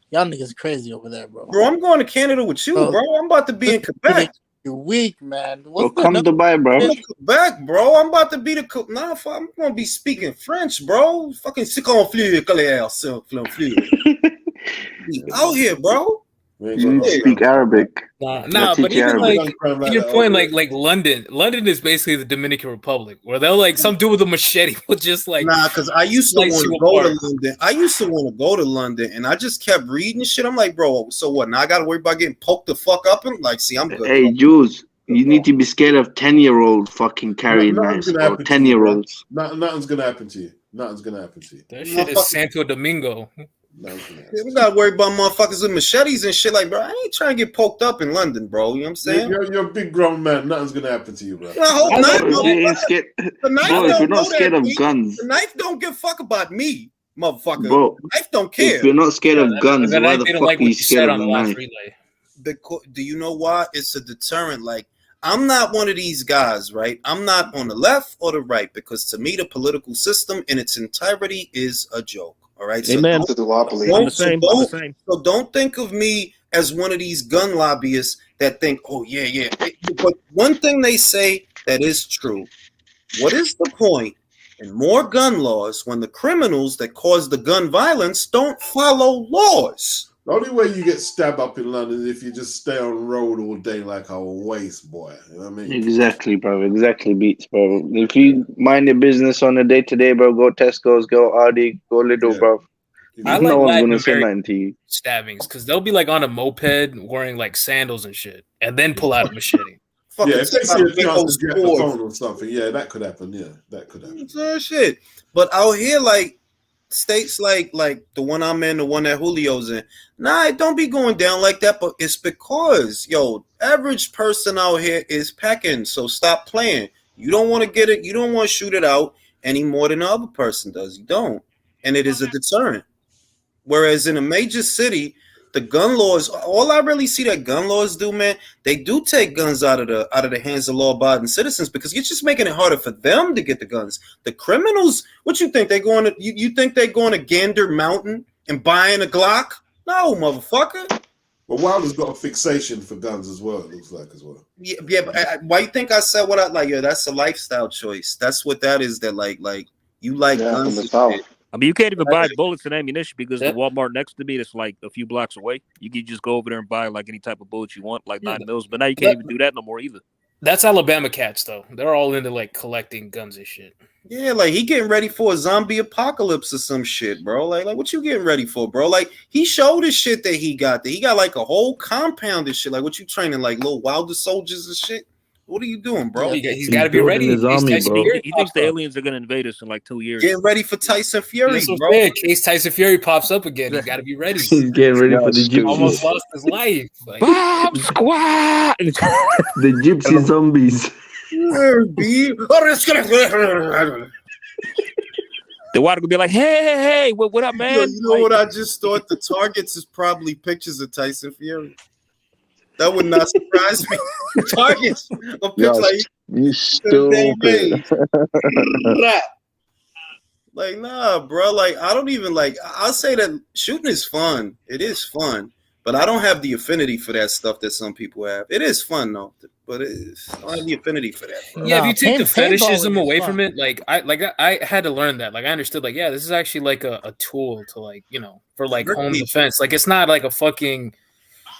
Y'all niggas crazy over there, bro. Bro, I'm going to Canada with you, bro. I'm about to be in Quebec. You're weak, man. Bro, come to Dubai, bro. Quebec, bro. I'm about to be the I'm gonna be speaking French, bro. Fucking sick on flu, out here, bro. You speak Arabic. Nah, but even like your point, like London. London is basically the Dominican Republic, where they'll like some dude with a machete will just like because I used to want to go to London. I used to want to go to London, and I just kept reading shit. I'm like, bro, so what? Now I got to worry about getting poked the fuck up and like, see, I'm good. Hey, Jules, you need to be scared of 10-year-old fucking carrying knives or 10-year-olds. Nothing's gonna happen to you. Nothing's gonna happen to you. That shit is Santo Domingo. We gotta worry about motherfuckers with machetes and shit. Like, bro, I ain't trying to get poked up in London, bro. You know what I'm saying? You're a big grown man. Nothing's gonna happen to you, bro. I hope not, Bro, if you're not scared of guns, the knife don't give a fuck about me, motherfucker. bro, the knife don't care. if you're not scared of guns, why the fuck are you scared of a knife? Do you know why? It's a deterrent. Like, I'm not one of these guys, right? I'm not on the left or the right, because to me, the political system in its entirety is a joke. All right. Amen. So don't think of me as one of these gun lobbyists that think, oh, yeah. But one thing they say that is true. What is the point in more gun laws when the criminals that cause the gun violence don't follow laws? The only way you get stabbed up in London is if you just stay on the road all day like a waste boy. You know what I mean? Exactly, bro. Exactly, Beats, bro. If you mind your business on a day-to-day, bro, go Tesco's, go Aldi, go Lidl, bro. I No like one's gonna Latin say American nothing to you. stabbings because they'll be like on a moped wearing like sandals and shit, and then pull out a machete. Yeah, if they see a chance to get the phone or something, yeah, that could happen. Yeah, that could happen. Shit. But out here, like states like the one I'm in, the one that Julio's in, nah, it don't be going down like that. But it's because, average person out here is packing. So stop playing. You don't want to get it. You don't want to shoot it out any more than the other person does. You don't. And it is a deterrent. Whereas in a major city, the gun laws, all I really see that gun laws do, man, they do take guns out of the hands of law-abiding citizens, because you're just making it harder for them to get the guns. The criminals, what you think they're going to? You think they're going to Gander Mountain and buying a Glock? No, motherfucker. But Wilder's got a fixation for guns as well. It looks like as well. Yeah. But why you think I said what I like? Yeah, that's a lifestyle choice. That's what that is. That like you like guns. I mean, you can't even buy bullets and ammunition because the Walmart next to me that's like a few blocks away. You can just go over there and buy like any type of bullet you want, like 9 mils. But now you can't even do that no more either. That's Alabama cats though. They're all into like collecting guns and shit. Yeah, like he getting ready for a zombie apocalypse or some shit, bro. Like what you getting ready for, bro? Like he showed his shit that he got there. He got like a whole compound and shit. Like what you training like little Wilder soldiers and shit? What are you doing, bro? He's got to be ready. His army, bro. He thinks the aliens are gonna invade us in like 2 years. Getting ready for Tyson Fury, bro. In case Tyson Fury pops up again, he's got to be ready. He's getting ready for the gypsies. Almost lost his life. Like, Bomb squad. The gypsy zombies. The water could be like, hey, what up, man? Yo, you know what I just thought? The targets is probably pictures of Tyson Fury. That would not surprise me. Targets, a picture like you stupid. Like, nah, bro. Like, I don't even like. I'll say that shooting is fun. It is fun, but I don't have the affinity for that stuff that some people have. It is fun though, but I don't have the affinity for that. Bro. Yeah, if you take the fetishism away from it, I had to learn that. Like, I understood, like, yeah, this is actually like a tool to, like, you know, for like home defense. Like, it's not like a fucking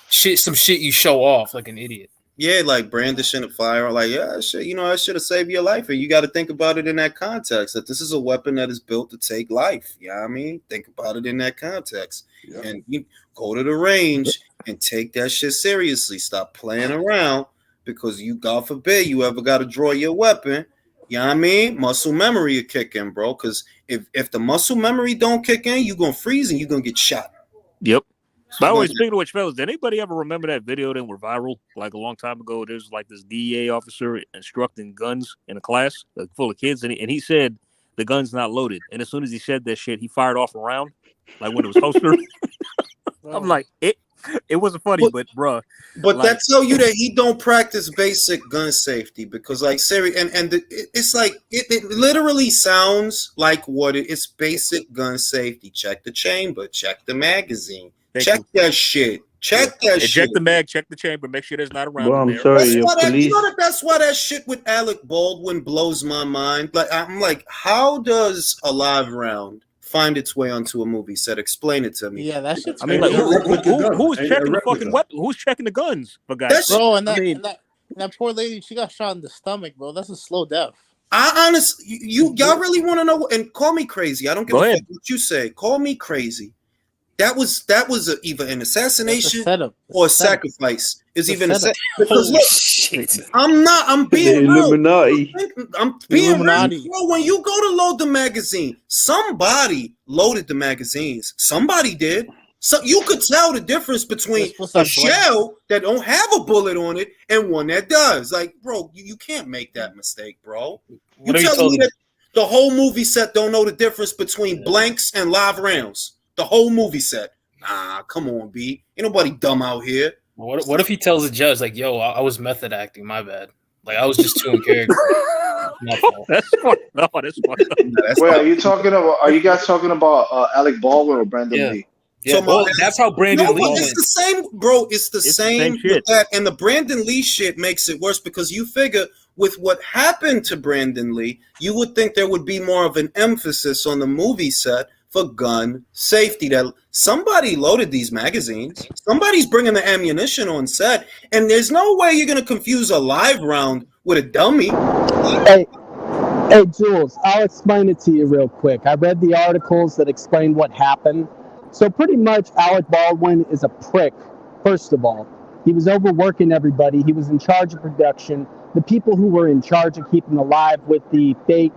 some shit you show off like an idiot. Yeah, like brandishing a fire, like, yeah, shit, you know, that should have saved your life. And you got to think about it in that context, that this is a weapon that is built to take life. You know what I mean? Think about it in that context. Yeah. And you go to the range and take that shit seriously. Stop playing around, because you, God forbid, you ever got to draw your weapon. You know what I mean? Muscle memory will kick in, bro. Because if the muscle memory don't kick in, you're going to freeze and you're going to get shot. Yep. By the way, speaking of which, fellas, did anybody ever remember that video that went viral like a long time ago? There's like this DEA officer instructing guns in a class full of kids, and he said the gun's not loaded. And as soon as he said that shit, he fired off a round, like when it was holstered. I'm like, it wasn't funny, but bruh. But like, that tell you that he don't practice basic gun safety, because like it's like it literally sounds like what it's basic gun safety. Check the chamber, check the magazine. Check that shit. Check that shit. Check the mag, check the chamber, make sure there's not a round. Well, I'm there. sorry, you know that's why that shit with Alec Baldwin blows my mind. Like, I'm like, how does a live round find its way onto a movie set? Explain it to me. Yeah, that shit's. I mean, like, who's checking the fucking weapon? Who's checking the guns? For guys, bro, and that poor lady, she got shot in the stomach, bro. That's a slow death. I honestly, y'all really want to know? And call me crazy. I don't give a fuck what you say. Call me crazy. That was either an assassination or a sacrifice. Is even a because look, I'm being Illuminati. I'm being real. When you go to load the magazine, somebody loaded the magazines. Somebody did. So you could tell the difference between a shell that don't have a bullet on it and one that does. Like, bro, you can't make that mistake, bro. You telling me that the whole movie set don't know the difference between blanks and live rounds? The whole movie set. Nah, come on, B. Ain't nobody dumb out here. What if he tells the judge, like, yo, I was method acting, my bad. Like, I was just too in character. That's fucked up. Wait, are you guys talking about Alec Baldwin or Brandon Lee? Yeah, so that's how Brandon Lee went. It's the same, bro. It's the same with that. And the Brandon Lee shit makes it worse, because you figure with what happened to Brandon Lee, you would think there would be more of an emphasis on the movie set for gun safety. That somebody loaded these magazines. Somebody's bringing the ammunition on set, and there's no way you're going to confuse a live round with a dummy. Hey, Jules, I'll explain it to you real quick. I read the articles that explain what happened. So pretty much Alec Baldwin is a prick, first of all. He was overworking everybody. He was in charge of production. The people who were in charge of keeping alive with the fake,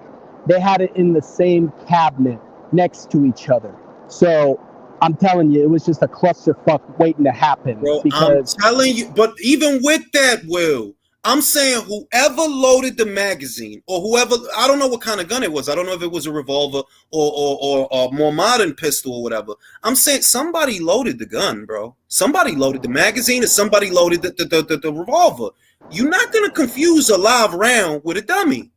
they had it in the same cabinet next to each other. So I'm telling you, it was just a clusterfuck waiting to happen. Bro, because I'm telling you, but even with that, Will, I'm saying whoever loaded the magazine, or whoever, I don't know what kind of gun it was. I don't know if it was a revolver or a more modern pistol or whatever. I'm saying somebody loaded the gun, bro. Somebody loaded the magazine, or somebody loaded the revolver. You're not going to confuse a live round with a dummy.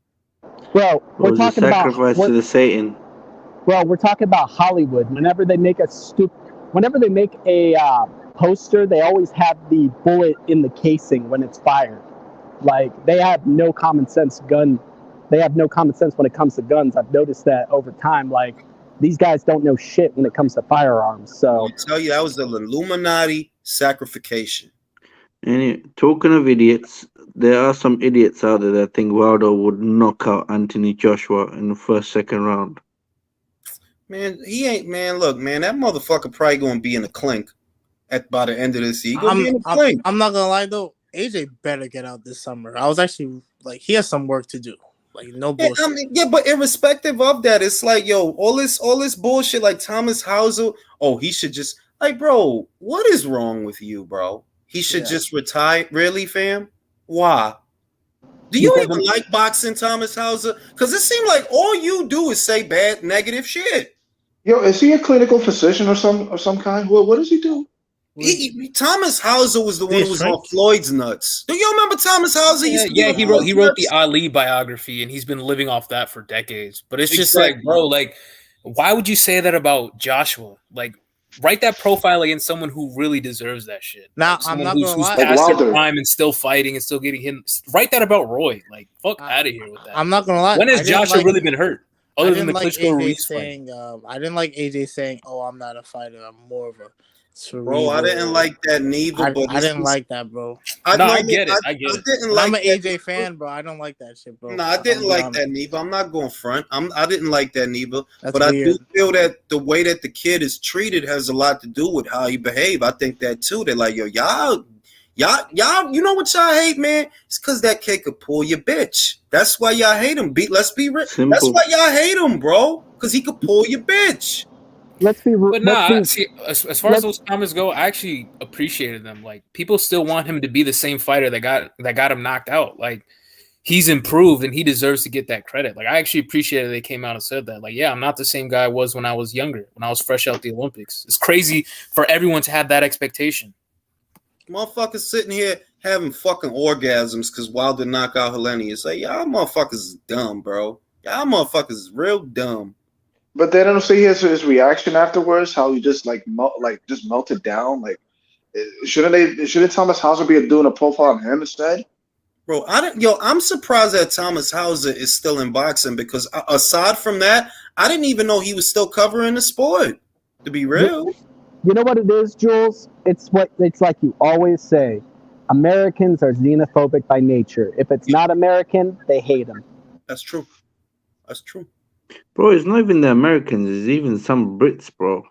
Bro, we're talking about sacrifice to the Satan. Bro, we're talking about Hollywood. Whenever they make a poster, they always have the bullet in the casing when it's fired. Like, they have no common sense They have no common sense when it comes to guns. I've noticed that over time. Like, these guys don't know shit when it comes to firearms. So I tell you, that was the Illuminati sacrification. Anyway, talking of idiots, there are some idiots out there that think Wilder would knock out Anthony Joshua in the first, second round. Man, he ain't. Man, look, man, that motherfucker probably gonna be in the clink by the end of this year. He gonna be in the clink. I'm not gonna lie though. AJ better get out this summer. I was actually like, he has some work to do. Like, no bullshit. Yeah, I mean, yeah, but irrespective of that, it's like, yo, all this bullshit, like Thomas Hauser. Oh, he should just like, bro. What is wrong with you, bro? He should just retire. Really, fam? Why? Do you even like boxing, Thomas Hauser? Because it seemed like all you do is say bad, negative shit. Yo, is he a clinical physician or some kind? What does he do? Thomas Hauser was the one who was on Floyd's nuts. Do you remember Thomas Hauser? He wrote the Ali biography, and he's been living off that for decades. But it's just like, bro, like, why would you say that about Joshua? Like, write that profile against someone who really deserves that shit. Now, like, I'm not who's gonna lie. past their prime and still fighting and still getting hit. Write that about Roy. Like, fuck out of here with that. I'm not gonna lie. When has Joshua really been hurt? Other than the Klitschko Ruiz saying, I didn't like AJ saying, "Oh, I'm not a fighter. I'm more of a." Bro, I didn't like that neither. I didn't like that, bro. I get it. I didn't like I'm an that. AJ fan, bro. I don't like that shit, bro. No, I didn't like that neither. I'm not going front. I didn't like that neither. That's but weird. I do feel that the way that the kid is treated has a lot to do with how he behaved. I think that too. They're like, yo, y'all, you know what y'all hate, man? It's because that kid could pull your bitch. That's why y'all hate him. Let's be real. That's why y'all hate him, bro. Because he could pull your bitch. But see, as far as those comments go, I actually appreciated them. Like, people still want him to be the same fighter that got him knocked out. Like, he's improved and he deserves to get that credit. Like, I actually appreciated they came out and said that. Like, yeah, I'm not the same guy I was when I was younger, when I was fresh out the Olympics. It's crazy for everyone to have that expectation. Motherfuckers sitting here having fucking orgasms because Wilder knocked out Heleni. It's like, y'all motherfuckers is dumb, bro. Y'all motherfuckers is real dumb. But they don't see his reaction afterwards, how he just just melted down. Like, shouldn't Thomas Hauser be doing a profile on him instead? Bro, I'm surprised that Thomas Hauser is still in boxing because aside from that, I didn't even know he was still covering the sport. To be real, you know what it is, Jules? It's like you always say. Americans are xenophobic by nature. If it's not American, they hate them. That's true. That's true. Bro, it's not even the Americans. It's even some Brits, bro.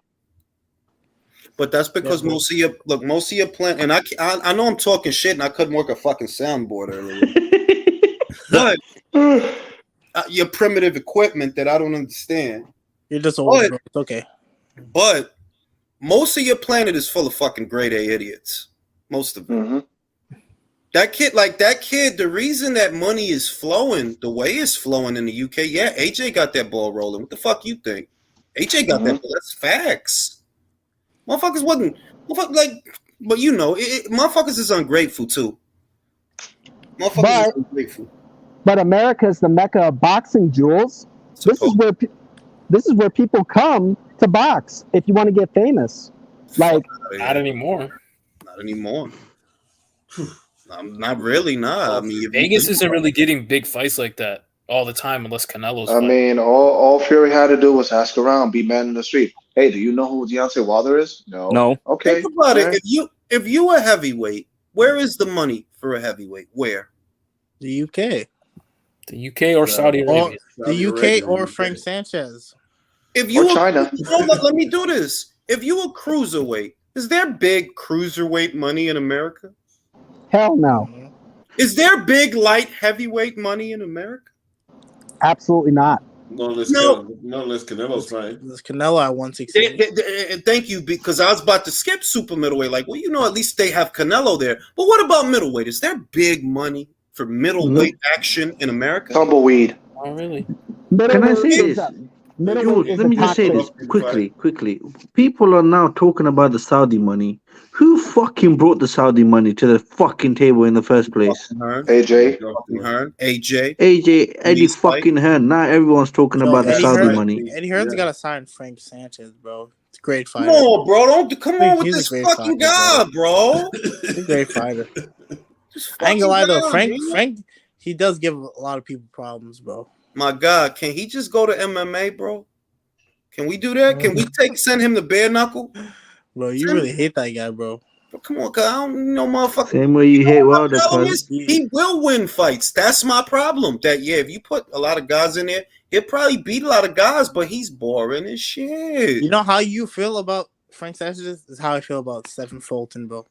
But that's because most of your plan, and I know I'm talking shit, and I couldn't work a fucking soundboard earlier. But your primitive equipment that I don't understand. You're just old, bro. It's okay. But most of your planet is full of fucking grade A idiots. Most of them. Mm-hmm. That kid, the reason that money is flowing the way it's flowing in the UK, yeah, AJ got that ball rolling. What the fuck you think? AJ got that ball. That's facts. Motherfuckers but you know, motherfuckers is ungrateful too. Motherfuckers is ungrateful. But America is the mecca of boxing, Jules. This is where people come to box if you want to get famous. Like, not anymore. Not anymore. Not really, nah. I mean, Vegas isn't really getting big fights like that all the time unless Canelo's I mean, all Fury had to do was ask around, be man in the street. Hey, do you know who Deontay Wilder is? No. Okay. Think about it. If you a heavyweight, where is the money for a heavyweight? Where? The UK. The UK or Saudi Arabia. The UK or Frank Sanchez. If you or China. Let me do this. If you a cruiserweight, is there big cruiserweight money in America? Hell no. Is there big light heavyweight money in America? Absolutely not. Not unless Canelo's fine. There's Canelo at 160. Thank you, because I was about to skip super middleweight. Like, well, you know, at least they have Canelo there. But what about middleweight? Is there big money for middleweight action in America? Tumbleweed. Oh, really? Can I say this? George, let me just say this quickly. People are now talking about the Saudi money. Who fucking brought the Saudi money to the fucking table in the first place? AJ. Eddie fucking Hearn. Now everyone's talking about the Saudi money. Eddie Hearn's got to sign Frank Sanchez, bro. It's a great fighter. Come on, bro. Come on with this fucking guy, bro. He's a great fighter. I ain't gonna lie, though. Frank, he does give a lot of people problems, bro. My God, can he just go to MMA, bro? Can we do that? Can we send him the bare knuckle? Bro, you really hate that guy, bro. But come on, cuz I don't know, motherfucker. Same way you hate Wilder, The problem cuz. is he will win fights. That's my problem. That if you put a lot of guys in there, he'll probably beat a lot of guys, but he's boring as shit. You know how you feel about Frank Sanchez is how I feel about Stephen Fulton, bro.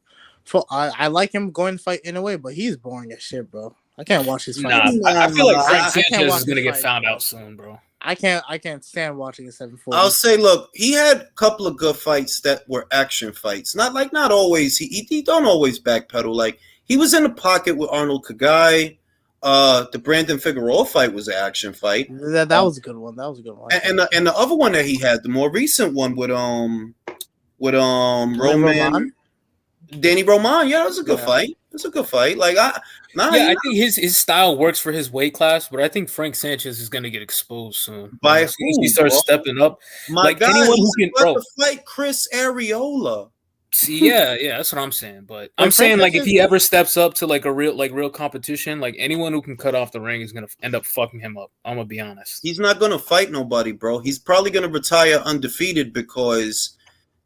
I like him going to fight in a way, but he's boring as shit, bro. I can't watch his fight. I feel like Frank Sanchez is gonna get found out soon, bro. I can't stand watching a 7-4. I'll say, look, he had a couple of good fights that were action fights. Not always. He don't always backpedal. Like he was in the pocket with Arnold Kagai. The Brandon Figueroa fight was an action fight. That was a good one. That was a good one. And the other one that he had, the more recent one with Roman. Danny Roman, yeah, that was a good fight. It's a good fight. Like I think his style works for his weight class, but I think Frank Sanchez is gonna get exposed soon. By as soon as he starts stepping up. My guy, anyone who can to fight Chris Areola. See, yeah, that's what I'm saying. But I'm saying like if he ever steps up to like a real competition, like anyone who can cut off the ring is gonna end up fucking him up. I'm gonna be honest. He's not gonna fight nobody, bro. He's probably gonna retire undefeated because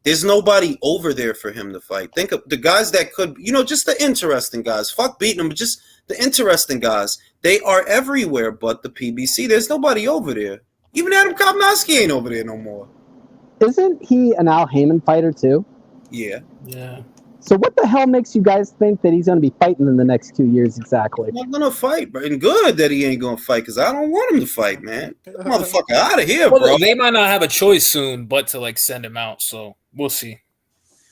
there's nobody over there for him to fight. Think of the guys that could, just the interesting guys. Fuck beating them, but just the interesting guys. They are everywhere but the PBC. There's nobody over there. Even Adam Kopnowski ain't over there no more. Isn't he an Al Heyman fighter too? Yeah. Yeah. So what the hell makes you guys think that he's going to be fighting in the next 2 years exactly? He's not going to fight, bro. And good that he ain't going to fight because I don't want him to fight, man. Get that motherfucker out of here, bro. They might not have a choice soon but to like send him out, so we'll see.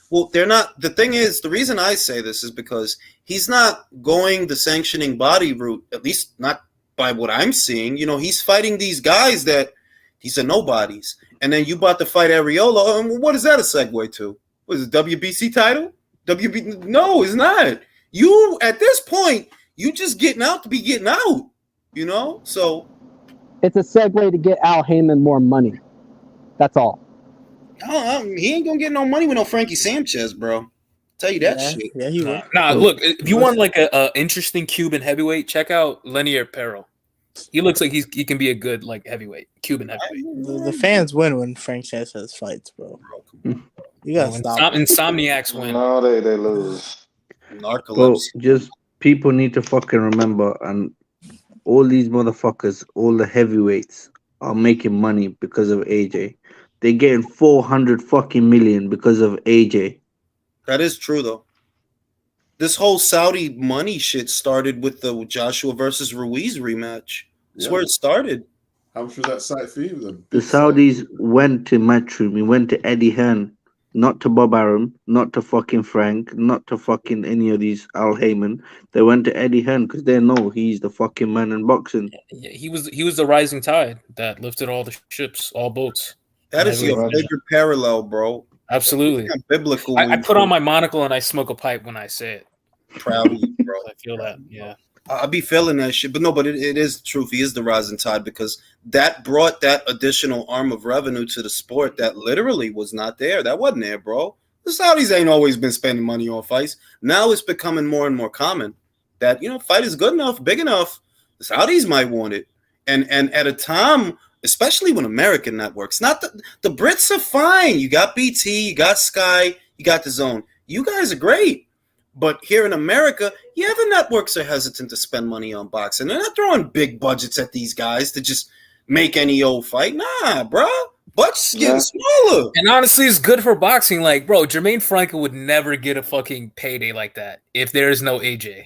Well, they're not. The thing is, the reason I say this is because he's not going the sanctioning body route, at least not by what I'm seeing. He's fighting these guys that these are nobodies. And then you about to fight Areola. And what is that a segue to? What is it, WBC title? No, it's not. You, at this point, you just getting out to be getting out, So it's a segue to get Al Heyman more money. That's all. He ain't gonna get no money with no Frankie Sanchez, bro. Tell you that shit. Yeah, he will. Nah, look, if you want like a interesting Cuban heavyweight, check out Lenier Perro. He looks like he can be a good like heavyweight, Cuban heavyweight. The fans win when Frank Sanchez fights, bro. You gotta stop. Insomniacs win. No, they lose. Bro, just people need to fucking remember, and all these motherfuckers, all the heavyweights are making money because of AJ. They're getting 400 fucking million because of AJ. That is true, though. This whole Saudi money shit started with the Joshua versus Ruiz rematch. That's where it started. How much was that site fee? The Saudis went to Matchroom. He went to Eddie Hearn, not to Bob Arum, not to fucking Frank, not to fucking any of these Al Heyman. They went to Eddie Hearn because they know he's the fucking man in boxing. Yeah, he was the rising tide that lifted all the ships, all boats. That is your favorite parallel, bro. Absolutely. Biblical. I put on my monocle and I smoke a pipe when I say it. Proud of you, bro. I feel that, yeah. I be feeling that shit, but it is the truth. He is the rising tide because that brought that additional arm of revenue to the sport that literally was not there. That wasn't there, bro. The Saudis ain't always been spending money on fights. Now it's becoming more and more common that fight is good enough, big enough. The Saudis might want it, and at a time, especially when American networks, not the Brits are fine. You got BT, you got Sky, you got the Zone. You guys are great. But here in America, the networks are hesitant to spend money on boxing. They're not throwing big budgets at these guys to just make any old fight. Nah, bro. Budget's getting smaller. And honestly, it's good for boxing. Like, bro, Jermaine Franco would never get a fucking payday like that if there is no AJ.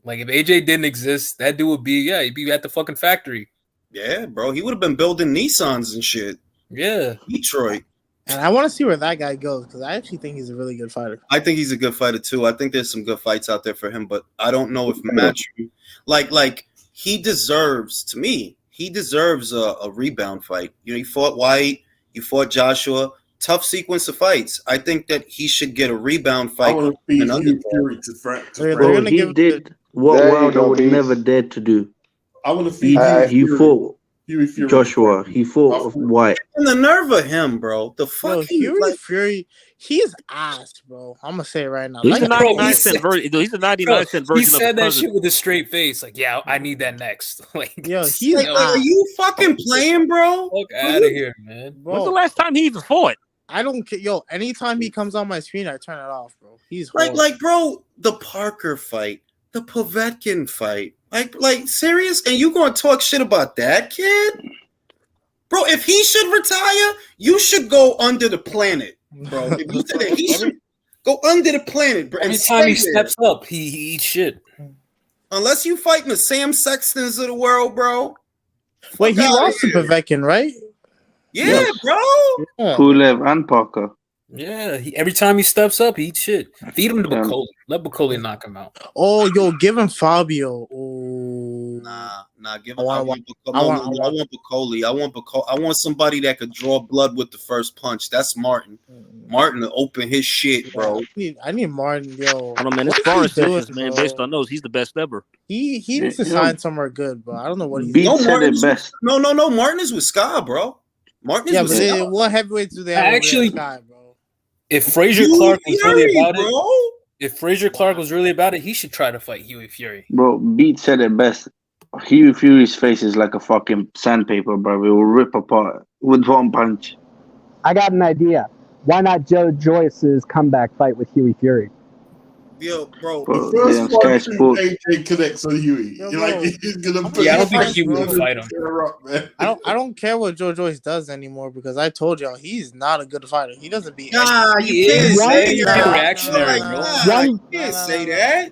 Like, if AJ didn't exist, that dude would be, he'd be at the fucking factory. Yeah, bro. He would have been building Nissans and shit. Yeah. Detroit. And I want to see where that guy goes because I actually think he's a really good fighter. I think he's a good fighter too. I think there's some good fights out there for him, but I don't know if Matchroom, like he deserves. To me, he deserves a rebound fight. You fought White, you fought Joshua. Tough sequence of fights. I think that he should get a rebound fight. I want to feed Fury to Frank. Bro, he did what Wilder would never dared to do. I want to feed he fought Joshua. He fought White. And the nerve of him, bro. The fucking Fury, he's ass, bro. I'm gonna say it right now. He's a 99-cent version. He's a 99-cent version. He said that shit with a straight face. Like, yeah, I need that next. Like, yo, he's are you fucking playing, bro? Fuck out of here, man. When's the last time he even fought? I don't care. Yo, anytime he comes on my screen, I turn it off, bro. He's horrible. like, bro, the Parker fight, the Povetkin fight, like serious, and you gonna talk shit about that kid, bro? If he should retire, you should go under the planet, bro. If you said that he should go under the planet, bro. Every time he steps up, he eats shit. Unless you fighting the Sam Sextons of the world, bro. Wait, he lost to Povetkin, right? Yeah, bro. Yeah. Pulev and Parker. Yeah, every time he steps up, he eats shit. Feed him to Bacoli. Let Bacoli knock him out. Oh, yo, give him Fabio. Oh. Nah, give him. I want Bacoli. I want somebody that could draw blood with the first punch. That's Martin. Martin to open his shit, bro. I need Martin, yo. I don't know, man. It's foreign sessions, man. Based on those, he's the best ever. He needs to sign somewhere good, bro. I don't know what he's doing. No. Martin is with Sky, bro. Martin is with Sky. What heavyweights do they have? Actually, Sky, bro? If Frazier Clark was really about it, if Frazier Clark was really about it, he should try to fight Huey Fury. Bro, Beat said it best. Huey Fury's face is like a fucking sandpaper, bro. It will rip apart with one punch. I got an idea. Why not Joe Joyce's comeback fight with Huey Fury? Yo, bro. The first one, AJ connects on Huey. Yo, like, he's gonna put I don't think Huey will fight him. I don't care what Joe Joyce does anymore because I told y'all he's not a good fighter. He doesn't beat. Nah, you can't say that. Reactionary, bro. You can't say that.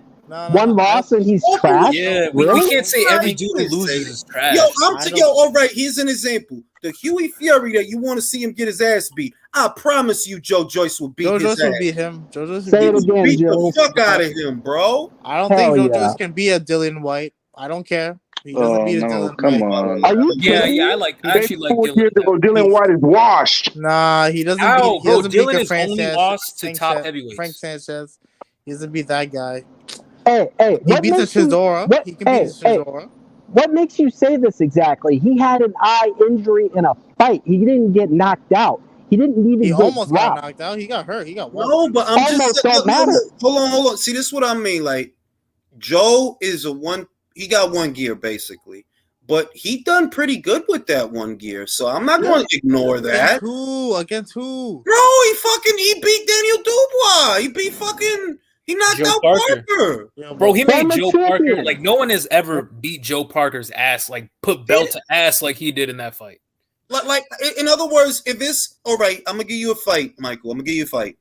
One loss and he's trash. Yeah, we can't say every dude who loses is trash. Yo, all right. Here's an example. The Huey Fury that you want to see him get his ass beat. I promise you, Joe Joyce will beat his ass. Will beat him. Joe Joyce Say it again, beat Joe. the fuck out of him, bro. I don't think Joe Joyce can beat a Dillian White. I don't care. He doesn't beat a Dillian come White. on. Are you kidding? Yeah, I actually like Dylan. Dylan White is washed. Nah, he doesn't How, beat. bro? He doesn't Dylan beat is Frank only Sanchez. lost to Frank top Sa- heavyweights. Frank Sanchez. He doesn't beat that guy. Hey, He beats a Chisora. He can beat a Chisora. What makes you say this exactly? He had an eye injury in a fight. He didn't get knocked out. He didn't even He get almost dropped. got knocked out. He got hurt. He got one. No, but I'm Almost just don't matter. Hold on. See, this is what I mean. Like, Joe is he got one gear basically, but he done pretty good with that one gear. So I'm not going to ignore that. Against who? Bro, he beat Daniel Dubois. He knocked Joe out Parker. Parker. Bro, he made Former Joe champion. Parker like no one has ever beat Joe Parker's ass, like put belt to ass like he did in that fight. Like, in other words, if it's all right, I'm gonna give you a fight, Michael. I'm gonna give you a fight.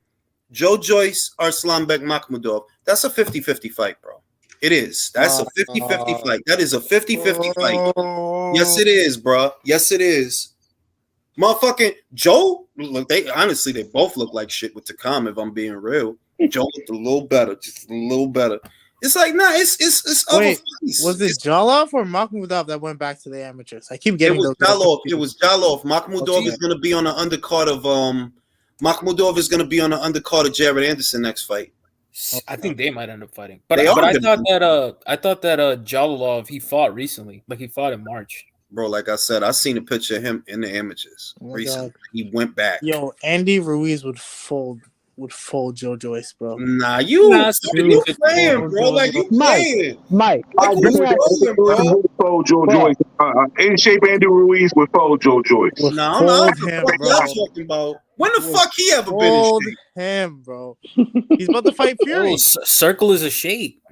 Joe Joyce, Arslanbek Makhmudov. That's a 50-50 fight, bro. It is. That's a 50-50 fight. That is a 50-50 fight. Yes, it is, bro. Yes, it is. Motherfucking Joe, look, they both look like shit with Takam, if I'm being real. Joe looked a little better, just a little better. It's like, nah, it's other Wait, fights. was it Jolov or Makhmudov that went back to the amateurs? I keep getting those. It was Jalov. Makhmudov is going to be on the undercard of Makhmudov is going to be on the undercard of Jared Anderson next fight. I think they might end up fighting. But I thought that Jalolov, he fought recently. Like he fought in March. Bro, like I said, I seen a picture of him in the amateurs recently. God. He went back. Yo, Andy Ruiz would fold Joe Joyce, bro. Nah, you playing, bro. Like you playing. Mike. Fold Joe Joyce. In shape Andy Ruiz with fold Joe Joyce. No, what the fuck y'all talking about? When the fuck he ever been in shape? Him, bro. He's about to fight Fury. Oh, circle is a shape.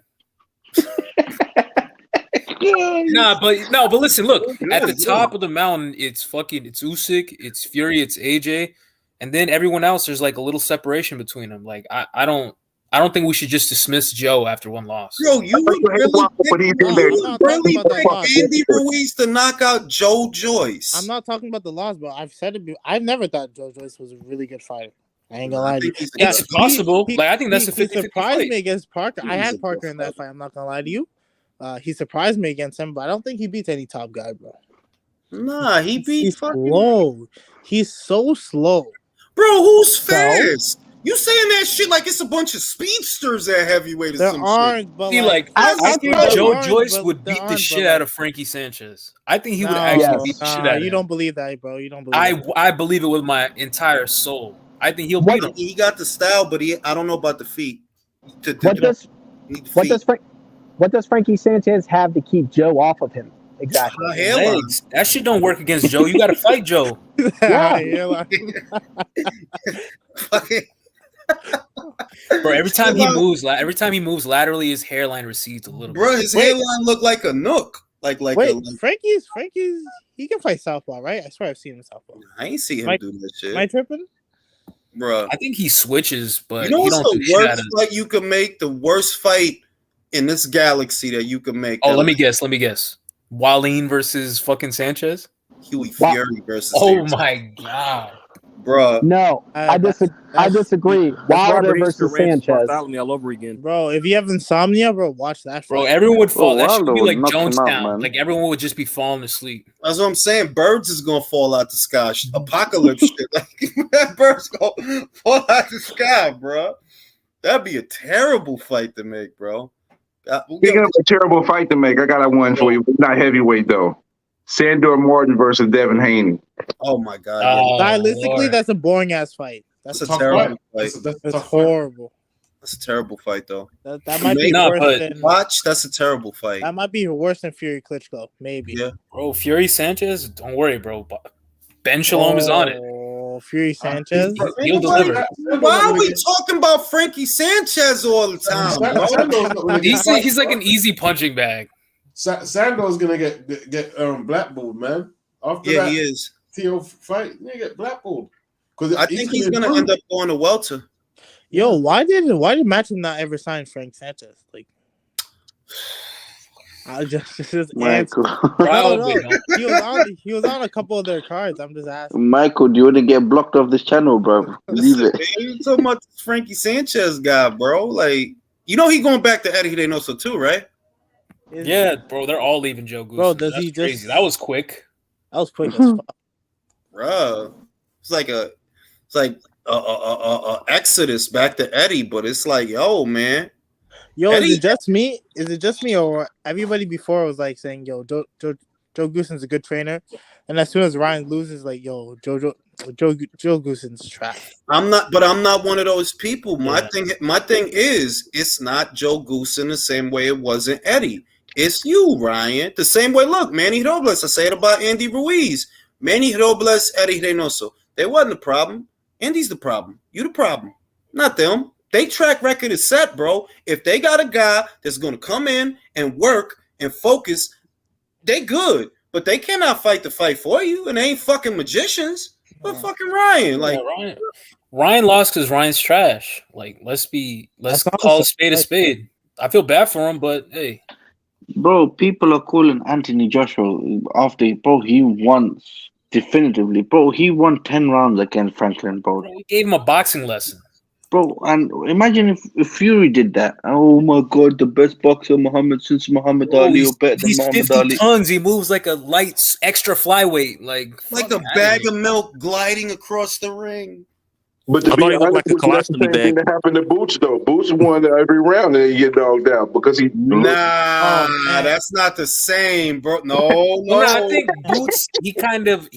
But listen, look, at the top of the mountain, it's Usyk, it's Fury, it's AJ, and then everyone else. There's like a little separation between them. Like I don't think we should just dismiss Joe after one loss. Bro, you really pick Andy Ruiz to knock out Joe Joyce. I'm not talking about the loss, but I've said it. I've never thought Joe Joyce was a really good fighter. I ain't gonna lie to you. It's possible. I think that's a 50-50 He surprised fight. me against Parker. I had Parker in that fight. I'm not gonna lie to you. He surprised me against him, but I don't think he beats any top guy, bro. Nah, he's slow. He's so slow. Bro, who's fast? You saying that shit like it's a bunch of speedsters at heavyweight or there some aren't, shit. but See, like I think Joe Joyce but would there beat the aren't, shit but out of Frankie Sanchez. I think he would actually beat the shit out of You him. don't believe that, bro. You don't believe that. I believe it with my entire soul. I think he'll beat him. He got the style, but I don't know about the feet. What does Frankie Sanchez have to keep Joe off of him? Exactly. Legs. That shit don't work against Joe. You got to fight Joe. Yeah. Bro, every time he moves laterally, his hairline recedes a little Bro, bit. his hairline look like a nook. Like Frankie's he can fight southpaw, right? I swear I've seen him southpaw. I ain't see him do that shit. Am I tripping? Bro, I think he switches, but you know he what's don't do the shit out worst of fight you can make? The worst fight in this galaxy that you can make. Oh, let me guess. Wallin versus fucking Sanchez? Huey Fury versus Oh Sanchez. my god. Bro. No, I disagree. Wilder versus Sanchez. All over again. Bro, if you have insomnia, bro, watch that. Bro, everyone would fall. That should Wilder be would like knock him out, Jonestown. man. Like everyone would just be falling asleep. That's what I'm saying. Birds is gonna fall out the sky. Apocalypse shit. Like birds gonna fall out the sky, bro. That'd be a terrible fight to make, bro. Speaking of a terrible fight to make, I got one for you. Not heavyweight though. Sandor Martin versus Devin Haney. Oh my god! Stylistically, that's a boring ass fight. That's a terrible fight. That's horrible. That's a terrible fight, though. That might be worse than watch. That's a terrible fight. That might be worse than Fury Klitschko, maybe. Yeah, bro. Fury Sanchez, don't worry, bro. Ben Shalom is on it. Fury Sanchez, he'll deliver. Why are we talking about Frankie Sanchez all the time? He's like an easy punching bag. Sandor's gonna get blackballed, man. After that, he is. TO fight, he get blackballed. I think he's gonna end up going to welter. Yo, why did Matchroom not ever sign Frank Sanchez? Like, I just Michael. He was on a couple of their cards. I'm just asking. Michael, do you want to get blocked off this channel, bro? Leave it. You so much Frankie Sanchez guy, bro. Like, you know he going back to Eddie Reynoso too, right? Yeah, bro, they're all leaving Joe Goose. Bro, does That's he crazy. That was quick. That was quick as fuck. Bro, it's like a exodus back to Eddie, but it's like, yo, man. Yo, Eddie, is it just me? Is it just me, or everybody before was like saying, "Yo, Joe Goossen's a good trainer," and as soon as Ryan loses, like, "Yo, Joe Goossen's trash." I'm not one of those people. My thing is, it's not Joe Goossen the same way it wasn't Eddie. It's you, Ryan. The same way. Look, Manny Robles. I say it about Andy Ruiz. Manny Robles, Eddie Reynoso. They wasn't the problem. Andy's the problem. You the problem, not them. They track record is set, bro. If they got a guy that's going to come in and work and focus, they good. But they cannot fight the fight for you, and they ain't fucking magicians. But fucking Ryan, like Ryan lost because Ryan's trash. Like, let's call a spade a spade. I feel bad for him, but hey, bro, people are calling Anthony Joshua after he won definitively, bro. He won 10 rounds against Franklin, bro. We gave him a boxing lesson. Bro, and imagine if Fury did that. Oh my God, the best boxer since Muhammad Ali, or better than Muhammad 50 Ali. tons. He moves like a light extra flyweight, like a bag of milk gliding across the ring. But to be honest with you, that's the same thing that happened to Boots, though. Boots won every round and he get dogged out because he. Nah, that's not the same, bro. No. I think Boots he kind of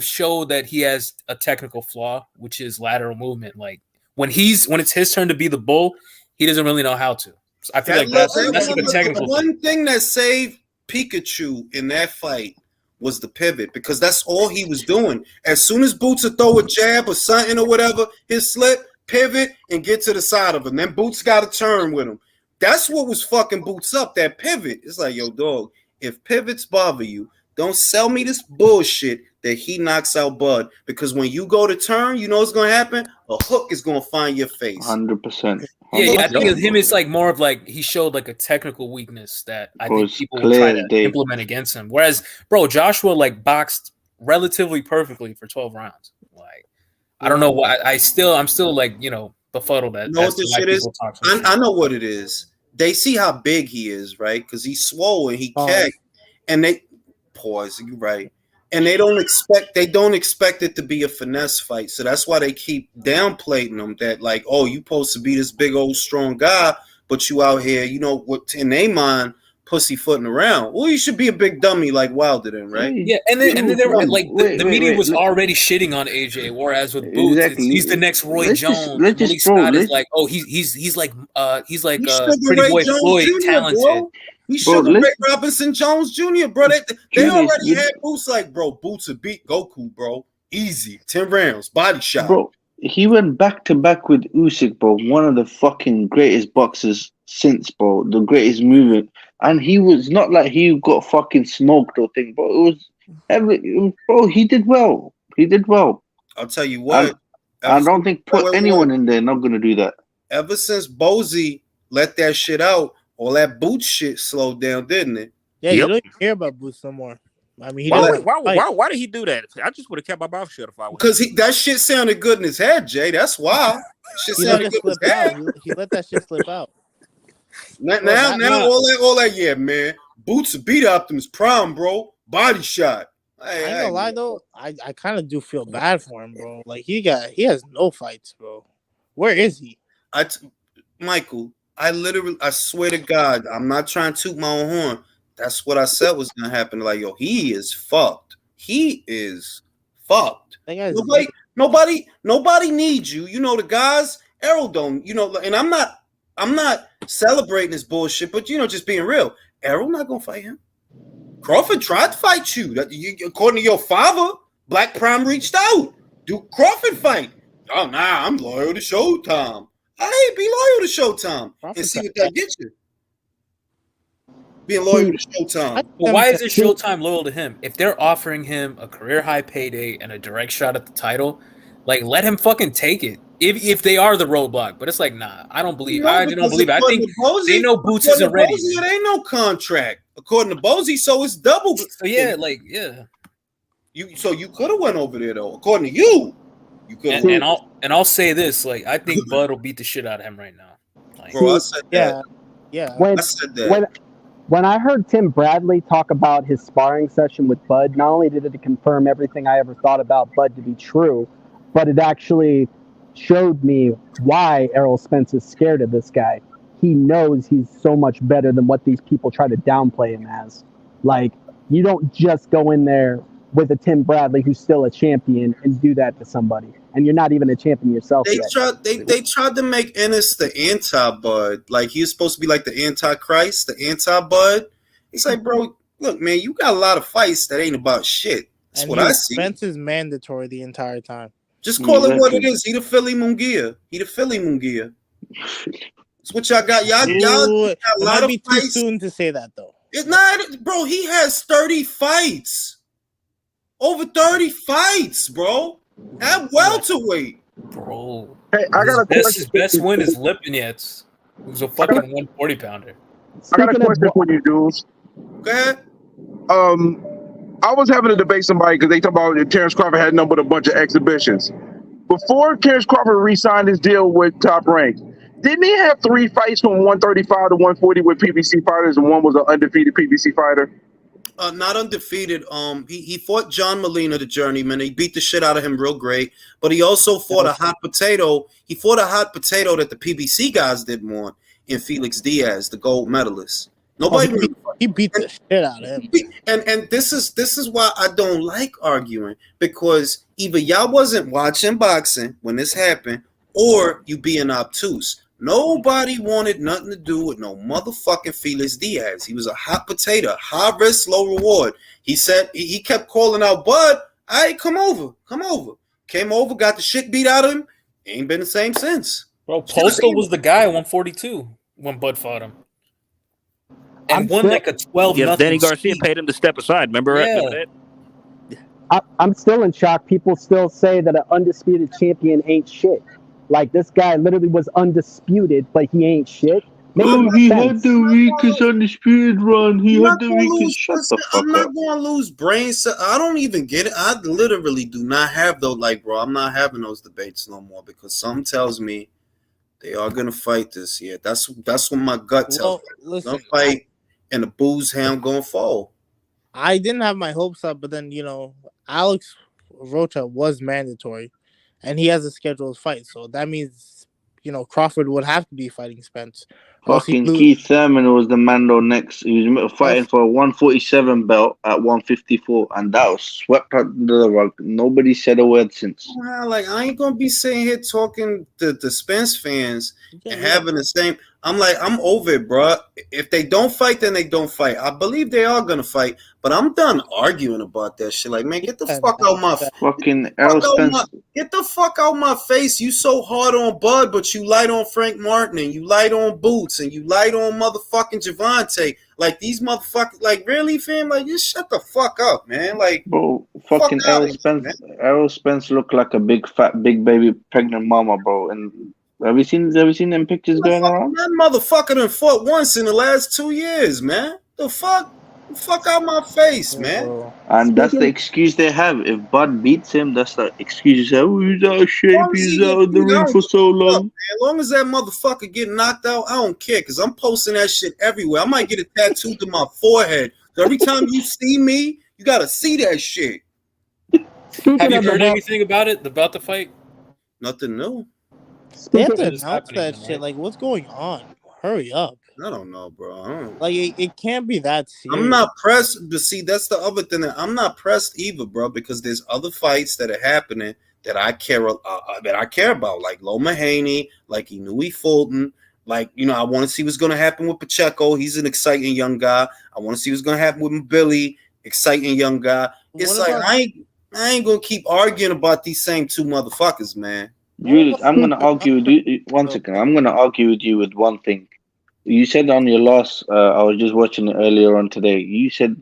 showed that he has a technical flaw, which is lateral movement. Like when it's his turn to be the bull, he doesn't really know how to. So I feel like that's like a technical. One thing that saved Pikachu in that fight was the pivot, because that's all he was doing. As soon as Boots would throw a jab or something or whatever, his slip, pivot, and get to the side of him. Then Boots got to turn with him. That's what was fucking Boots up, that pivot. It's like, yo, dog, if pivots bother you, don't sell me this bullshit that he knocks out Bud, because when you go to turn, you know what's going to happen? A hook is going to find your face. 100%. Yeah, I think with him, it's like more of like he showed like a technical weakness that I think people will try to implement against him. Whereas, bro, Joshua like boxed relatively perfectly for 12 rounds. Like, I don't know why. I'm still like, befuddled at. You know what this shit is? I know what it is. They see how big he is, right? Because he's swollen, he kegged, and they pause. You're right. And they don't expect it to be a finesse fight. So that's why they keep downplaying them, that like, oh, you supposed to be this big old strong guy, but you out here, what in their mind, pussyfooting around. Well, you should be a big dummy like Wilder then, right? Yeah, and then they were like the media was already shitting on AJ, whereas with Boots, he's the next Roy Jones. Scott is like, oh, he's like Pretty Boy Floyd talented. He Bro, Sugar Ray listen, Robinson Jones Jr., bro. They Julius, already had boots like, bro, boots to beat Goku, bro. Easy. 10 rounds. Body shot. bro, he went back to back with Usyk, bro. One of the fucking greatest boxers since, bro. The greatest movement. And he was not like he got fucking smoked or thing, bro. Bro, he did well. He did well. I'll tell you what. I don't think put anyone in there not gonna do that. Ever since Bozy let that shit out, all that boot shit slowed down, didn't it? Yeah, you don't even hear about Boots no more. I mean, why did he do that? I just would have kept my mouth shut if I was. Because that shit sounded good in his head, Jay. That's why. Shit he let it slip out. He let that shit slip out. Now, all that, yeah, man. Boots beat Optimus Prime, bro. Body shot. I ain't gonna lie though, I kind of do feel bad for him, bro. Like he has no fights, bro. Where is he? Michael, I swear to God, I'm not trying to toot my own horn. That's what I said was gonna happen. Like, yo, he is fucked. He is fucked. Nobody needs you. You know the guys. Errol don't. You know, and I'm not celebrating this bullshit, but just being real. Errol not gonna fight him. Crawford tried to fight you. According to your father, Black Prime reached out. Do Crawford fight? Oh, nah, I'm loyal to Showtime. Hey, be loyal to Showtime and see what that gets you. Being loyal to Showtime. But why isn't Showtime loyal to him? If they're offering him a career high payday and a direct shot at the title, like let him fucking take it. If they are the roadblock, but it's like, nah, I don't believe. I don't believe it. I think they know Boots isn't ready. It ain't no contract according to Bozy, so it's double. So yeah, You could have went over there though. According to you, you could. And I'll say this, like I think Bud will beat the shit out of him right now. Like, bro, I said that. Yeah. When, I said that. When I heard Tim Bradley talk about his sparring session with Bud, not only did it confirm everything I ever thought about Bud to be true, but it actually showed me why Errol Spence is scared of this guy. He knows he's so much better than what these people try to downplay him as. Like, you don't just go in there with a Tim Bradley who's still a champion and do that to somebody. And you're not even a champion yourself yet. They tried to make Ennis the anti-Bud. Like, he was supposed to be like the anti-Christ, the anti-Bud. It's like, bro, look, man, you got a lot of fights that ain't about shit. That's what I see. Spence is mandatory the entire time. Just call it what it is. He the Philly Mungia. That's what y'all got. Y'all got a lot of fights. Too soon to say that though. It's not, bro. He has 30 fights. Over 30 fights, bro. At welterweight. Bro. Hey, I got a question. His best win is Lipinets. He was a fucking 140 pounder. I got a question for you, dudes. Go ahead. I was having to debate somebody because they talk about Terrence Crawford had nothing but a bunch of exhibitions. Before Terrence Crawford re-signed his deal with Top Rank, didn't he have 3 fights from 135 to 140 with PBC fighters, and one was an undefeated PBC fighter? Not undefeated. He fought John Molina, the journeyman. He beat the shit out of him real great. But he also fought a hot potato. He fought a hot potato that the PBC guys didn't want in Felix Diaz, the gold medalist. Nobody. He beat the shit out of him. And this is why I don't like arguing, because either y'all wasn't watching boxing when this happened, or you being obtuse. Nobody wanted nothing to do with no motherfucking Felix Diaz. He was a hot potato, high risk, low reward. He said he kept calling out Bud. All right, come over. Came over, got the shit beat out of him. Ain't been the same since. Bro, Postal was the guy at 142 when Bud fought him. And won like a 12-0. Yeah, Danny Garcia paid him to step aside. Remember that? I'm still in shock. People still say that an undisputed champion ain't shit. Like, this guy literally was undisputed, but he ain't shit. He had the weakest undisputed run. Shut the fuck I'm not going to lose brains. I don't even get it. I literally do not have those. Like, bro, I'm not having those debates no more, because something tells me they are going to fight this year. That's what my gut tells me. Listen, don't fight, and the booze hound going to fall. I didn't have my hopes up, but then, Alex Rocha was mandatory, and he has a scheduled fight. So that means, Crawford would have to be fighting Spence. Fucking Keith Thurman was the Mando next. He was fighting for a 147 belt at 154, and that was swept under the rug. Nobody said a word since. Well, like, I ain't gonna be sitting here talking to the Spence fans and having the same. I'm like, I'm over it, bro. If they don't fight, then they don't fight. I believe they are gonna fight, but I'm done arguing about that shit. Like, man, get the fuck out my fucking Errol Spence. Get the fuck out my face. You so hard on Bud, but you light on Frank Martin, and you light on Boots, and you light on motherfucking Javante. Like, these motherfuckers, like, really, fam? Like, just shut the fuck up, man. Like, bro, fucking Errol Spence. Errol Spence looked like a big fat, big baby pregnant mama, bro. And have you seen them pictures going around? That motherfucker done fought once in the last 2 years, man. The fuck? The fuck out my face, man. And that's the excuse they have. If Bud beats him, that's the excuse. Oh, he's out of shape. He's out of the ring for so long. As long as that motherfucker get knocked out, I don't care, because I'm posting that shit everywhere. I might get it tattooed to my forehead. So every time you see me, you got to see that shit. Have you heard anything about it? About the fight? Nothing new. They have to announce that shit. Like, what's going on? Hurry up. I don't know, bro. I don't... Like, it can't be that serious. I'm not pressed. But see, that's the other thing. I'm not pressed either, bro, because there's other fights that are happening that I care about, like Loma Haney, like Inui Fulton. Like, you know, I want to see what's going to happen with Pacheco. He's an exciting young guy. I want to see what's going to happen with Billy, exciting young guy. It's like, I ain't going to keep arguing about these same two motherfuckers, man. Dude, I'm going to argue with you. One second. I'm going to argue with you with one thing. You said on your last, I was just watching it earlier on today. You said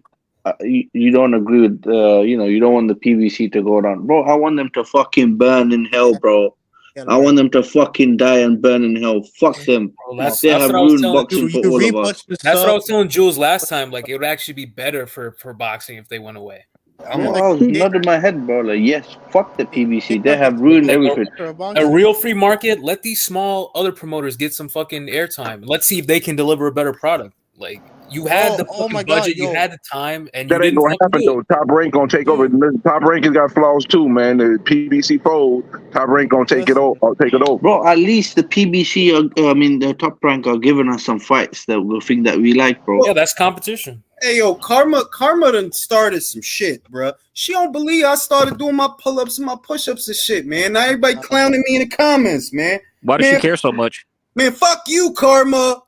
you don't agree with, you don't want the PBC to go down. Bro, I want them to fucking burn in hell, bro. I want them to fucking die and burn in hell. Fuck them. They have ruined boxing for all of us. That's what I was telling Jules last time. Like, it would actually be better for boxing if they went away. I was nodding my head, bro. Like, yes, fuck the PBC. They have ruined everything. A real free market. Let these small other promoters get some fucking airtime. Let's see if they can deliver a better product. Like, you had the fucking budget, you had the time, and that you ain't didn't gonna happen do it. though. Top Rank gonna take over. Top Rank has got flaws too, man. The PBC fold. Top Rank gonna take it over. Bro, at least the PBC, the Top Rank are giving us some fights that we think that we like, bro. Yeah, that's competition. Hey, yo, Karma done started some shit, bro. She don't believe I started doing my pull-ups and my push-ups and shit, man. Now everybody clowning me in the comments, man. Why does she care so much? Man, fuck you, Karma.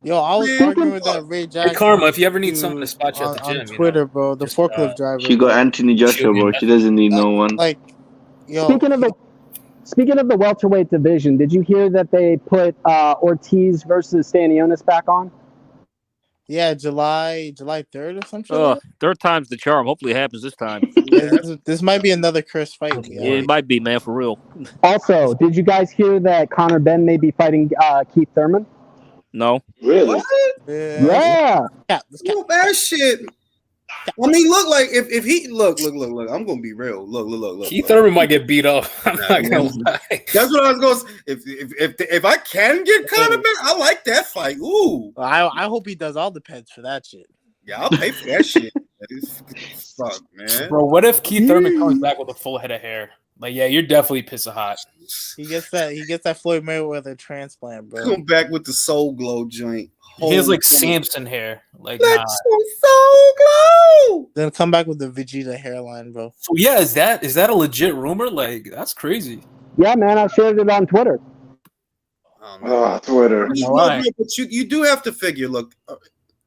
Yo, I was arguing with that Ray Jackson. Hey, Karma, if you ever need someone to spot you at the gym, on Twitter, bro, the forklift driver. She got Anthony Joshua, bro. She doesn't need no one. Like, yo. Speaking of the welterweight division, did you hear that they put Ortiz versus Stanionis back on? Yeah, July 3rd or something. Third time's the charm. Hopefully it happens this time. This might be another Chris fight. Yeah, it might be, man, for real. Also, did you guys hear that Conor Benn may be fighting Keith Thurman? No. Really? Yeah. Well, that shit. I mean, look, like if he look. I'm gonna be real. Look. Keith Thurman might get beat up. I'm not gonna lie. That's what I was going to say. If I can get Conor Benn, I like that fight. Ooh. I hope he does all the pens for that shit. Yeah, I'll pay for that shit. Fuck, man. Bro, what if Keith Thurman comes back with a full head of hair? Like, yeah, you're definitely pissing hot. He gets that Floyd Mayweather transplant, bro. Come back with the Soul Glow joint. He has like Samson hair. Like, let's Soul Glow. Then come back with the Vegeta hairline, bro. So yeah, is that a legit rumor? Like, that's crazy. Yeah, man, I shared it on Twitter. Twitter. But you do have to figure. Look,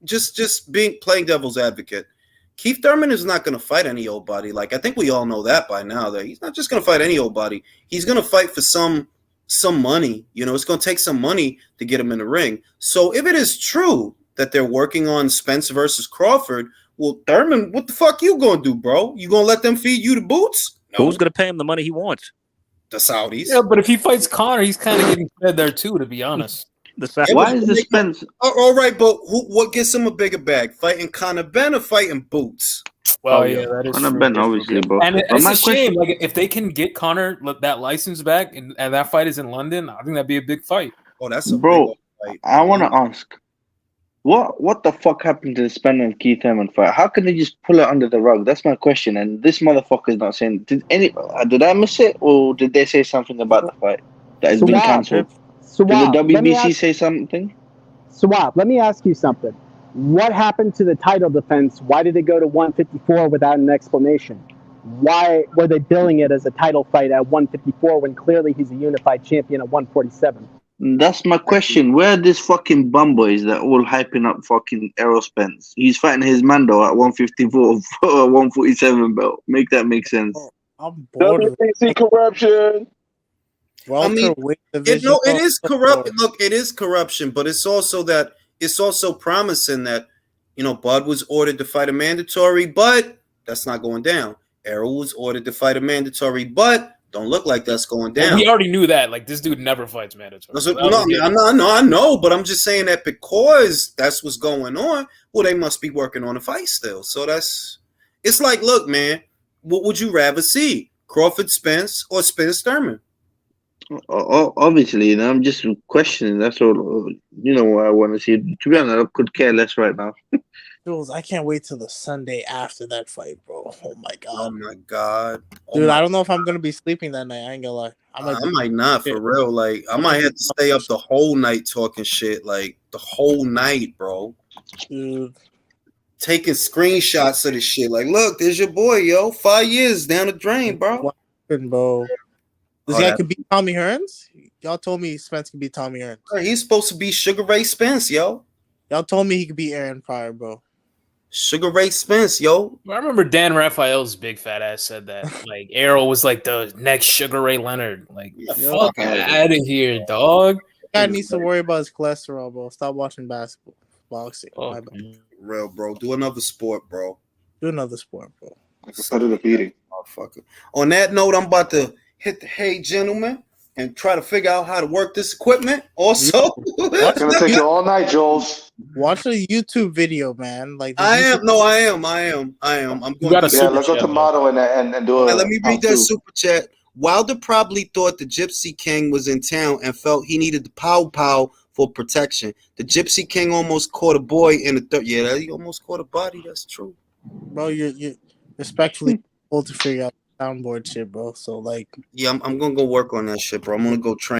just playing devil's advocate. Keith Thurman is not going to fight any old body. Like, I think we all know that by now. That he's not just going to fight any old body. He's going to fight for some money. You know, it's going to take some money to get him in the ring. So if it is true that they're working on Spence versus Crawford, well, Thurman, what the fuck you going to do, bro? You going to let them feed you the boots? No. Who's going to pay him the money he wants? The Saudis. Yeah, but if he fights Conor, he's kind of getting fed there too, to be honest. Why is the Spence? All right, but what gets him a bigger bag? Fighting Conor Benn or fighting Boots? Well, yeah, that is Conor true. Benn, obviously, bro. And it's a shame. Like, if they can get Conor that license back, and that fight is in London, I think that'd be a big fight. Oh, that's a bro. Big fight. I want to ask, what the fuck happened to the Spence and Keith Thurman fight? How can they just pull it under the rug? That's my question. And this motherfucker's not saying. Did I miss it, or did they say something about the fight that has been cancelled? So did the WBC say something? Swap, let me ask you something. What happened to the title defense? Why did it go to 154 without an explanation? Why were they billing it as a title fight at 154 when clearly he's a unified champion at 147? That's my question. Where are these fucking bum boys that all hyping up fucking Errol Spence? He's fighting his Mando at 154 for a 147 belt. Make that make sense. I'm bored with WBC corruption. I mean, it is corrupt. Look, it is corruption, but it's also that it's also promising that, you know, Bud was ordered to fight a mandatory, but that's not going down. Errol was ordered to fight a mandatory, but don't look like that's going down. Well, we already knew that. Like, this dude never fights mandatory. I know, but I'm just saying that because that's what's going on. Well, they must be working on a fight still. So it's like, look, man, what would you rather see? Crawford Spence or Spence Thurman? Obviously, I'm just questioning. That's all. You know what I want to see. To be honest, I could care less right now. Jules, I can't wait till the Sunday after that fight, bro. Oh my god. Oh my god. Dude, I don't know if I'm gonna be sleeping that night. I ain't gonna lie. I might not, for real. Like, I might have to stay up the whole night talking shit. Like, the whole night, bro. Dude. Taking screenshots of this shit. Like, look, there's your boy, yo. 5 years down the drain, bro. What happened, bro? This guy could beat Tommy Hearns? Y'all told me Spence could beat Tommy Hearns. He's supposed to be Sugar Ray Spence, yo. Y'all told me he could beat Aaron Pryor, bro. Sugar Ray Spence, yo. I remember Dan Raphael's big fat ass said that. Like, Errol was like the next Sugar Ray Leonard. Like, fuck out of here, dog. Guy needs to worry about his cholesterol, bro. Stop watching basketball, boxing. My bad. Real, bro. Do another sport, bro. Do another sport, bro. Competitive eating. Motherfucker. On that note, I'm about to hit the hey, gentlemen, and try to figure out how to work this equipment. Also, it's gonna take you all night, Jules. Watch a YouTube video, man. Like I am. I'm going to let's go to Motto and do it. Let me read that super chat. Wilder probably thought the Gypsy King was in town and felt he needed the pow for protection. The Gypsy King almost caught a boy in the third. Yeah, he almost caught a body. That's true. Bro, you're respectfully able to figure out soundboard shit, bro. So like, yeah, I'm gonna go work on that shit, bro. I'm gonna go train.